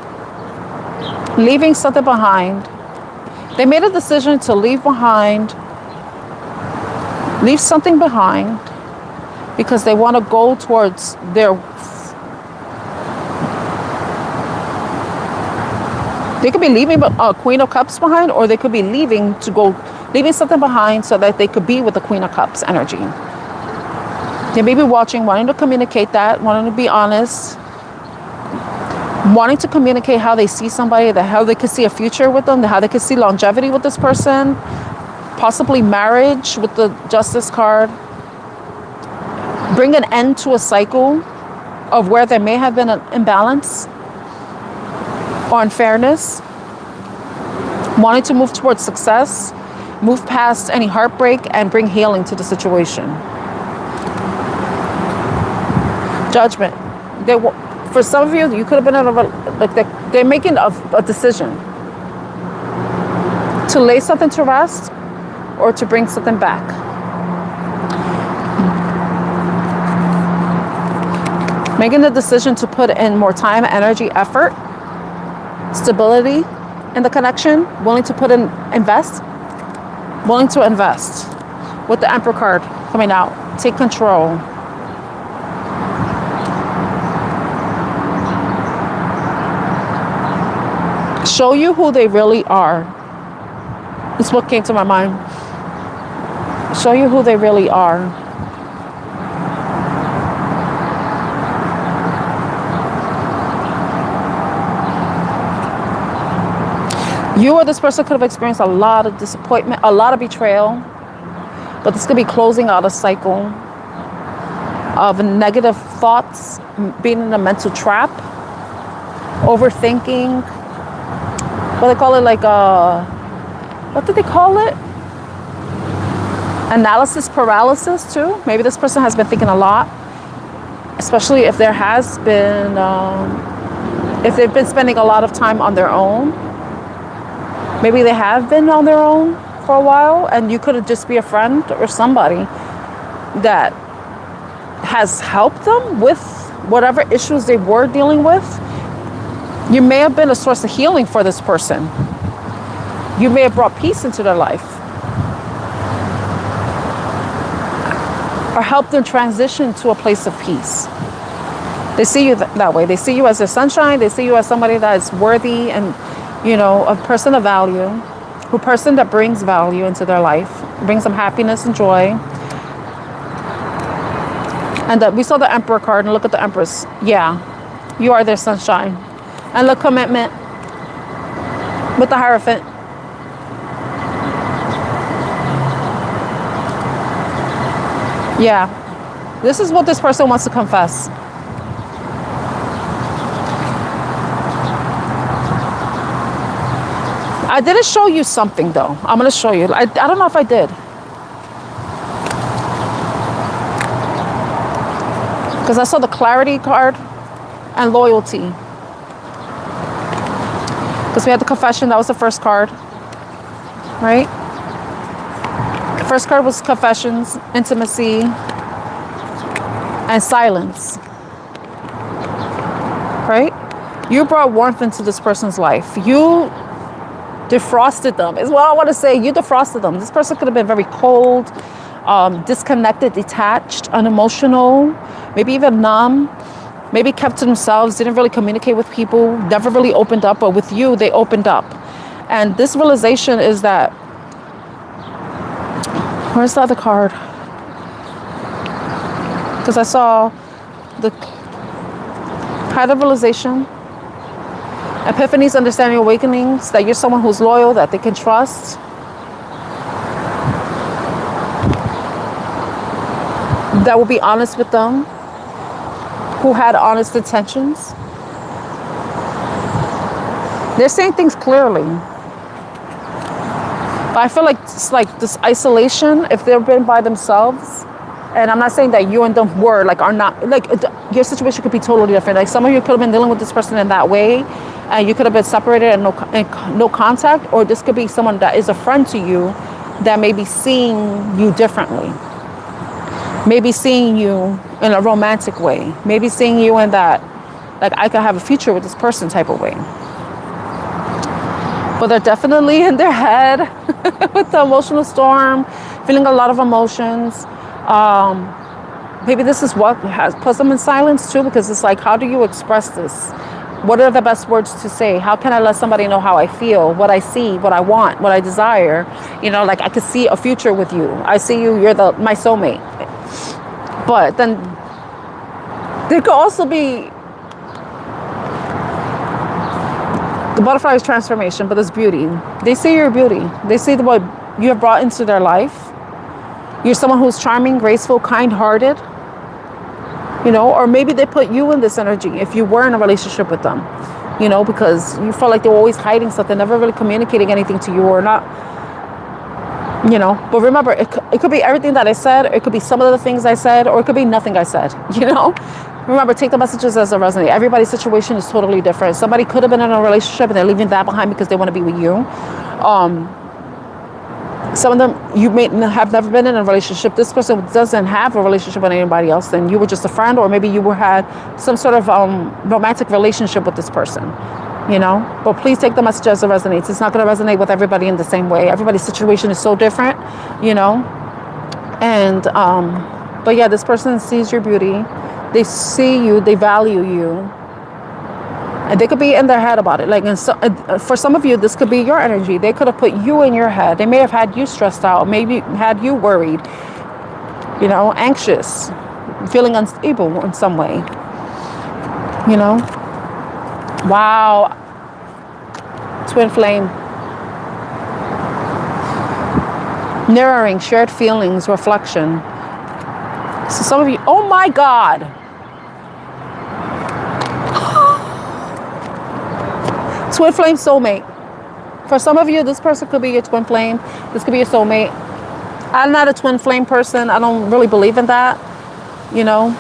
Leaving something behind. They made a decision to leave something behind because they want to go towards their. They could be leaving a Queen of Cups behind, or they could be leaving something behind so that they could be with the Queen of Cups energy. They may be watching, wanting to communicate that, wanting to be honest, wanting to communicate how they see somebody, how they could see a future with them, how they could see longevity with this person, possibly marriage with the Justice card. Bring an end to a cycle of where there may have been an imbalance or unfairness, wanting to move towards success, move past any heartbreak and bring healing to the situation. Judgment. For some of you, you could have been they're making a decision to lay something to rest or to bring something back. Making the decision to put in more time, energy, effort, stability in the connection, willing to invest with the Emperor card coming out. Take control. Show you who they really are. This is what came to my mind. Show you who they really are. You or this person could have experienced a lot of disappointment, a lot of betrayal, but this could be closing out a cycle of negative thoughts, being in a mental trap, overthinking. What they call it, what do they call it? Analysis paralysis too. Maybe this person has been thinking a lot, especially if there has been, if they've been spending a lot of time on their own. Maybe they have been on their own for a while, and you could just be a friend or somebody that has helped them with whatever issues they were dealing with. You may have been a source of healing for this person. You may have brought peace into their life, or helped them transition to a place of peace. They see you that way. They see you as their sunshine. They see you as somebody that is worthy and, you know, a person of value, a person that brings value into their life, brings them happiness and joy. And we saw the Emperor card, and look at the Empress. Yeah, you are their sunshine. And look, commitment with the Hierophant. Yeah, this is what this person wants to confess. I didn't show you something though. I'm going to show you. I don't know if I did. Because I saw the Clarity card and Loyalty. Because we had the Confession. That was the first card. Right? The first card was Confessions, Intimacy, and Silence. Right? You brought warmth into this person's life. You defrosted them is what I want to say. You defrosted them. This person could have been very cold, disconnected, detached, unemotional, maybe even numb, maybe kept to themselves, didn't really communicate with people, never really opened up. But with you, they opened up. And this realization is that, where's the other card? Because I saw the height of realization, epiphanies, understanding, awakenings, that you're someone who's loyal, that they can trust. That will be honest with them, who had honest intentions. They're saying things clearly. But I feel like it's like this isolation, if they've been by themselves, and I'm not saying that you and them were, like, are not, like, your situation could be totally different. Like, some of you could have been dealing with this person in that way, and you could have been separated and no contact, or this could be someone that is a friend to you that may be seeing you differently. Maybe seeing you in a romantic way. Maybe seeing you in that, like, I could have a future with this person type of way. But they're definitely in their head with the emotional storm, feeling a lot of emotions. Maybe this is what has put them in silence too, because it's like, how do you express this? What are the best words to say? How can I let somebody know how I feel, what I see, what I want, what I desire? You know, like, I could see a future with you. I see you, you're my soulmate. But then there could also be the butterfly's transformation, but there's beauty. They see your beauty. They see what you have brought into their life. You're someone who's charming, graceful, kind-hearted. You know, or maybe they put you in this energy if you were in a relationship with them, you know, because you felt like they were always hiding something, never really communicating anything to you, or not, you know. But remember, it could be everything that I said, or it could be some of the things I said, or it could be nothing I said, you know. Remember, take the messages as they resonate. Everybody's situation is totally different. Somebody could have been in a relationship and they're leaving that behind because they want to be with you. Some of them, you may have never been in a relationship. This person doesn't have a relationship with anybody else. Then you were just a friend, or maybe you had some sort of romantic relationship with this person, you know. But please take the message as it resonates. It's not going to resonate with everybody in the same way. Everybody's situation is so different, you know. And, but yeah, this person sees your beauty. They see you, they value you. And they could be in their head about it. Like, for some of you, this could be your energy. They could have put you in your head. They may have had you stressed out, maybe had you worried, you know, anxious, feeling unstable in some way, you know. Wow. Twin flame. Mirroring, shared feelings, reflection. So some of you, oh my God. Twin flame soulmate. For some of you, this person could be your twin flame. This could be your soulmate. I'm not a twin flame person. I don't really believe in that, you know,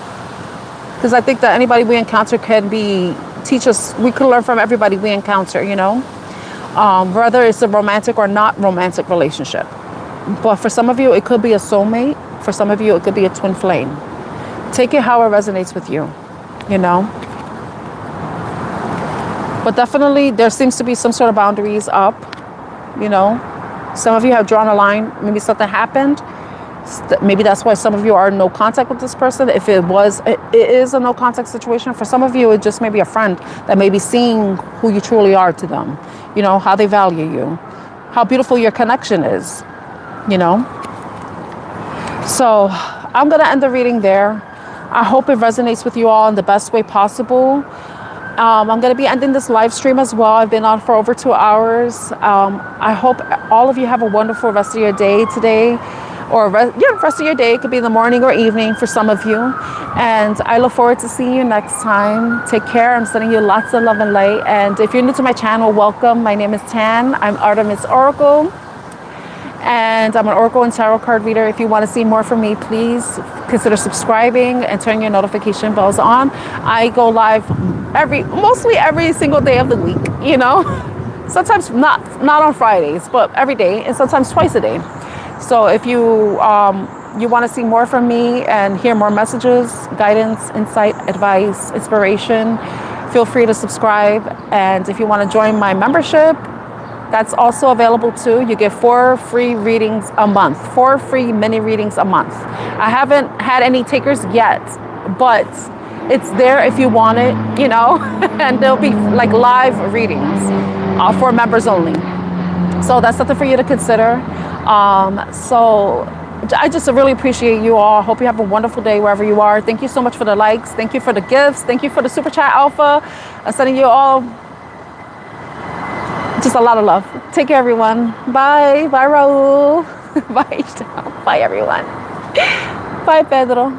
because I think that anybody we encounter can teach us. We could learn from everybody we encounter, you know, whether it's a romantic or not romantic relationship. But for some of you, it could be a soulmate. For some of you, it could be a twin flame. Take it how it resonates with you, you know. But definitely there seems to be some sort of boundaries up, you know. Some of you have drawn a line. Maybe something happened. Maybe that's why some of you are in no contact with this person. If it is a no contact situation. For some of you, it just may be a friend that may be seeing who you truly are to them. You know, how they value you, how beautiful your connection is, you know. So I'm going to end the reading there. I hope it resonates with you all in the best way possible. I'm going to be ending this live stream as well. I've been on for over 2 hours. I hope all of you have a wonderful rest of your day today. Or rest of your day. It could be in the morning or evening for some of you. And I look forward to seeing you next time. Take care. I'm sending you lots of love and light. And if you're new to my channel, welcome. My name is Tan. I'm Artemis Oracle. And I'm an Oracle and Tarot card reader. If you want to see more from me, please consider subscribing and turn your notification bells on. I go live mostly every single day of the week, you know. Sometimes not on Fridays, but every day, and sometimes twice a day. So if you want to see more from me and hear more messages, guidance, insight, advice, inspiration, feel free to subscribe. And if you want to join my membership, that's also available too. You get 4 free readings a month, 4 free mini readings a month. I haven't had any takers yet, but it's there if you want it, you know, and there'll be like live readings for members only. So that's something for you to consider. So I just really appreciate you all. Hope you have a wonderful day wherever you are. Thank you so much for the likes. Thank you for the gifts. Thank you for the super chat alpha. I'm sending you all just a lot of love. Take care, everyone. Bye. Bye, Raul. Bye. Bye, everyone. Bye, Pedro.